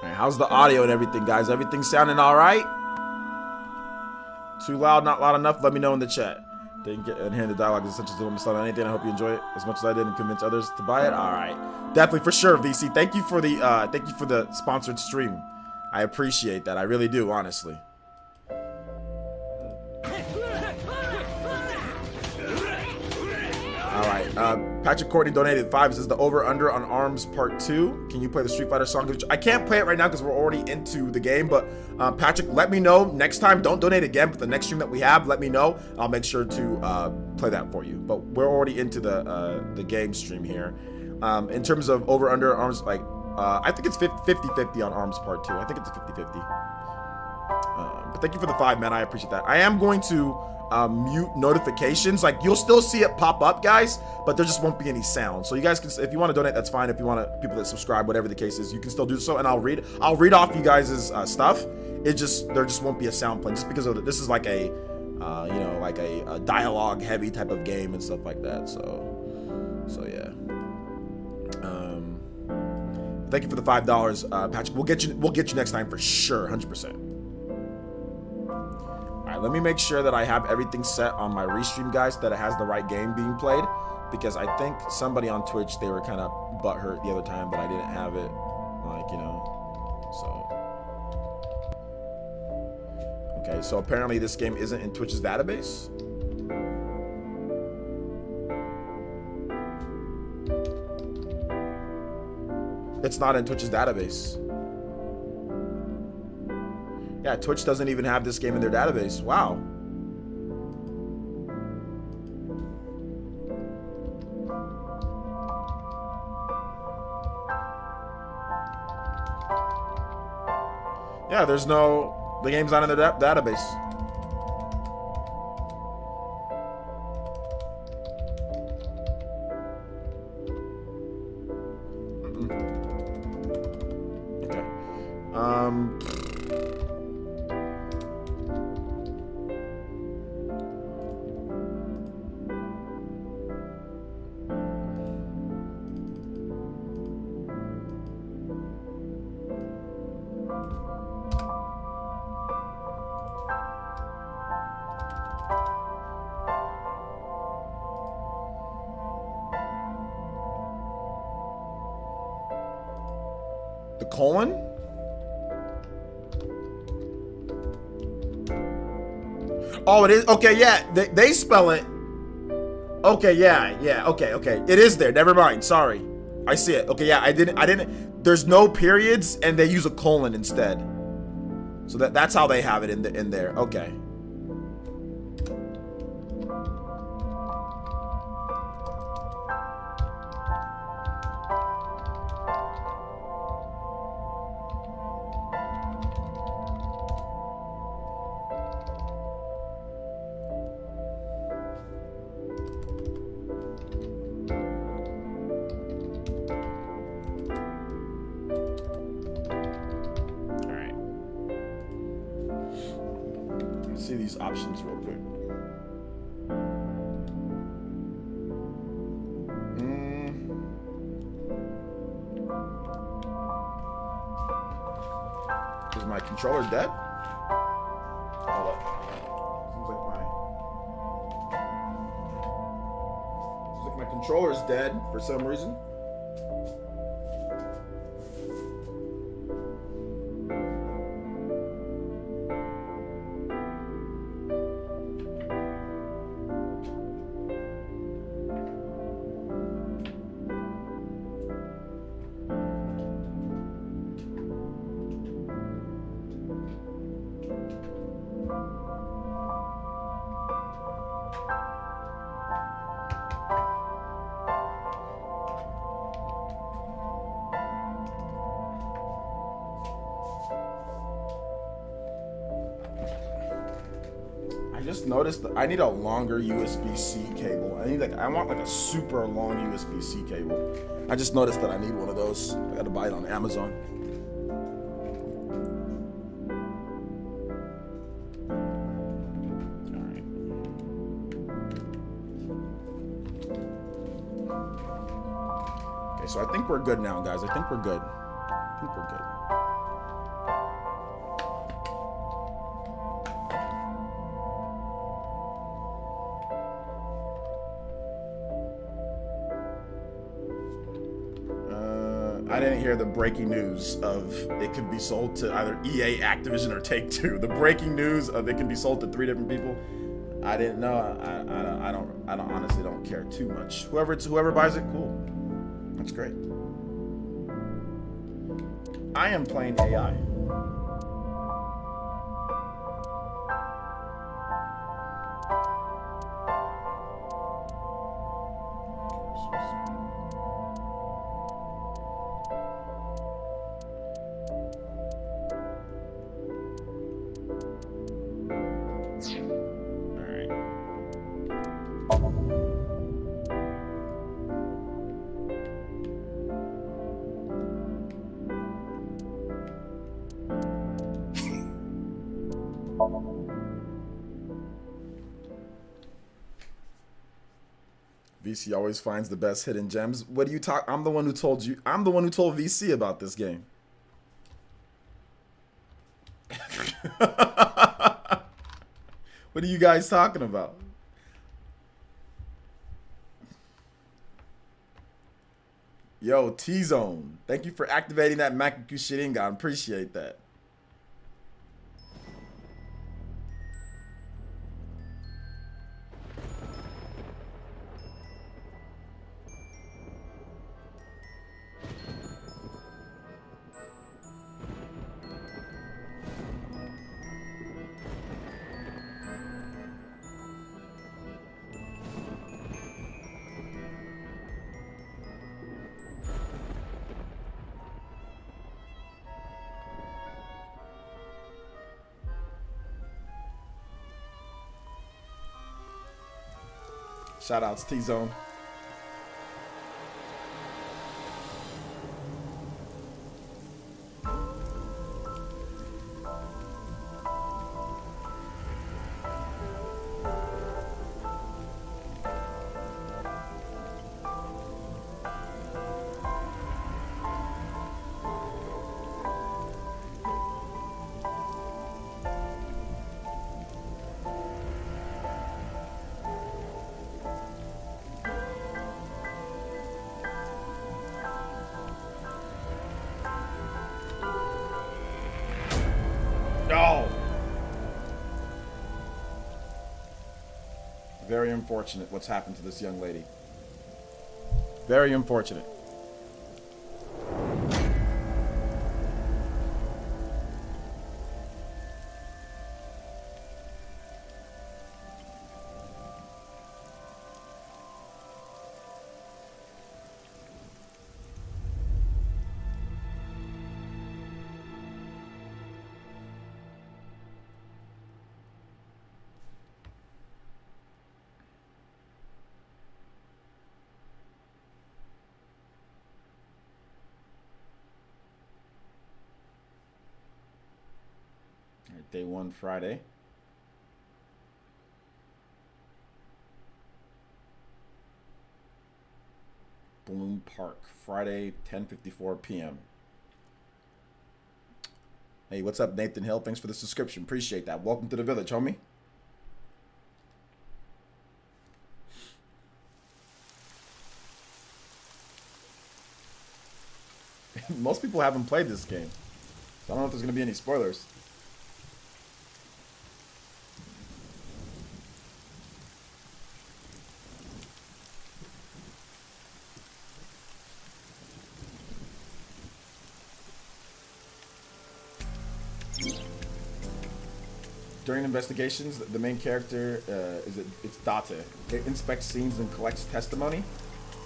right, how's the audio and everything, guys? Everything sounding all right? Too loud, not loud enough? Let me know in the chat. Didn't get and hearing the dialogue is such as the anything. I hope you enjoy it as much as I did and convince others to buy it. All right, definitely for sure, VC. Thank you for the sponsored stream. I appreciate that. I really do, honestly. All right, Patrick Courtney donated 5. Says the over under on Arms Part 2. Can you play the Street Fighter song? I can't play it right now because we're already into the game. But Patrick, let me know next time. Don't donate again for the next stream that we have. Let me know. I'll make sure to play that for you. But we're already into the game stream here. In terms of over under Arms, like I think it's 50-50 on Arms Part 2. I think it's 50-50. But thank you for the 5, man. I appreciate that. I am going to mute notifications. Like, you'll still see it pop up, guys, but there just won't be any sound. So you guys can, if you want to donate, that's fine. If you want to, people that subscribe, whatever the case is, you can still do so, and I'll read off you guys' stuff. There just won't be a sound playing, just because of this is like a you know, like a dialogue heavy type of game and stuff like that. So yeah. Thank you for the $5, Patrick. We'll get you next time for sure, 100%. Alright, let me make sure that I have everything set on my restream, guys, that it has the right game being played, because I think somebody on Twitch, they were kind of butthurt the other time that I didn't have it, like, you know, so. Okay, so apparently this game isn't in Twitch's database. It's not in Twitch's database. Yeah, Twitch doesn't even have this game in their database. Wow. Yeah, the game's not in their database. The colon? Oh, it is? Okay, yeah. They spell it. Okay, yeah. Okay. It is there. Never mind. Sorry. I see it. Okay, yeah. I didn't. There's no periods, and they use a colon instead. So that's how they have it in there. Okay. See these options real quick. controller dead? Hold up. Seems like my controller's dead for some reason. Just noticed that I need a longer USB-C cable. I want like a super long USB-C cable. I just noticed that I need one of those. I gotta buy it on Amazon. All right. Okay, so I think we're good now, guys. I think we're good. I didn't hear the breaking news of it could be sold to either EA, Activision, or Take-Two. The breaking news of it can be sold to 3 different people. I didn't know. I don't honestly don't care too much. Whoever buys it, cool. That's great. I am playing AI. VC always finds the best hidden gems. What do you talk? I'm the one who told you. I'm the one who told VC about this game. What are you guys talking about? Yo, T-Zone. Thank you for activating that Makiku Shiringan. Appreciate that. Shoutouts, T-Zone. Very unfortunate what's happened to this young lady. Very unfortunate. Day 1 Friday. Bloom Park, Friday, 10:54 p.m. Hey, what's up, Nathan Hill? Thanks for the subscription. Appreciate that. Welcome to the village, homie. Most people haven't played this game, so I don't know if there's going to be any spoilers. During investigations, the main character it's Date. It inspects scenes and collects testimony.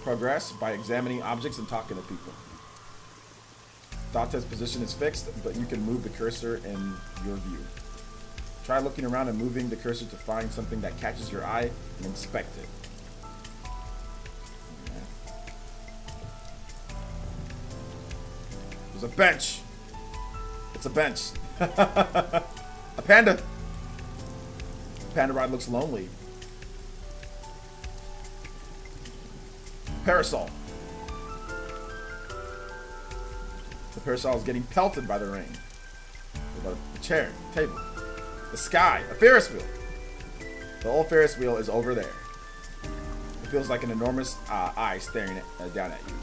Progress by examining objects and talking to people. Date's position is fixed, but you can move the cursor in your view. Try looking around and moving the cursor to find something that catches your eye and inspect it. Okay. There's a bench. It's a bench. A panda. Panda ride looks lonely. Parasol. The parasol is getting pelted by the rain. The chair, table, the sky, a Ferris wheel. The old Ferris wheel is over there. It feels like an enormous eye staring down at you.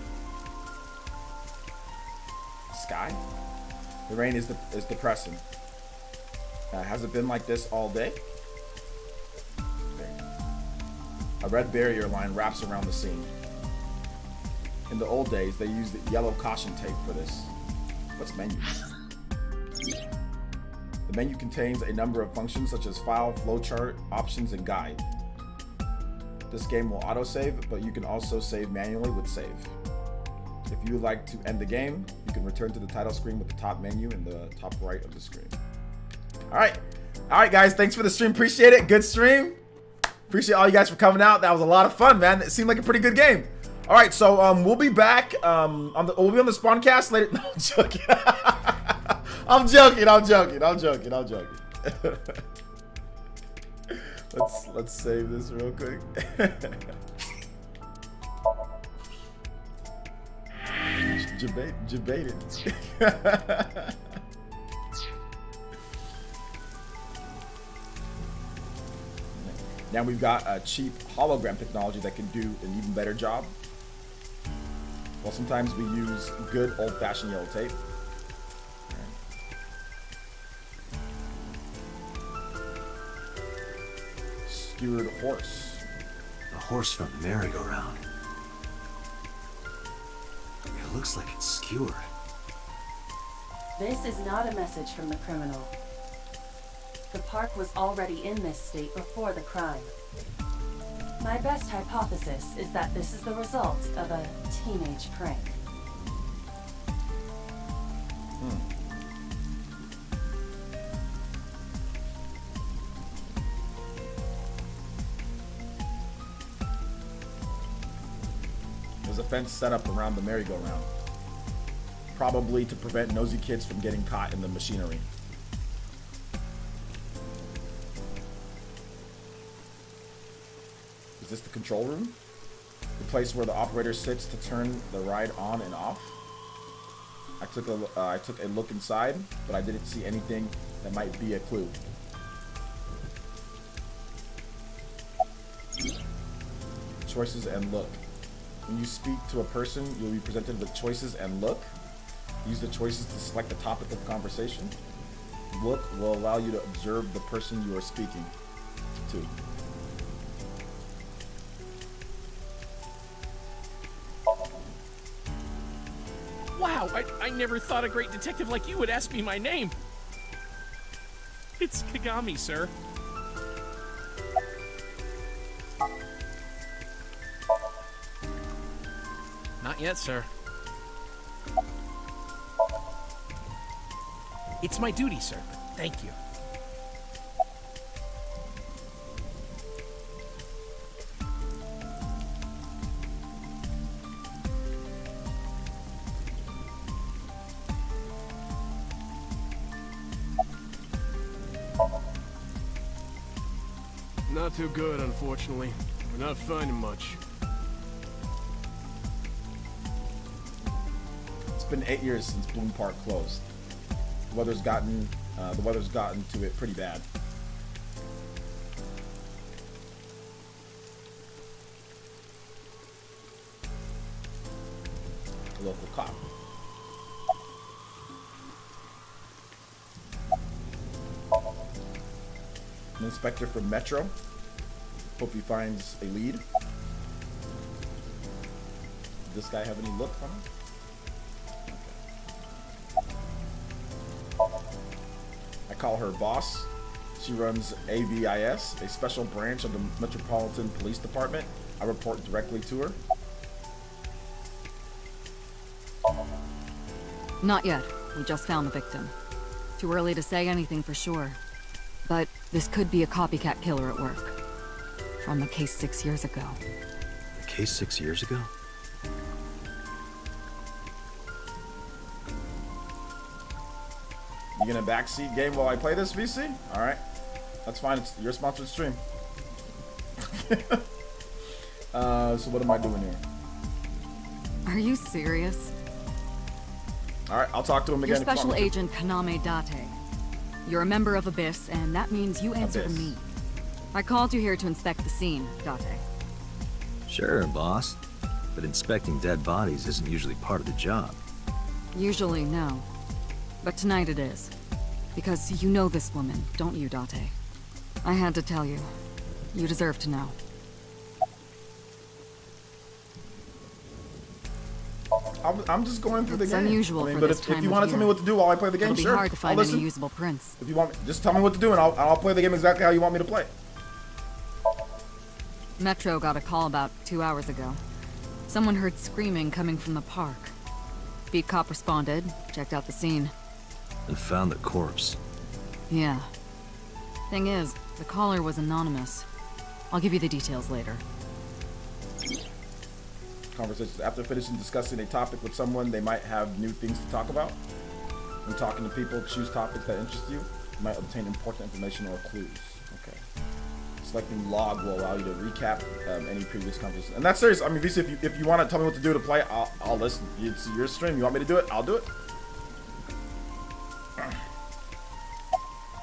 Sky? The rain is depressing. Has it been like this all day? A red barrier line wraps around the scene. In the old days, they used yellow caution tape for this. What's menu? The menu contains a number of functions such as file, flowchart, options, and guide. This game will autosave, but you can also save manually with save. If you would like to end the game, you can return to the title screen with the top menu in the top right of the screen. All right, guys, thanks for the stream. Appreciate it. Good stream. Appreciate all you guys for coming out. That was a lot of fun, man. It seemed like a pretty good game. All right, so we'll be back. We'll be on the Spawncast later. No, I'm joking. I'm joking. Let's save this real quick. Debated. Now we've got a cheap hologram technology that can do an even better job. Well, sometimes we use good old-fashioned yellow tape. Skewered horse. A horse from the merry-go-round. It looks like it's skewered. This is not a message from the criminal. The park was already in this state before the crime. My best hypothesis is that this is the result of a teenage prank. There's a fence set up around the merry-go-round, probably to prevent nosy kids from getting caught in the machinery. Is this the control room? The place where the operator sits to turn the ride on and off? I took a look inside, but I didn't see anything that might be a clue. Choices and look. When you speak to a person, you'll be presented with choices and look. Use the choices to select the topic of conversation. Look will allow you to observe the person you are speaking to. Wow, I never thought a great detective like you would ask me my name. It's Kagami, sir. Not yet, sir. It's my duty, sir. Thank you. Not too good, unfortunately. We're not finding much. It's been 8 years since Bloom Park closed. The weather's gotten to it pretty bad. Local cop. An inspector from Metro. Hope he finds a lead. Does this guy have any look on him? Okay. I call her boss. She runs AVIS, a special branch of the Metropolitan Police Department. I report directly to her. Not yet. We just found the victim. Too early to say anything for sure. But this could be a copycat killer at work. From a case 6 years ago. A case 6 years ago? You gonna backseat game while I play this, VC? Alright. That's fine. It's your sponsored stream. So what am I doing here? Are you serious? Alright, I'll talk to him again. You're Special Agent Kaname Date. You're a member of Abyss, and that means you answer to me. I called you here to inspect the scene, Date. Sure, boss. But inspecting dead bodies isn't usually part of the job. Usually, no. But tonight it is. Because you know this woman, don't you, Date? I had to tell you. You deserve to know. I'm just going through the It's game. unusual for but this if time you of want to tell me year. what to do while I play the game, It'll be sure. hard to I'll find any listen. usable prints. If you want, just tell me what to do, and I'll play the game exactly how you want me to play. Metro got a call about 2 hours ago. Someone heard screaming coming from the park. Beat cop responded, checked out the scene. And found the corpse. Yeah. Thing is, the caller was anonymous. I'll give you the details later. Conversations. After finishing discussing a topic with someone, they might have new things to talk about. When talking to people, choose topics that interest you. You might obtain important information or clues. Okay. Selecting log will allow you to recap any previous conversations. And that's serious. I mean, VC, if you want to tell me what to do to play, I'll listen. It's your stream. You want me to do it? I'll do it.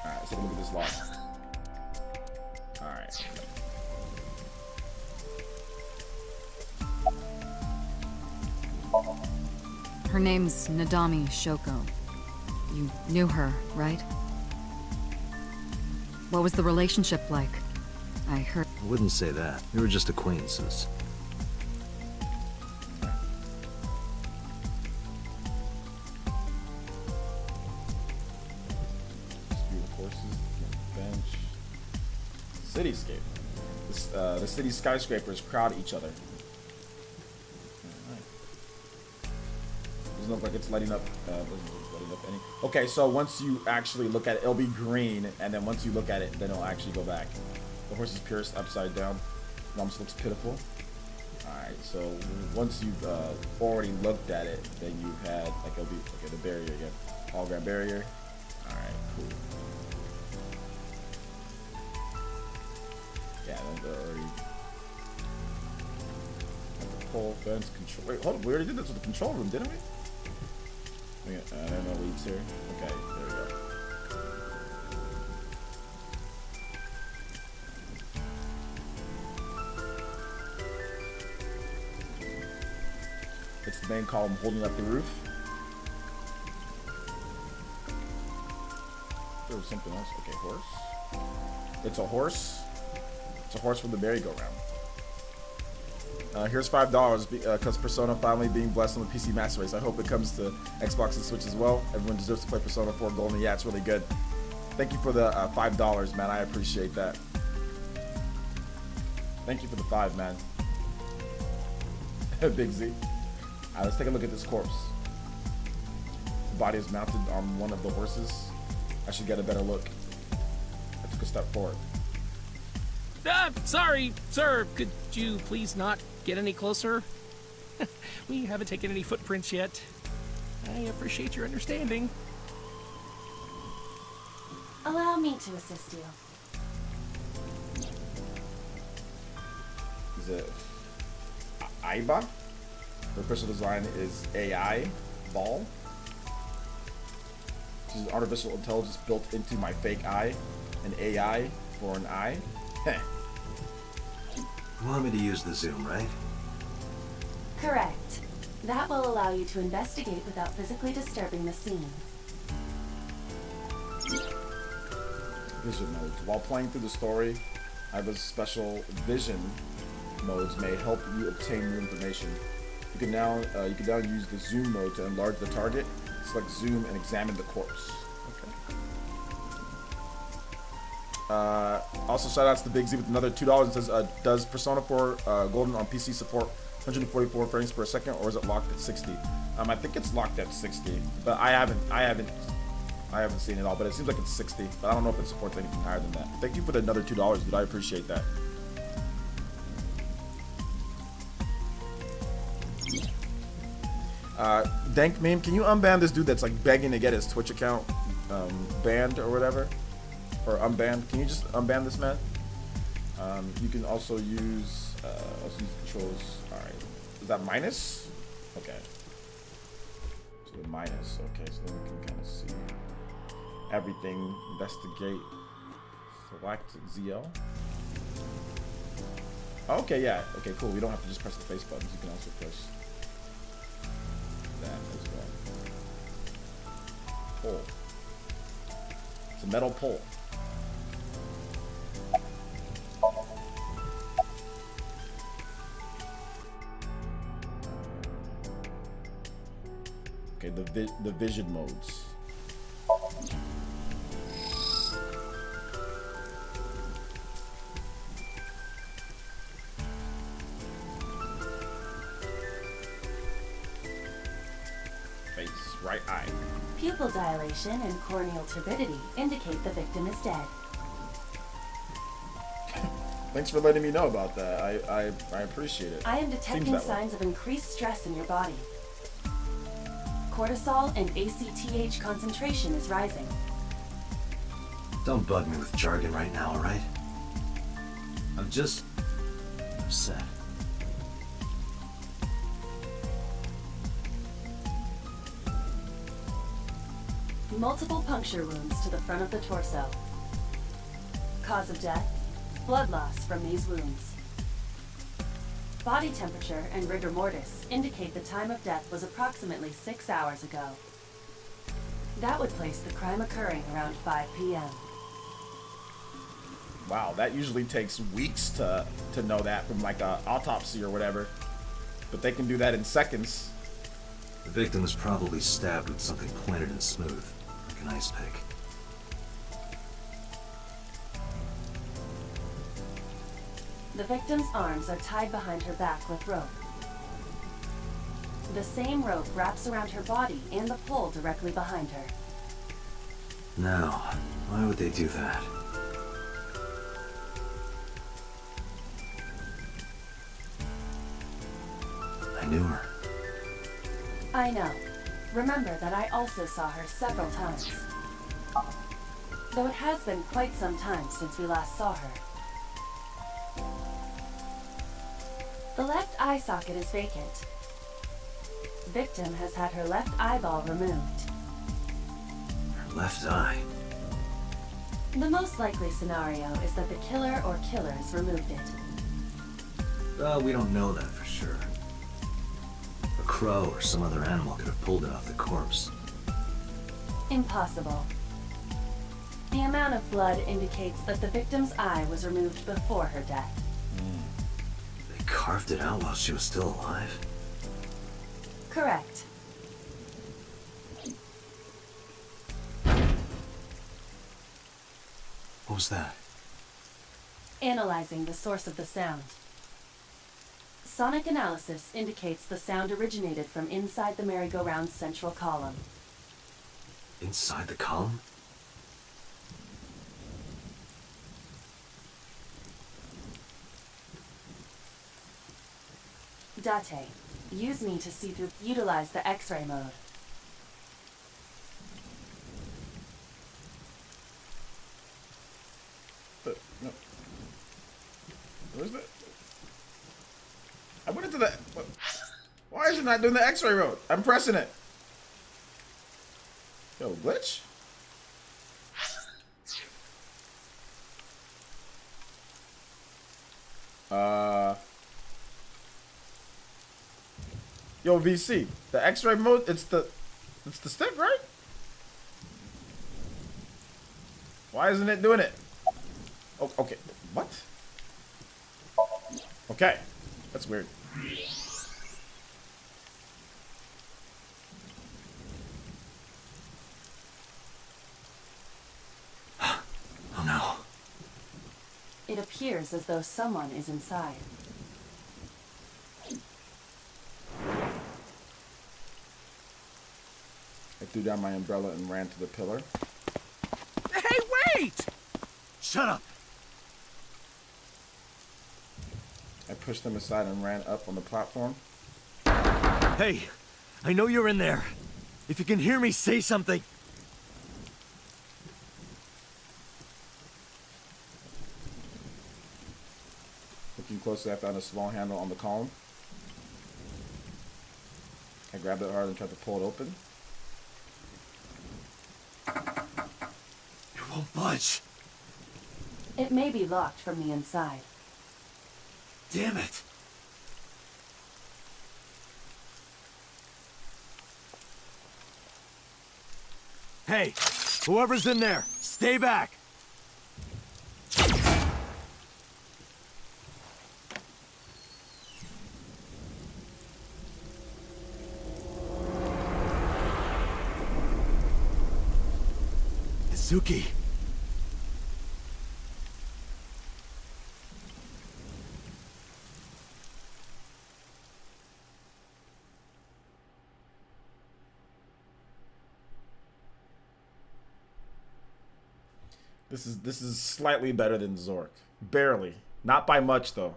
Alright, so let me look at this log. Alright. Her name's Nadami Shoko. You knew her, right? What was the relationship like? I heard... I wouldn't say that. We were just acquaintances. Horses, bench, cityscape. The city skyscrapers crowd each other. Doesn't look like it's lighting up. Doesn't look like it's lighting up any. Okay, so once you actually look at it, it'll be green, and then once you look at it, then it'll actually go back. The horse is pierced upside down. It almost looks pitiful. Alright, so once you've already looked at it, then you had, like, it'll be, okay, the barrier again. Hologram barrier. Alright, cool. Yeah, then they're already. The pole, fence, control. Wait, hold on. We already did this with the control room, didn't we? Okay, I don't know leads here. Okay, there we go. It's the main column holding up the roof. There was something else. Okay, horse. It's a horse. It's a horse from the merry-go-round. Here's $5 because Persona finally being blessed on the PC Master Race. I hope it comes to Xbox and Switch as well. Everyone deserves to play Persona 4 Golden. Yeah, it's really good. Thank you for the $5, man. I appreciate that. Thank you for the 5, man. Big Z. Alright, let's take a look at this corpse. The body is mounted on one of the horses. I should get a better look. I took a step forward. Sorry, sir. Could you please not get any closer? We haven't taken any footprints yet. I appreciate your understanding. Allow me to assist you. Is it Aiba? Her official design is AI Ball. She's an artificial intelligence built into my fake eye. An AI for an eye. Heh. You want me to use the zoom, right? Correct. That will allow you to investigate without physically disturbing the scene. Vision modes. While playing through the story, I have a special vision modes may help you obtain new information. You can now use the zoom mode to enlarge the target, select zoom, and examine the corpse. Okay. Also, shoutouts to Big Z with another $2. It says, does Persona 4 Golden on PC support 144 frames per second, or is it locked at 60? I think it's locked at 60, but I haven't seen it all, but it seems like it's 60. But I don't know if it supports anything higher than that. Thank you for the another $2, dude. I appreciate that. Dank meme, can you unban this dude that's like begging to get his Twitch account banned or whatever, or unbanned? Can you just unban this man? You can also use controls. All right, is that minus? Okay, so the minus. Okay, so then we can kind of see everything. Investigate. Select ZL. Okay, yeah. Okay, cool. We don't have to just press the face buttons. You can also press that as well. Pole. It's a metal pole. Okay, the vision modes. Face, right eye. Pupil dilation and corneal turbidity indicate the victim is dead. Thanks for letting me know about that. I appreciate it. I am detecting signs of increased stress in your body. Cortisol and ACTH concentration is rising. Don't bug me with jargon right now, alright? I'm just upset. Multiple puncture wounds to the front of the torso. Cause of death, blood loss from these wounds. Body temperature and rigor mortis indicate the time of death was approximately 6 hours ago. That would place the crime occurring around 5 p.m. Wow, that usually takes weeks to know that from like a autopsy or whatever. But they can do that in seconds. The victim was probably stabbed with something pointed and smooth, like an ice pick. The victim's arms are tied behind her back with rope. The same rope wraps around her body and the pole directly behind her. Now, why would they do that? I knew her. I know. Remember that I also saw her several times. Though it has been quite some time since we last saw her. The left eye socket is vacant. Victim has had her left eyeball removed. Her left eye. The most likely scenario is that the killer or killers removed it. Well, we don't know that for sure. A crow or some other animal could have pulled it off the corpse. Impossible. The amount of blood indicates that the victim's eye was removed before her death. They carved it out while she was still alive? Correct. What was that? Analyzing the source of the sound. Sonic analysis indicates the sound originated from inside the merry-go-round's central column. Inside the column? Date. Use me to see through. Utilize the X-ray mode. No. Where's the? I went into the. Why is it not doing the X-ray mode? I'm pressing it. Yo, glitch? Yo, VC, the X-ray mode, it's the stick, right? Why isn't it doing it? Oh, okay, what? Okay, that's weird. Oh no. It appears as though someone is inside. I threw down my umbrella and ran to the pillar. Hey, wait! Shut up! I pushed them aside and ran up on the platform. Hey, I know you're in there. If you can hear me, say something. Looking closely, I found a small handle on the column. I grabbed it hard and tried to pull it open. It won't budge. It may be locked from the inside. Damn it. Hey, whoever's in there, stay back. Suki. This is slightly better than Zork. Barely. Not by much though.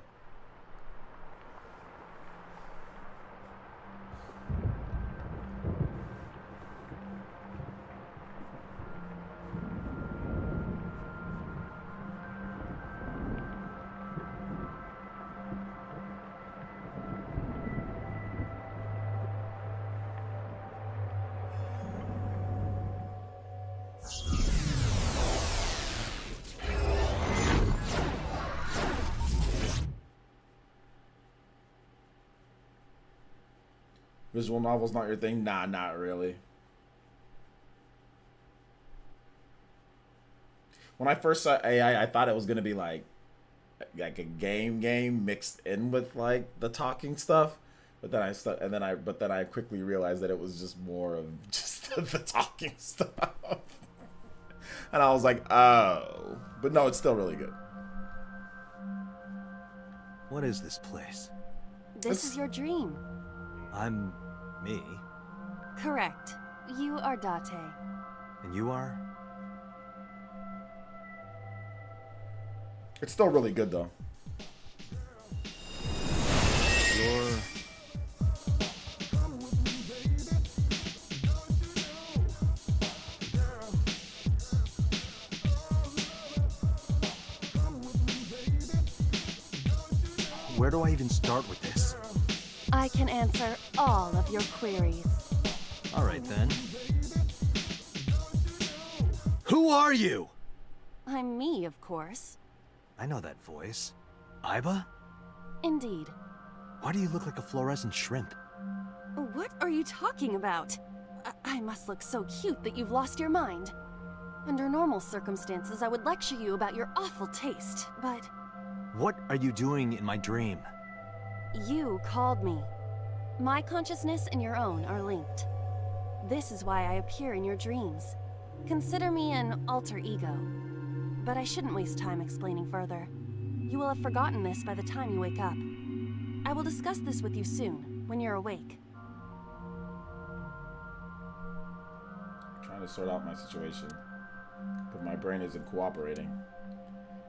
Visual novels not your thing? Nah, not really. When I first saw AI, I thought it was gonna be like a game mixed in with like the talking stuff, but then I quickly realized that it was just more of just the talking stuff, and I was like, oh, but no, it's still really good. What is this place? This is your dream. I'm me. Correct. You are Date. And you are? It's still really good though. You're... Where do I even start with this? I can answer all of your queries. All right, then. Who are you? I'm me, of course. I know that voice. Iba? Indeed. Why do you look like a fluorescent shrimp? What are you talking about? I must look so cute that you've lost your mind. Under normal circumstances, I would lecture you about your awful taste, but... What are you doing in my dream? You called me. My consciousness and your own are linked. This is why I appear in your dreams. Consider me an alter ego. But I shouldn't waste time explaining further. You will have forgotten this by the time you wake up. I will discuss this with you soon, when you're awake. I'm trying to sort out my situation, but my brain isn't cooperating.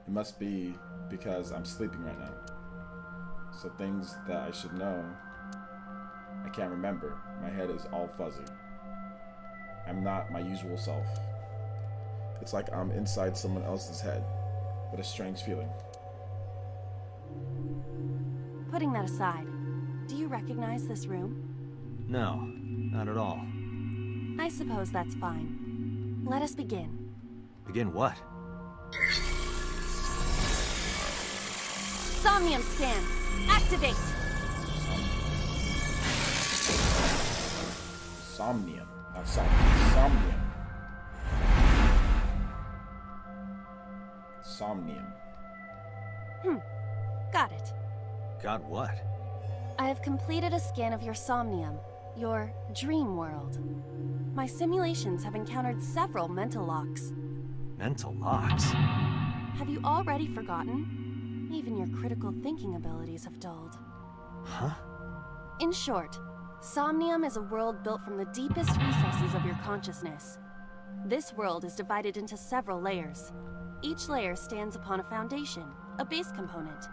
It must be because I'm sleeping right now. So things that I should know, I can't remember. My head is all fuzzy. I'm not my usual self. It's like I'm inside someone else's head, but a strange feeling. Putting that aside, do you recognize this room? No, not at all. I suppose that's fine. Let us begin. Begin what? Somnium scan. Activate. Somnium. Not somnium. Somnium. Somnium. Got it. Got what? I have completed a scan of your Somnium, your dream world. My simulations have encountered several mental locks. Mental locks? Have you already forgotten? Even your critical thinking abilities have dulled. Huh? In short, Somnium is a world built from the deepest recesses of your consciousness. This world is divided into several layers. Each layer stands upon a foundation, a base component.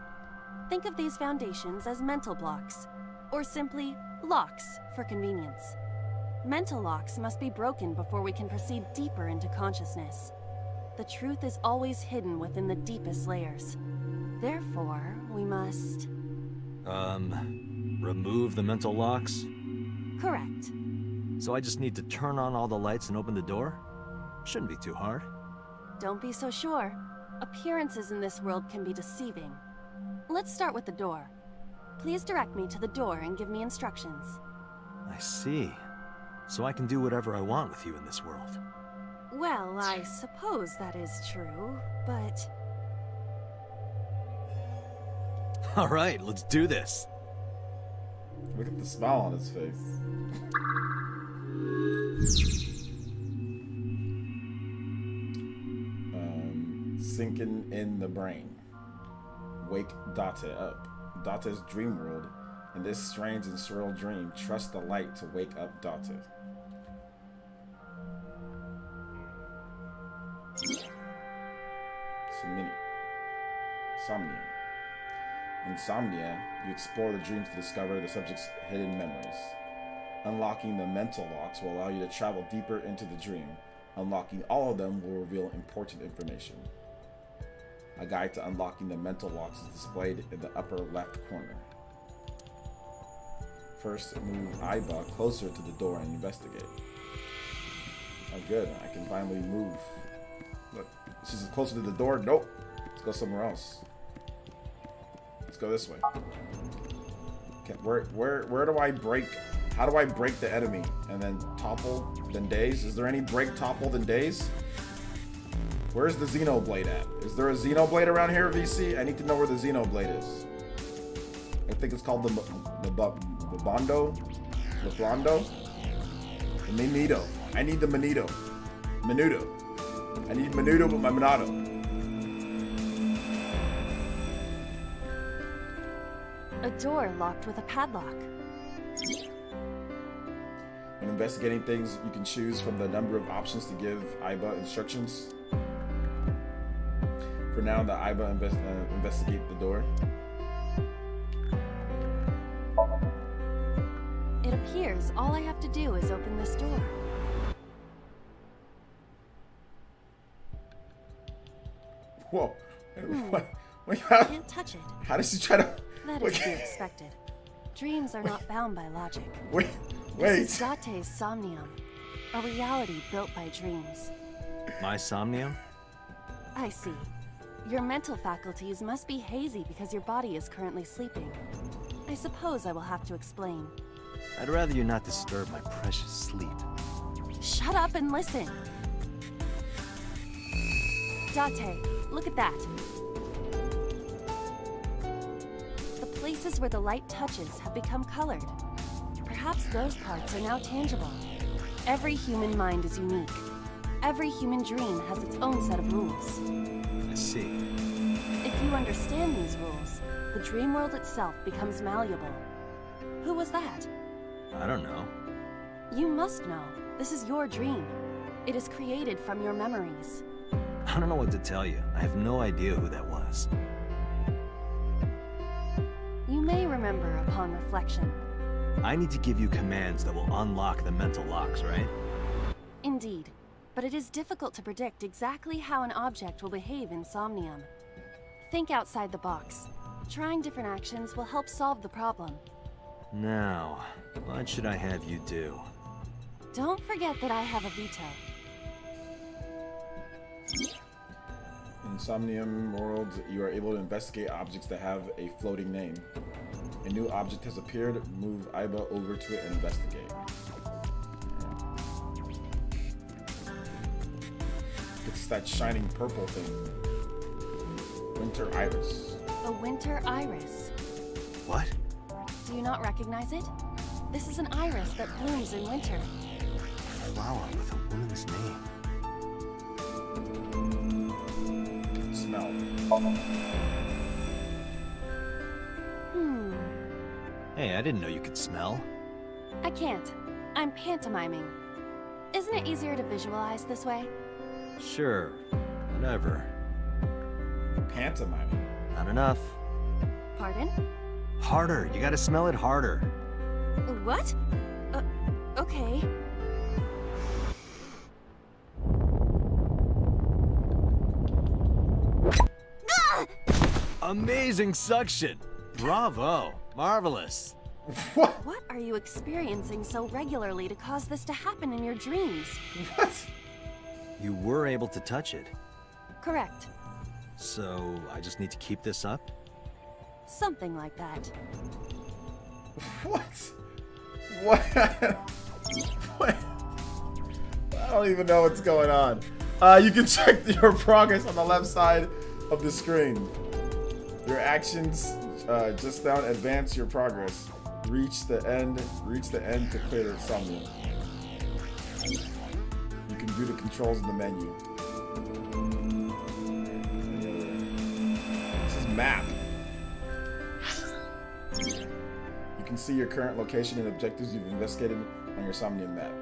Think of these foundations as mental blocks, or simply locks for convenience. Mental locks must be broken before we can proceed deeper into consciousness. The truth is always hidden within the deepest layers. Therefore, we must... remove the mental locks? Correct. So I just need to turn on all the lights and open the door? Shouldn't be too hard. Don't be so sure. Appearances in this world can be deceiving. Let's start with the door. Please direct me to the door and give me instructions. I see. So I can do whatever I want with you in this world. Well, I suppose that is true, but... Alright, let's do this. Look at the smile on his face. Sinking in the brain. Wake Date up. Date's dream world. In this strange and surreal dream, trust the light to wake up Date. Somnium. Insomnia, you explore the dreams to discover the subject's hidden memories. Unlocking the mental locks will allow you to travel deeper into the dream. Unlocking all of them will reveal important information. A guide to unlocking the mental locks is displayed in the upper left corner. First, move Aiba closer to the door and investigate. Oh good, I can finally move. Look, she's closer to the door? Nope. Let's go somewhere else. Let's go this way. Okay, where do I break? How do I break the enemy? And then topple, then daze? Is there any break, topple, then daze? Where's the Xenoblade at? Is there a Xenoblade around here, VC? I need to know where the Xenoblade is. I think it's called the Bondo? The Flondo? The Menudo. I need the Menudo. Menudo. I need Menudo with my Monado. A door locked with a padlock. When investigating things, you can choose from the number of options to give Aiba instructions. For now, the Aiba investigate the door. It appears all I have to do is open this door. Whoa. I can't touch it. How does she try to... That is to be expected. Dreams are not bound by logic. Wait. This is Date's Somnium, a reality built by dreams. My Somnium? I see. Your mental faculties must be hazy because your body is currently sleeping. I suppose I will have to explain. I'd rather you not disturb my precious sleep. Shut up and listen. Date, look at that. The places where the light touches have become colored. Perhaps those parts are now tangible. Every human mind is unique. Every human dream has its own set of rules. I see. If you understand these rules, the dream world itself becomes malleable. Who was that? I don't know. You must know. This is your dream. It is created from your memories. I don't know what to tell you. I have no idea who that was. You may remember upon reflection. I need to give you commands that will unlock the mental locks, right? Indeed. But it is difficult to predict exactly how an object will behave in Somnium. Think outside the box. Trying different actions will help solve the problem. Now, what should I have you do? Don't forget that I have a veto. In Somnium worlds, you are able to investigate objects that have a floating name. A new object has appeared. Move Iba over to it and investigate. It's that shining purple thing. Winter iris. A winter iris. What? Do you not recognize it? This is an iris that blooms in winter. A flower with a woman's name. Smell. Hey, I didn't know you could smell. I can't. I'm pantomiming. Isn't it easier to visualize this way? Sure, whatever. Pantomiming. Not enough. Pardon? Harder, you gotta smell it harder. What? Okay. Amazing suction! Bravo! Marvelous! What? What are you experiencing so regularly to cause this to happen in your dreams? What? You were able to touch it, Correct. so I just need to keep this up? Something like that. What? What? What? I don't even know what's going on. You can check your progress on the left side of the screen. Your actions just down advance your progress. Reach the end to clear the Somnium. You can view the controls in the menu. This is map. You can see your current location and objectives you've investigated on your Somnium map.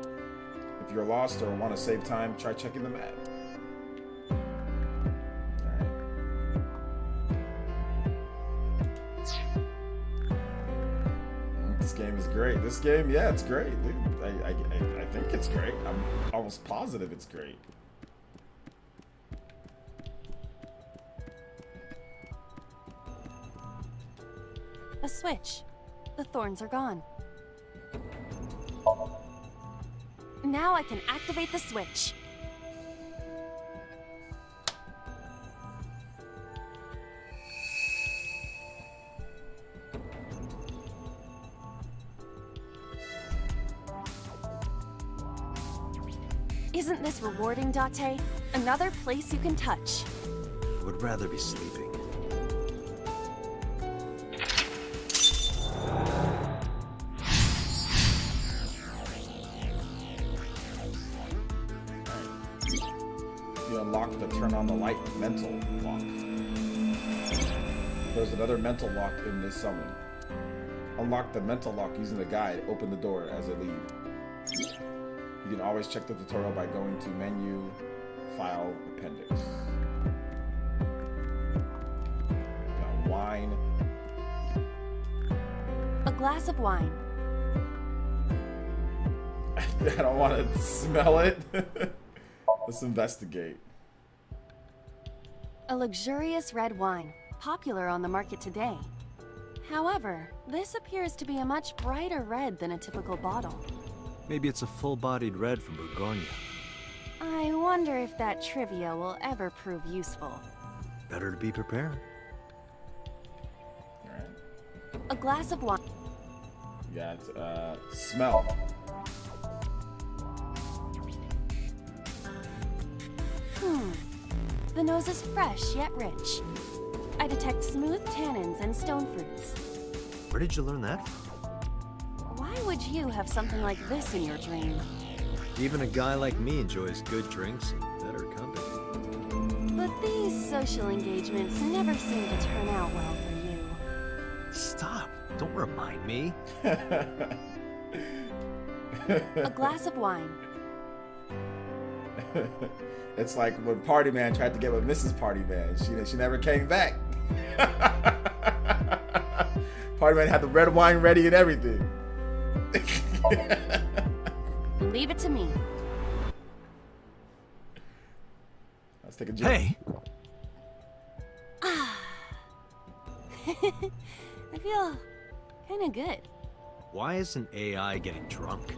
If you're lost or want to save time, try checking the map. This game is great. This game, yeah, it's great. Dude, I think it's great. I'm almost positive it's great. A switch. The thorns are gone. Now I can activate the switch. Isn't this rewarding, Date? Another place you can touch. I would rather be sleeping. You unlock the turn on the light mental lock. There's another mental lock in this summon. Unlock the mental lock using the guide. Open the door as it leaves. You can always check the tutorial by going to menu, file, appendix. Got wine. A glass of wine. I don't want to smell it. Let's investigate. A luxurious red wine, popular on the market today. However, this appears to be a much brighter red than a typical bottle. Maybe it's a full-bodied red from Bourgogne. I wonder if that trivia will ever prove useful. Better to be prepared. Alright. A glass of wine. You got smell. The nose is fresh yet rich. I detect smooth tannins and stone fruits. Where did you learn that from? Why would you have something like this in your dream? Even a guy like me enjoys good drinks and better company. But these social engagements never seem to turn out well for you. Stop! Don't remind me. A glass of wine. It's like when Party Man tried to get with Mrs. Party Man. She never came back. Party Man had the red wine ready and everything. Leave it to me. Let's take a drink. Hey! I feel kind of good. Why isn't AI getting drunk?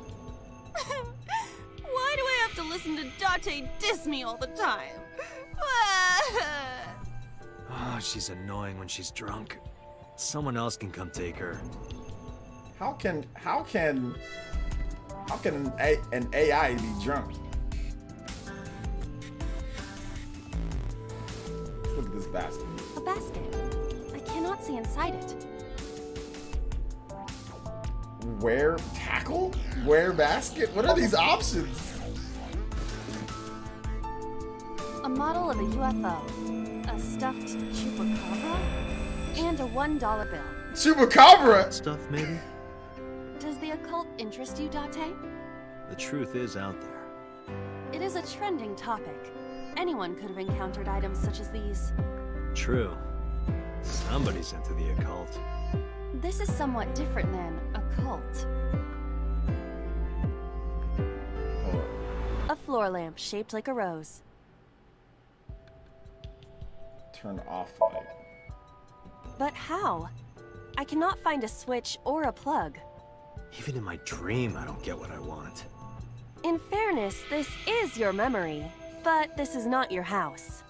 Why do I have to listen to Date diss me all the time? she's annoying when she's drunk. Someone else can come take her. How can an AI be drunk? Let's look at this basket. A basket. I cannot see inside it. Wear tackle? Wear basket? What are these options? A model of a UFO, a stuffed chupacabra, and a $1 bill. Chupacabra? Stuff, maybe? Does the occult interest you, Date? The truth is out there. It is a trending topic. Anyone could have encountered items such as these. True. Somebody's into the occult. This is somewhat different than occult. Hold on. A floor lamp shaped like a rose. Turn off light. But how? I cannot find a switch or a plug. Even in my dream, I don't get what I want. In fairness, this is your memory, but this is not your house.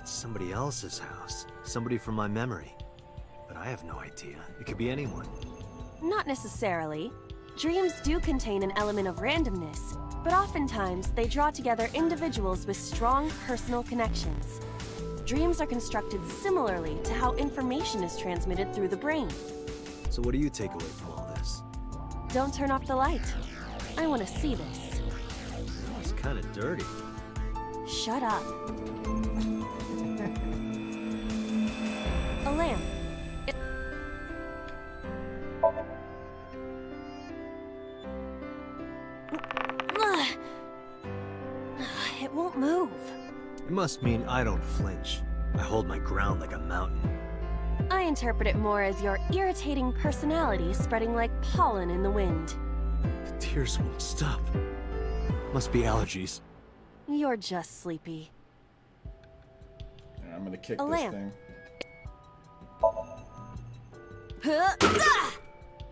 It's somebody else's house. Somebody from my memory. But I have no idea. It could be anyone. Not necessarily. Dreams do contain an element of randomness, but oftentimes they draw together individuals with strong personal connections. Dreams are constructed similarly to how information is transmitted through the brain. So what do you take away from all this? Don't turn off the light. I want to see this. It's kind of dirty. Shut up. A lamp. It won't move. It must mean I don't flinch. I hold my ground like a mountain. I interpret it more as your irritating personality spreading like pollen in the wind. The tears won't stop. Must be allergies. You're just sleepy. Yeah, I'm gonna kick A this lamp. thing.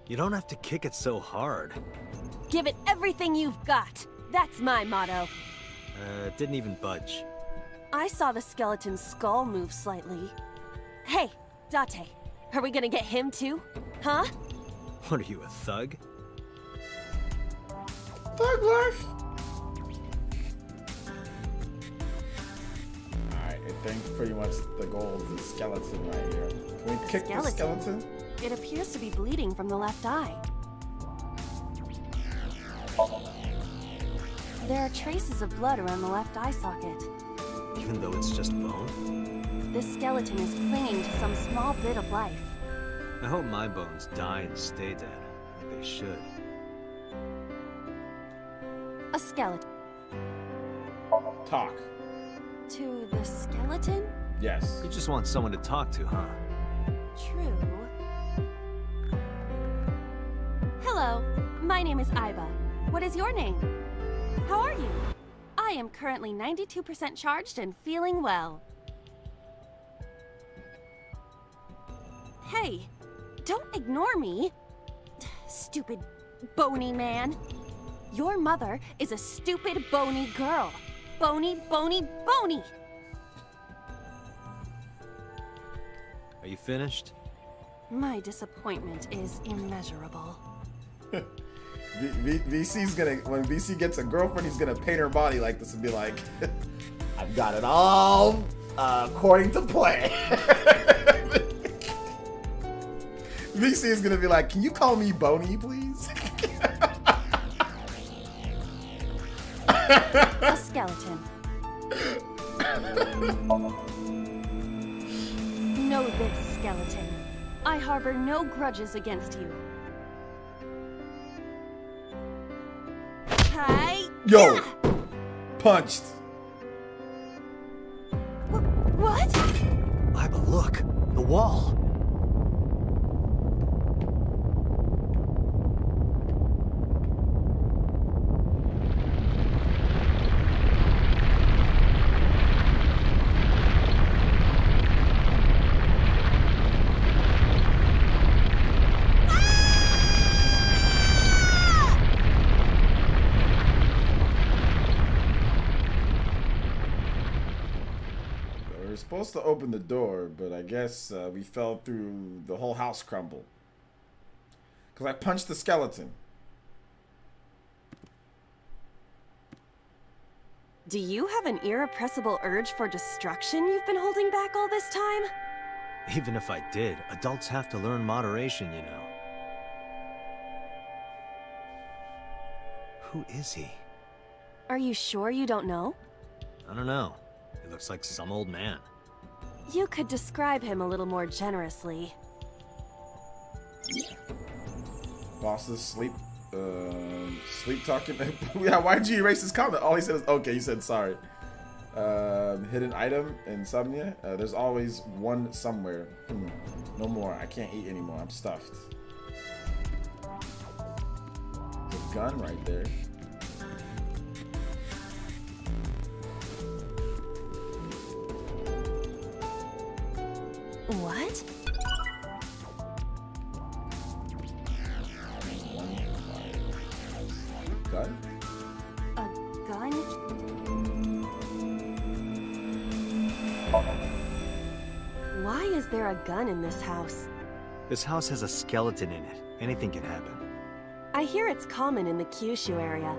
You don't have to kick it so hard. Give it everything you've got. That's my motto. It didn't even budge. I saw the skeleton's skull move slightly. Hey, Date, are we gonna get him too? Huh? What are you, a thug? Thug life. Alright, I think pretty much the goal is the skeleton right here. Can we kick the skeleton? It appears to be bleeding from the left eye. There are traces of blood around the left eye socket. Even though it's just bone? This skeleton is clinging to some small bit of life. I hope my bones die and stay dead, like they should. A skeleton. Talk. To the skeleton? Yes. You just want someone to talk to, huh? True. Hello, my name is Iba. What is your name? How are you? I am currently 92% charged and feeling well. Hey, don't ignore me. Stupid, bony man. Your mother is a stupid, bony girl. Bony, bony, bony. Are you finished? My disappointment is immeasurable. VC's gonna, when VC gets a girlfriend, he's gonna paint her body like this and be like, I've got it all according to plan. VC is gonna be like, can you call me Boney, please? A skeleton. Know this, skeleton. I harbor no grudges against you. Hi. Yo, punched. What? Iba, look! The wall! supposed to open the door, but I guess we fell through the whole house crumble. Because I punched the skeleton. Do you have an irrepressible urge for destruction you've been holding back all this time? Even if I did, adults have to learn moderation, you know. Who is he? Are you sure you don't know? I don't know. He looks like some old man. You could describe him a little more generously. Bosses sleep talking. Yeah, why'd you erase his comment? All he said is okay. He said sorry. Hidden item, insomnia. There's always one somewhere. No more. I can't eat anymore. I'm stuffed. The gun right there. What? Gun? A gun? Why is there a gun in this house? This house has a skeleton in it. Anything can happen. I hear it's common in the Kyushu area.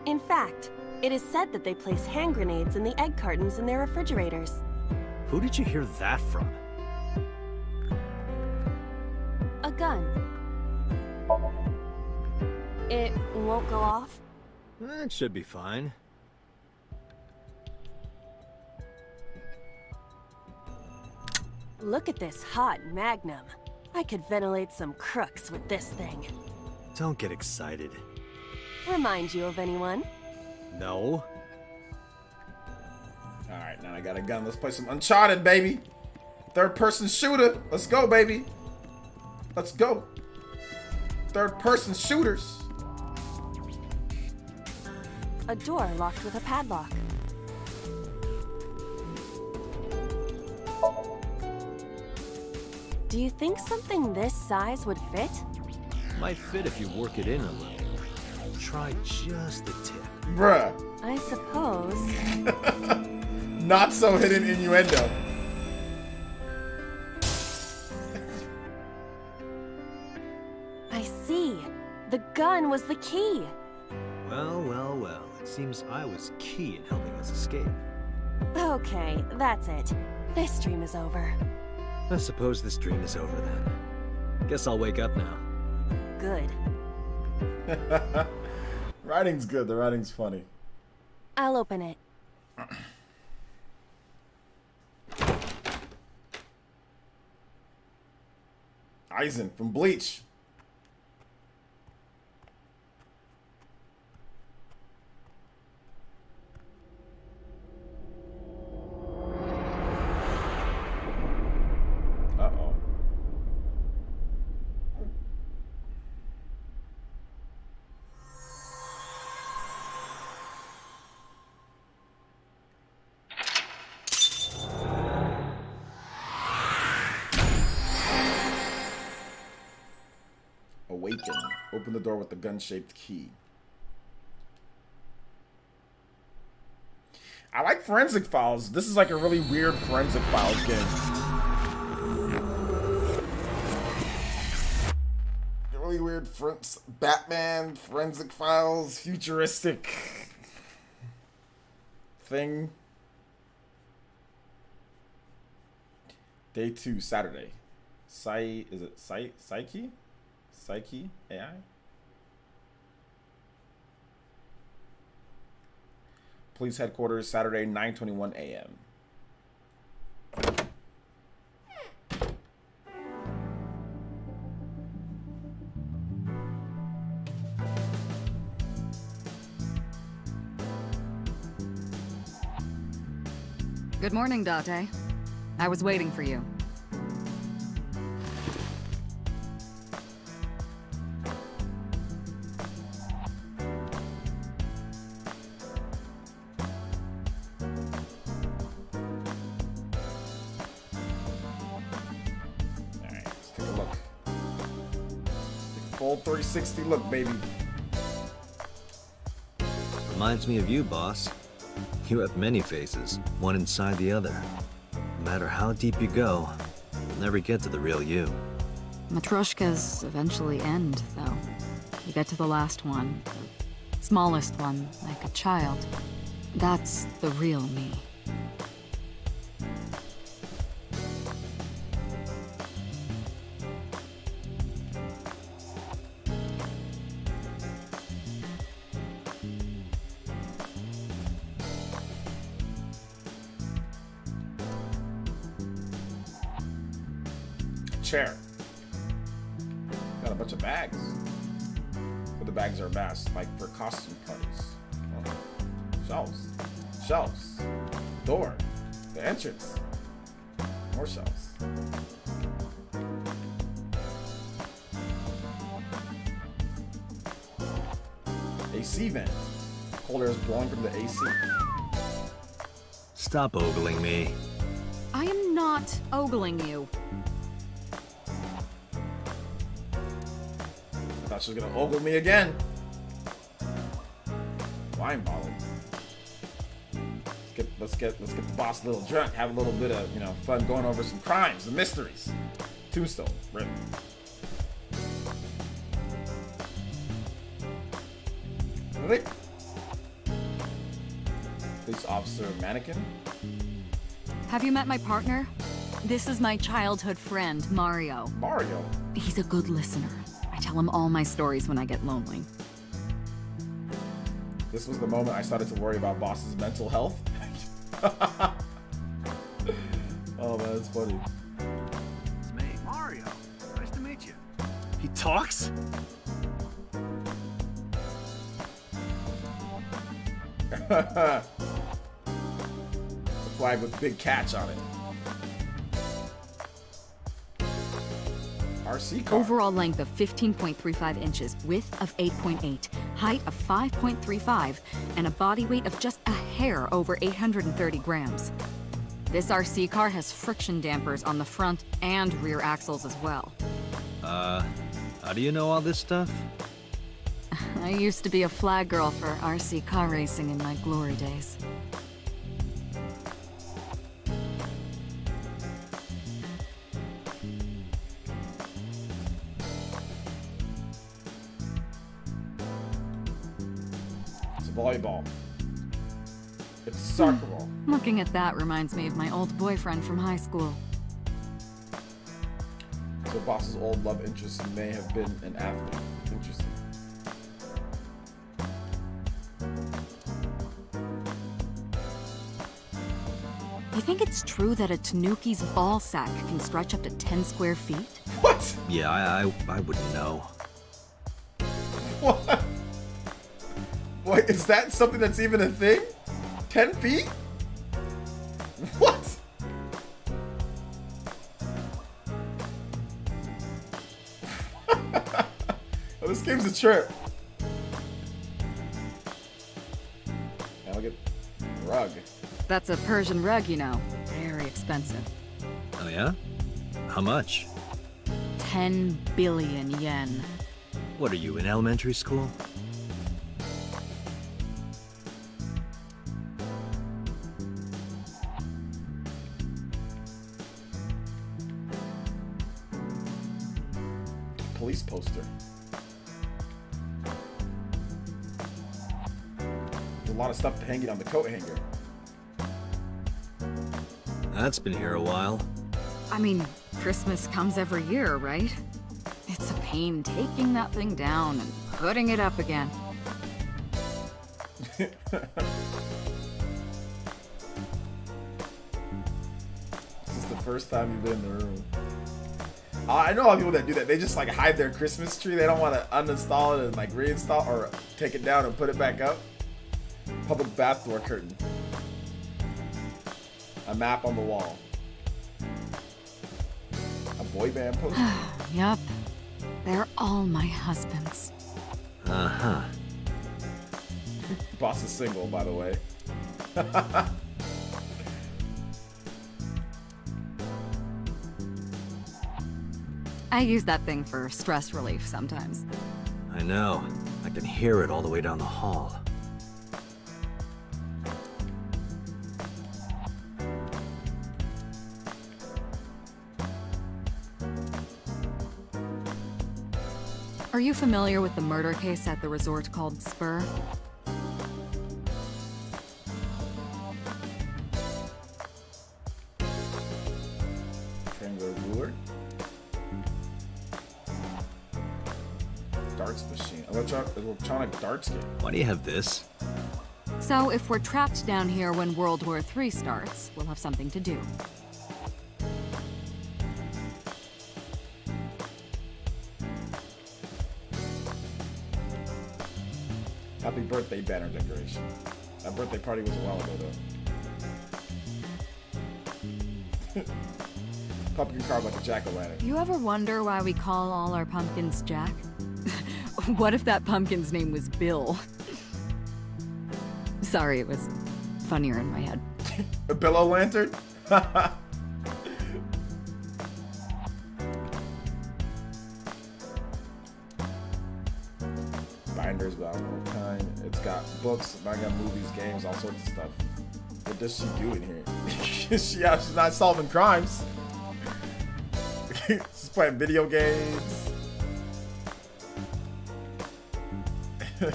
In fact, it is said that they place hand grenades in the egg cartons in their refrigerators. Who did you hear that from? A gun. It won't go off? It should be fine. Look at this hot magnum. I could ventilate some crooks with this thing. Don't get excited. Remind you of anyone? No. Alright, now I got a gun. Let's play some Uncharted, baby. Third-person shooter. Let's go, baby. Let's go. Third-person shooters. A door locked with a padlock. Do you think something this size would fit? Might fit if you work it in a little. Try just the tip. Bruh. I suppose. Not so hidden innuendo. I see. The gun was the key. Well, well, well. It seems I was key in helping us escape. Okay, that's it. This dream is over. I suppose this dream is over then. Guess I'll wake up now. Good. Writing's good. The writing's funny. I'll open it. Eisen from Bleach. Uh-oh. Awaken. Open the door with the gun-shaped key. I like Forensic Files. This is like a really weird Forensic Files game. A really weird Batman, Forensic Files, futuristic thing. Day 2, Saturday. Is it Psyche? Psyche AI? Police headquarters, Saturday, 9:21 a.m. Good morning, Date. I was waiting for you. Alright, let's take a look. Full 360 look, baby. Reminds me of you, boss. You have many faces, one inside the other. No matter how deep you go, you'll never get to the real you. Matryoshkas eventually end, though. You get to the last one, the smallest one, like a child. That's the real me. Chair. Got a bunch of bags. But the bags are masked, like for costume parties. Oh. Shelves. Shelves. Door. The entrance. More shelves. AC vent. Cold air is blowing from the AC. Stop ogling me. I am not ogling you. I thought she was gonna ogle me again. Wine bottle. Let's get the boss a little drunk. Have a little bit of fun going over some crimes and mysteries. Tombstone. Rip. Really? Police officer mannequin. Have you met my partner? This is my childhood friend, Mario. Mario. He's a good listener. I tell him all my stories when I get lonely. This was the moment I started to worry about boss's mental health. Oh man, that's funny. It's me, Mario. Nice to meet you. He talks? The flag with big catch on it. RC car. Overall length of 15.35 inches, width of 8.8, height of 5.35, and a body weight of just a hair over 830 grams. This RC car has friction dampers on the front and rear axles as well. How do you know all this stuff? I used to be a flag girl for RC car racing in my glory days. It's a volleyball. It's a soccer ball. Looking at that reminds me of my old boyfriend from high school. So boss's old love interest may have been an athlete. Interesting. You think it's true that a tanuki's ball sack can stretch up to 10 square feet? What? Yeah, I wouldn't know. What? Wait, is that something that's even a thing? 10 feet? What? Oh, this game's a trip. Now look at rug. That's a Persian rug, you know. Very expensive. Oh yeah? How much? 10 billion yen. What are you, in elementary school? Police poster. There's a lot of stuff hanging on the coat hanger. That's been here a while. I mean, Christmas comes every year, right? It's a pain taking that thing down and putting it up again. This is the first time you've been in the room. I know a lot of people that do that. They just like hide their Christmas tree. They don't want to uninstall it and like reinstall or take it down and put it back up. Public bath door curtain. A map on the wall. A boy band poster. Yup. They're all my husbands. Uh-huh. Boss is single, by the way. I use that thing for stress relief sometimes. I know. I can hear it all the way down the hall. Are you familiar with the murder case at the resort called Spur? Triangular ruler. Darts machine. Electronic darts game. Why do you have this? So if we're trapped down here when World War III starts, we'll have something to do. Happy birthday banner decoration. That birthday party was a while ago though. Pumpkin carved like a jack-o'-lantern. You ever wonder why we call all our pumpkins Jack? What if that pumpkin's name was Bill? Sorry, it was funnier in my head. A billow lantern? Binders, but I don't know what kind. It's got books, manga, movies, games, all sorts of stuff. What does she do in here? She's not solving crimes. She's playing video games. I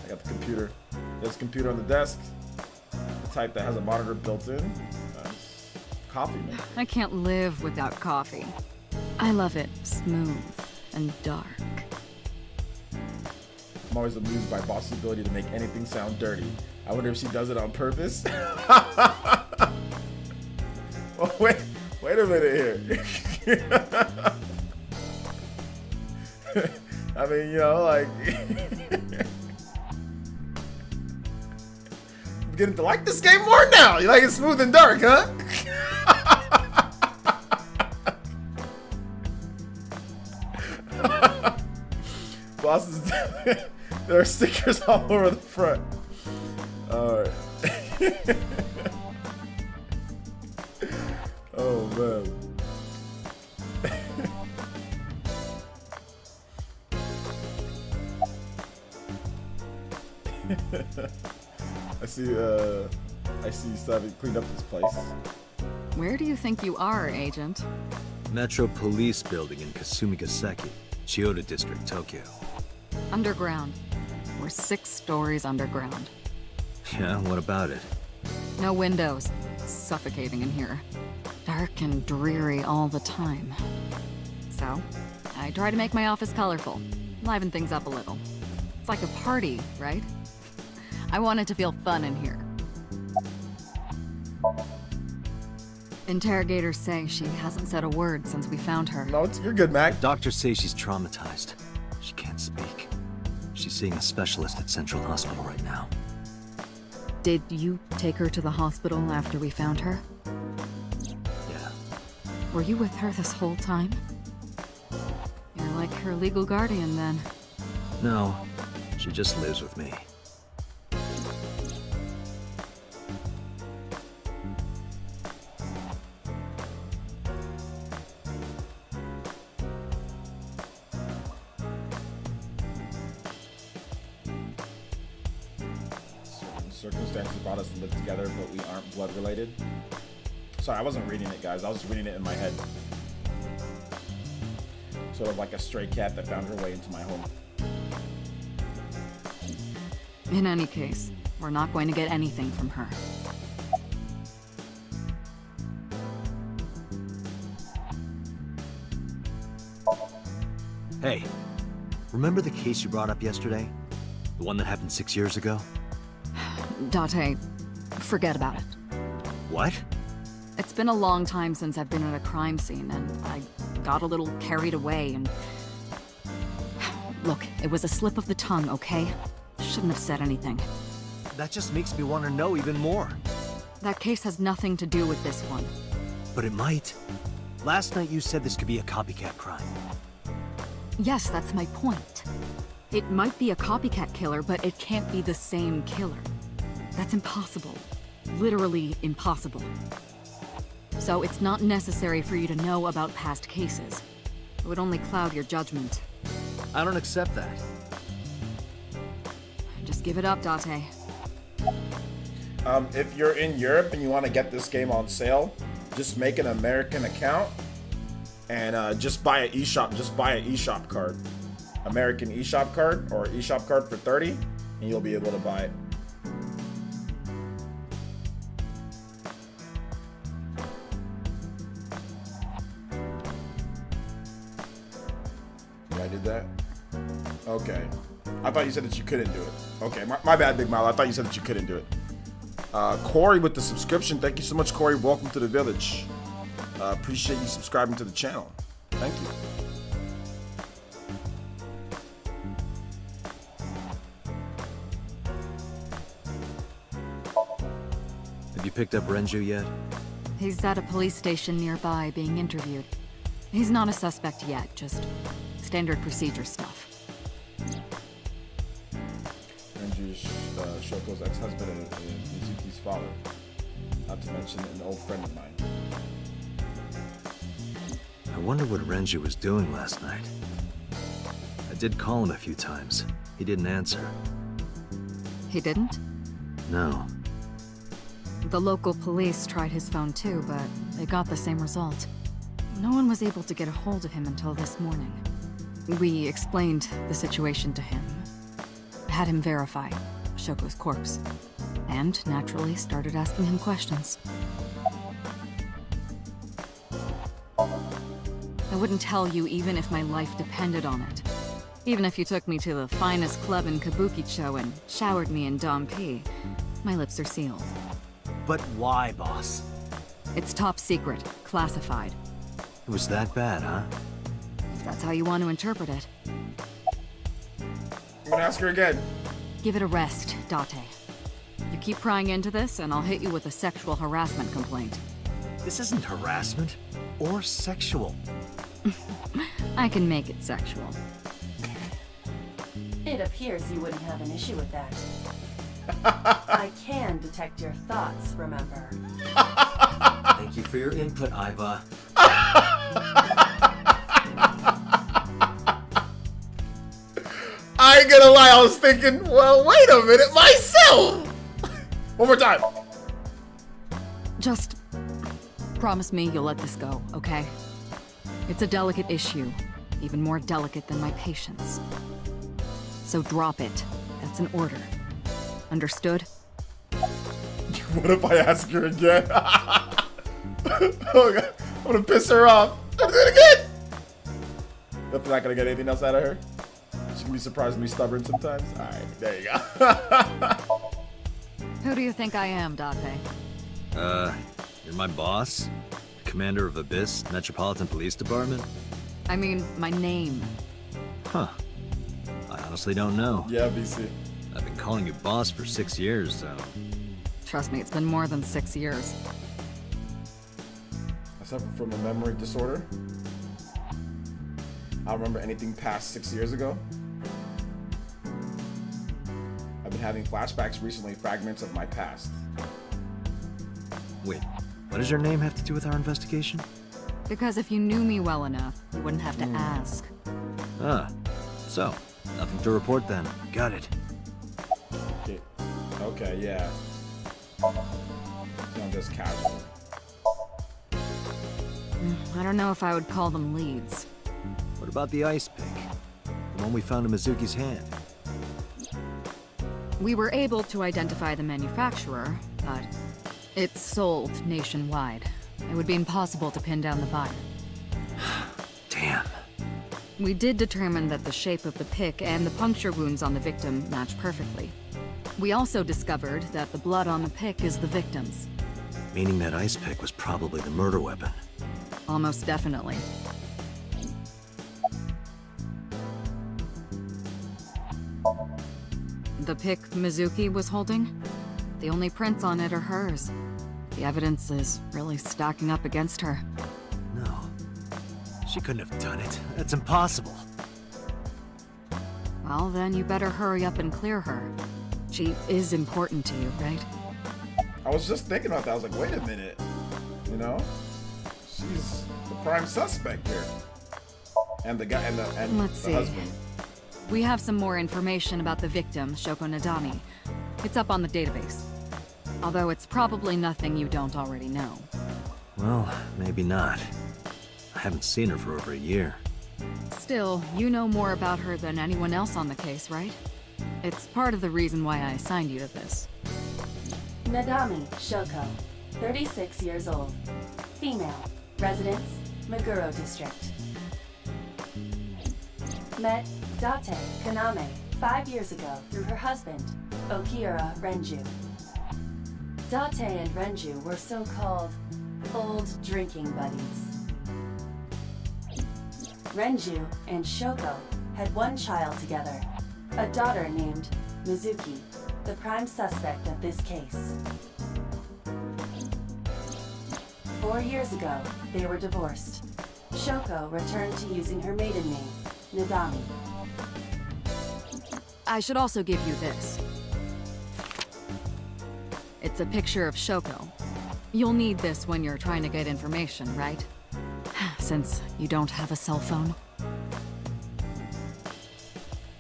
got the computer. There's a computer on the desk. The type that has a monitor built in. Coffee, man. I can't live without coffee. I love it smooth and dark. I'm always amused by Boss's ability to make anything sound dirty. I wonder if she does it on purpose. Oh, wait a minute here. I mean, you know, like, I'm beginning to like this game more now. You like it smooth and dark, huh? Bosses, there are stickers all over the front. All right. Oh man. I see you still haven't cleaned up this place. Where do you think you are, Agent? Metro Police Building in Kasumigaseki, Chiyoda District, Tokyo. Underground. We're 6 stories underground. Yeah, what about it? No windows. It's suffocating in here. Dark and dreary all the time. So, I try to make my office colorful, liven things up a little. It's like a party, right? I want it to feel fun in here. Interrogators say she hasn't said a word since we found her. No, you're good, Mac. Doctors say she's traumatized. She can't speak. She's seeing a specialist at Central Hospital right now. Did you take her to the hospital after we found her? Yeah. Were you with her this whole time? You're like her legal guardian then. No, she just lives with me. Circumstances brought us to live together, but we aren't blood related. Sorry, I wasn't reading it, guys. I was just reading it in my head. Sort of like a stray cat that found her way into my home. In any case, we're not going to get anything from her. Hey, remember the case you brought up yesterday? The one that happened 6 years ago? Date, forget about it. What? It's been a long time since I've been at a crime scene, and I got a little carried away, and... Look, it was a slip of the tongue, okay? Shouldn't have said anything. That just makes me want to know even more. That case has nothing to do with this one. But it might. Last night you said this could be a copycat crime. Yes, that's my point. It might be a copycat killer, but it can't be the same killer. That's impossible. Literally impossible. So it's not necessary for you to know about past cases. It would only cloud your judgment. I don't accept that. Just give it up, Date. If you're in Europe and you want to get this game on sale, just make an American account and just buy an eShop. Just buy an eShop card, American eShop card or eShop card for 30, and you'll be able to buy it. Yeah, I did that. Okay. I thought you said that you couldn't do it. Okay, my bad, Big Mile. I thought you said that you couldn't do it. Corey with the subscription. Thank you so much, Corey. Welcome to the village. Appreciate you subscribing to the channel. Thank you. Have you picked up Renju yet? He's at a police station nearby being interviewed. He's not a suspect yet, just standard procedure stuff. Renju's Shoko's ex-husband and Mizuki's father. Not to mention an old friend of mine. I wonder what Renju was doing last night. I did call him a few times. He didn't answer. He didn't? No. The local police tried his phone too, but they got the same result. No one was able to get a hold of him until this morning. We explained the situation to him, had him verify Shoko's corpse, and naturally started asking him questions. I wouldn't tell you even if my life depended on it. Even if you took me to the finest club in Kabukicho and showered me in Dom P, my lips are sealed. But why, boss? It's top secret, classified. It was that bad, huh? If that's how you want to interpret it. I'm gonna ask her again. Give it a rest, Date. You keep prying into this, and I'll hit you with a sexual harassment complaint. This isn't harassment or sexual. I can make it sexual. It appears you wouldn't have an issue with that. I can detect your thoughts, remember? Thank you for your input, Aiba. I ain't gonna lie, I was thinking, well, wait a minute, myself! One more time. Just promise me you'll let this go, okay? It's a delicate issue, even more delicate than my patience. So drop it. That's an order. Understood? What if I ask her again? Oh God, I'm gonna piss her off. I'm doing it again. Definitely not gonna get anything else out of her. She can be surprisingly stubborn sometimes. All right, there you go. Who do you think I am, Date? You're my boss? Commander of Abyss Metropolitan Police Department? I mean, my name. Huh. I honestly don't know. Yeah, BC. I've been calling you boss for 6 years, so... Trust me, it's been more than 6 years. I suffer from a memory disorder. I don't remember anything past 6 years ago. I've been having flashbacks recently, fragments of my past. Wait, what does your name have to do with our investigation? Because if you knew me well enough, you wouldn't have to ask. Ah, so, nothing to report then. Got it. Okay, yeah. Sound just casual. I don't know if I would call them leads. What about the ice pick? The one we found in Mizuki's hand? We were able to identify the manufacturer, but it's sold nationwide. It would be impossible to pin down the buyer. Damn. We did determine that the shape of the pick and the puncture wounds on the victim match perfectly. We also discovered that the blood on the pick is the victim's. Meaning that ice pick was probably the murder weapon. Almost definitely. The pick Mizuki was holding? The only prints on it are hers. The evidence is really stacking up against her. No. She couldn't have done it. That's impossible. Well, then you better hurry up and clear her. She is important to you, right? I was just thinking about that. I was like, wait a minute. You know? She's the prime suspect here. And the guy and Let's the see. husband. We have some more information about the victim, Shoko Nadami. It's up on the database. Although it's probably nothing you don't already know. Well, maybe not. I haven't seen her for over a year. Still, you know more about her than anyone else on the case, right? It's part of the reason why I assigned you to this. Nadami Shoko, 36 years old. Female. Residence, Meguro District. Met Date Kaname 5 years ago through her husband, Okira Renju. Date and Renju were so-called old drinking buddies. Renju and Shoko had one child together, a daughter named Mizuki, the prime suspect of this case. 4 years ago, they were divorced. Shoko returned to using her maiden name, Nadami. I should also give you this. It's a picture of Shoko. You'll need this when you're trying to get information, right? Since you don't have a cell phone.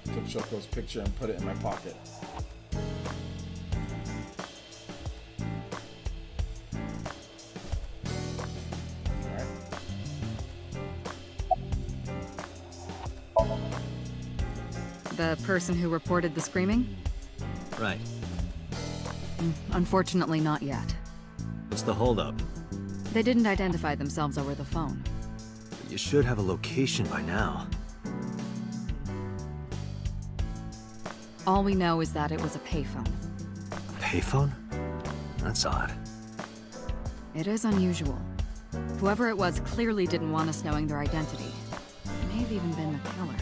Took Shoko's picture and put it in my pocket. The person who reported the screaming? Right. Unfortunately, not yet. What's the holdup? They didn't identify themselves over the phone. You should have a location by now. All we know is that it was a payphone. A payphone? That's odd. It is unusual. Whoever it was clearly didn't want us knowing their identity. May have even been the killer.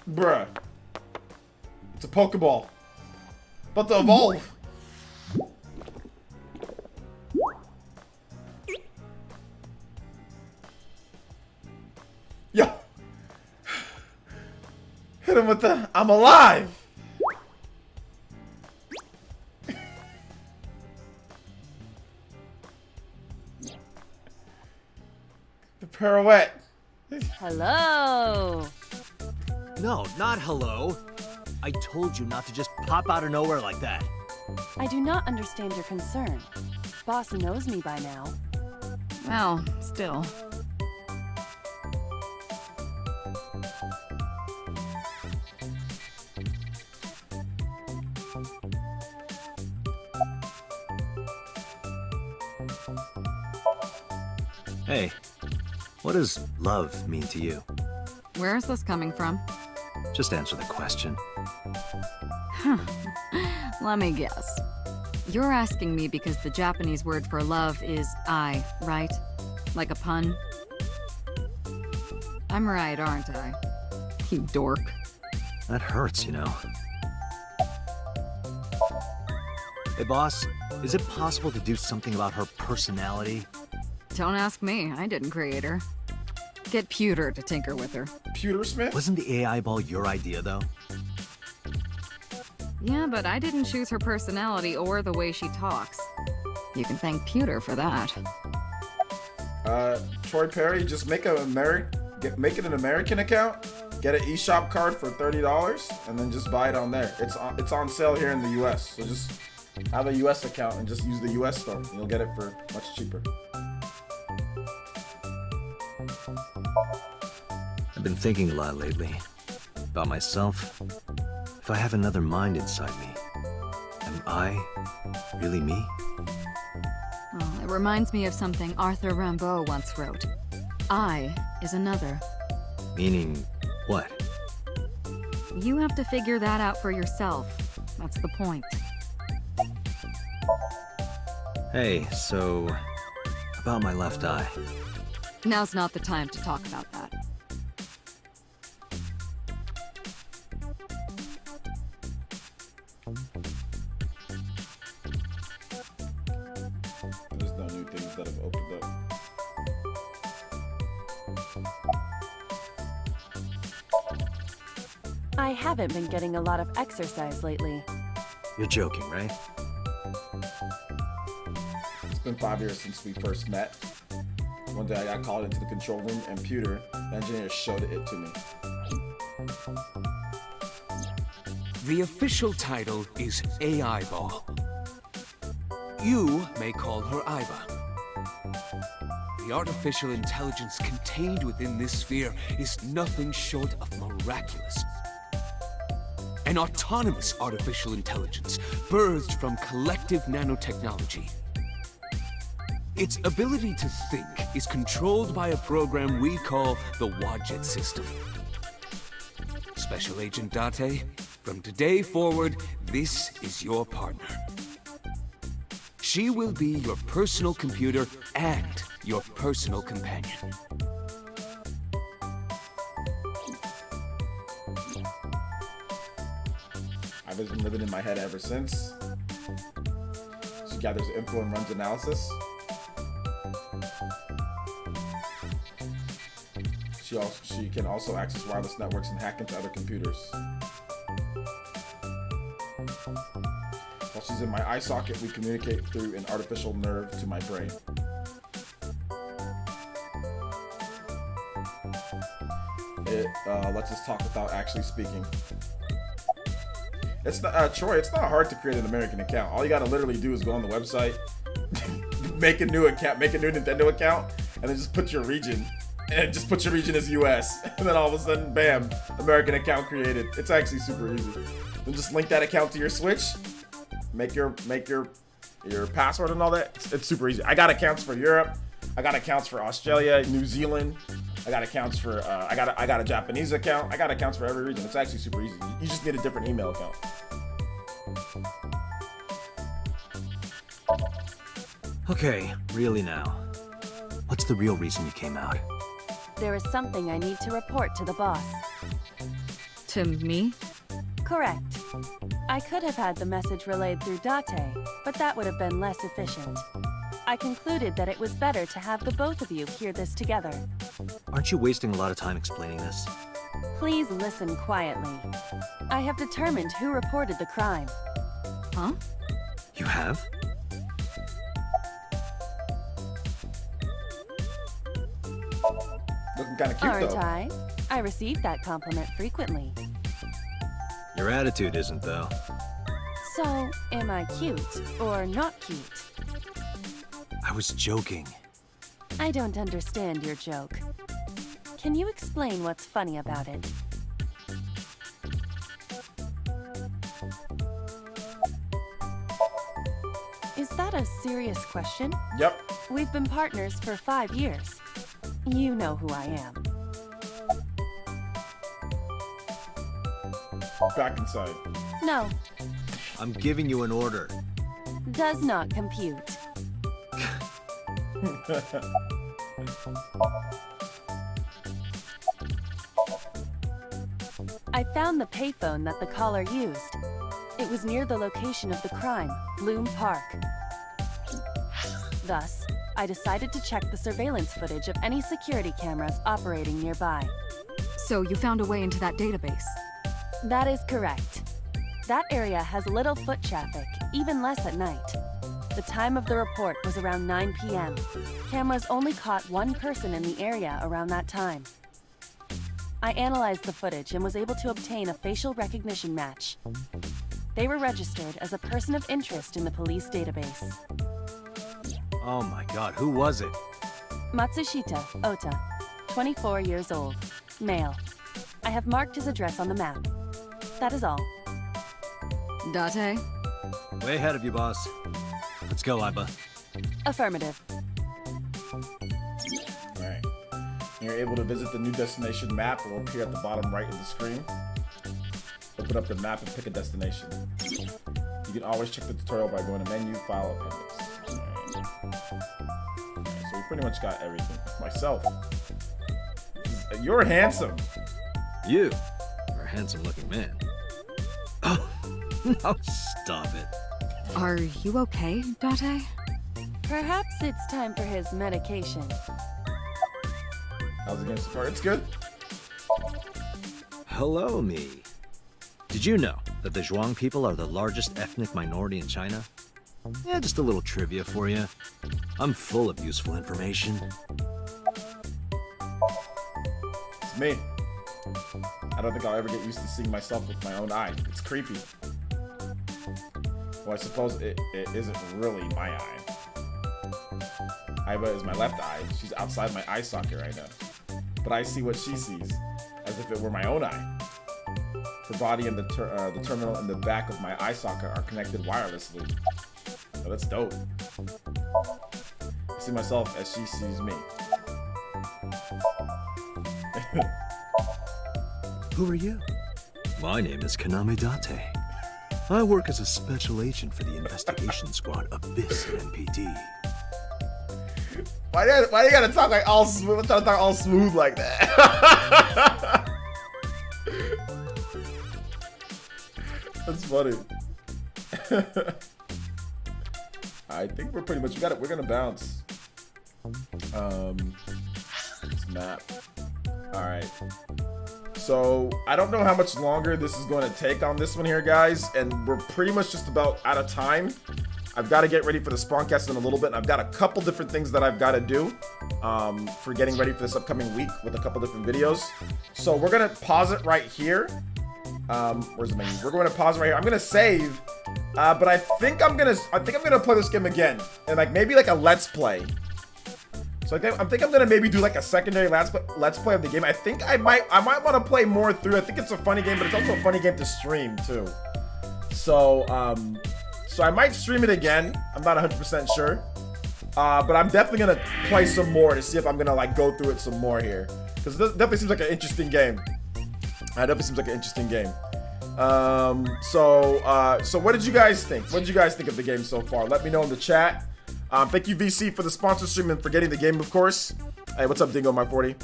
Bruh. It's a Pokeball. About to evolve. Yo. Hit him with the I'm alive. The pirouette. Hello. No, not hello. I told you not to just pop out of nowhere like that. I do not understand your concern. Boss knows me by now. Well, still. Hey, what does love mean to you? Where is this coming from? Just answer the question. Let me guess. You're asking me because the Japanese word for love is ai, right? Like a pun? I'm right, aren't I? You dork. That hurts, you know. Hey, boss, is it possible to do something about her personality? Don't ask me, I didn't create her. Get Pewter to tinker with her. Pewter Smith? Wasn't the AI ball your idea, though? Yeah, but I didn't choose her personality or the way she talks. You can thank Pewter for that. Troy Perry, just make a make it an American account, get an eShop card for $30, and then just buy it on there. It's on sale here in the US, so just have a US account and just use the US store, and you'll get it for much cheaper. I've been thinking a lot lately. About myself. If I have another mind inside me, am I really me? Oh, it reminds me of something Arthur Rimbaud once wrote. I is another. Meaning what? You have to figure that out for yourself. That's the point. Hey, so about my left eye. Now's not the time to talk about that. There's no new things that have opened up. I haven't been getting a lot of exercise lately. You're joking, right? It's been 5 years since we first met. One day I got called into the control room and Pewter, the engineer, showed it to me. The official title is AI Ball. You may call her Iva. The artificial intelligence contained within this sphere is nothing short of miraculous. An autonomous artificial intelligence birthed from collective nanotechnology. Its ability to think is controlled by a program we call the Wadjet system. Special Agent Date, from today forward, this is your partner. She will be your personal computer and your personal companion. I've been living in my head ever since. She gathers info and runs analysis. She can also access wireless networks and hack into other computers. While she's in my eye socket, we communicate through an artificial nerve to my brain. It lets us talk without actually speaking. It's not Troy. It's not hard to create an American account. All you gotta literally do is go on the website, make a new account, make a new Nintendo account, and then just put your region, and just put your region as US, and then all of a sudden, bam, American account created. It's actually super easy. Then just link that account to your Switch, make your password and all that. It's super easy. I got accounts for Europe. I got accounts for Australia, New Zealand. I got accounts for I got a Japanese account. I got accounts for every region. It's actually super easy. You just need a different email account. Okay, really now. What's the real reason you came out? There is something I need to report to the boss. To me? Correct. I could have had the message relayed through Date, but that would have been less efficient. I concluded that it was better to have the both of you hear this together. Aren't you wasting a lot of time explaining this? Please listen quietly. I have determined who reported the crime. Huh? You have? Looking kind of cute Aren't though. I receive that compliment frequently. Your attitude isn't, though. So, am I cute or not cute? I was joking. I don't understand your joke. Can you explain what's funny about it? Is that a serious question? Yep. We've been partners for 5 years. You know who I am. Back inside. No, I'm giving you an order. does not compute. I found the payphone that the caller used. It was near the location of the crime, Bloom Park. Thus, I decided to check the surveillance footage of any security cameras operating nearby. So you found a way into that database? That is correct. That area has little foot traffic, even less at night. The time of the report was around 9 p.m. Cameras only caught one person in the area around that time. I analyzed the footage and was able to obtain a facial recognition match. They were registered as a person of interest in the police database. Oh my god, who was it? Matsushita Ota, 24 years old, male. I have marked his address on the map. That is all. Date? Way ahead of you, boss. Let's go, Iba. Affirmative. Alright. You're able to visit the new destination map. It will appear at the bottom right of the screen. Open up the map and pick a destination. You can always check the tutorial by going to menu, file, appendix. Alright, so we pretty much got everything. Myself. You're handsome. You are a handsome-looking man. Oh, no, stop it. Are you okay, Date? Perhaps it's time for his medication. How's the game so far? It's good. Hello, me. Did you know that the Zhuang people are the largest ethnic minority in China? Yeah, just a little trivia for you. I'm full of useful information. It's me. I don't think I'll ever get used to seeing myself with my own eye. It's creepy. Well, I suppose it isn't really my eye. Iva is my left eye. She's outside my eye socket right now. But I see what she sees, as if it were my own eye. Her body and the terminal and the back of my eye socket are connected wirelessly. Oh, that's dope. I see myself as she sees me. Who are you? My name is Kaname Date. I work as a special agent for the investigation squad of this NPD. Why you gotta talk like all smooth? I'm trying to talk all smooth like that. That's funny. I think we're pretty much got it. We're gonna bounce. This map. All right. So I don't know how much longer this is going to take on this one here, guys, and we're pretty much just about out of time. I've got to get ready for the Spawncast in a little bit, and I've got a couple different things that I've got to do for getting ready for this upcoming week with a couple different videos. So we're gonna pause it right here. Where's the menu? We're going to pause right here. I'm gonna save, but I think I'm gonna play this game again, and like maybe like a let's play. So I think I'm gonna maybe do like a secondary let's play of the game. I think I might want to play more through. I think it's a funny game, but it's also a funny game to stream too. So so I might stream it again. I'm not 100% sure, but I'm definitely gonna play some more to see if I'm gonna like go through it some more here, because it definitely seems like an interesting game. So what did you guys think? What did you guys think of the game so far? Let me know in the chat. Thank you, VC, for the sponsor stream and for getting the game, of course. Hey, what's up, Dingo, my 40?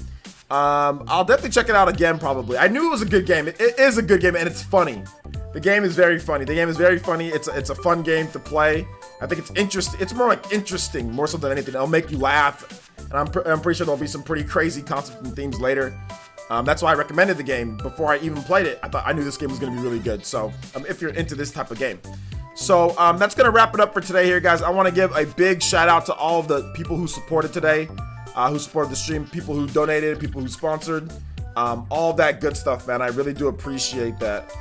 I'll definitely check it out again, probably. I knew it was a good game. It is a good game, and it's funny. The game is very funny. It's a fun game to play. I think it's interesting. It's more like interesting, more so than anything. It'll make you laugh, and I'm pretty sure there'll be some pretty crazy concepts and themes later. That's why I recommended the game before I even played it. I knew this game was going to be really good. So if you're into this type of game. So that's going to wrap it up for today here, guys. I want to give a big shout out to all of the people who supported today, who supported the stream, people who donated, people who sponsored, all that good stuff, man. I really do appreciate that.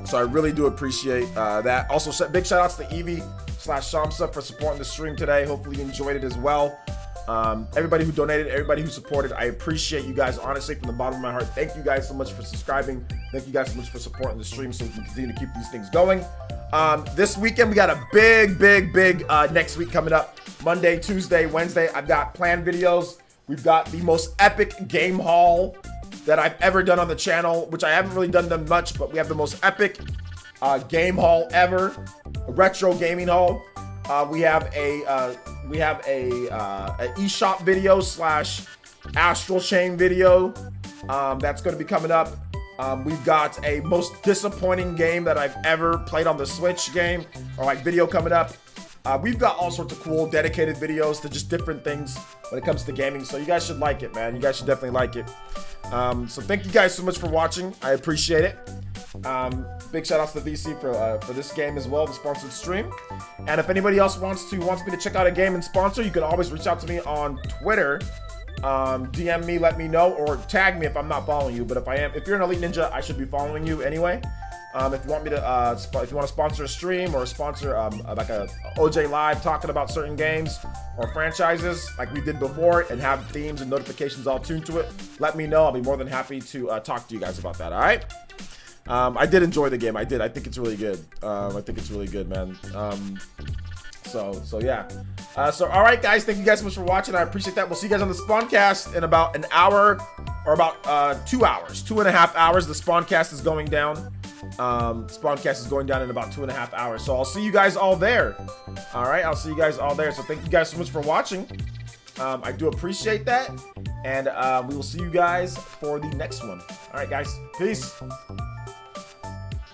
So I really do appreciate that. Also, big shout outs to Evie/Shamsa for supporting the stream today. Hopefully you enjoyed it as well. Everybody who donated, everybody who supported, I appreciate you guys, honestly, from the bottom of my heart. Thank you guys so much for subscribing. Thank you guys so much for supporting the stream so we can continue to keep these things going. This weekend, we got a big next week coming up. Monday, Tuesday, Wednesday, I've got planned videos. We've got the most epic game haul that I've ever done on the channel, which I haven't really done them much, but we have the most epic game haul ever, a retro gaming haul. We have a eShop video / Astral Chain video that's going to be coming up. We've got a most disappointing game that I've ever played on the Switch game or like video coming up. We've got all sorts of cool dedicated videos to just different things when it comes to gaming, so you guys should like it, man. You guys should definitely like it. So thank you guys so much for watching. I appreciate it. Big shout outs to VC for this game as well, the sponsored stream. And if anybody else wants me to check out a game and sponsor, you can always reach out to me on Twitter. DM me, let me know, or tag me if I'm not following you. But if you're an Elite Ninja, I should be following you anyway. If you want me to, if you want to sponsor a stream or sponsor like a OJ Live talking about certain games or franchises like we did before and have themes and notifications all tuned to it, let me know. I'll be more than happy to talk to you guys about that. All right. I did enjoy the game. I think it's really good. I think it's really good, man. So yeah. So all right, guys. Thank you guys so much for watching. I appreciate that. We'll see you guys on the Spawncast in about an hour or about 2 hours, 2.5 hours. The Spawncast is going down. Spawncast is going down in about 2.5 hours. So I'll see you guys all there. All right, I'll see you guys all there. So thank you guys so much for watching. I do appreciate that, and we will see you guys for the next one. All right, guys. Peace.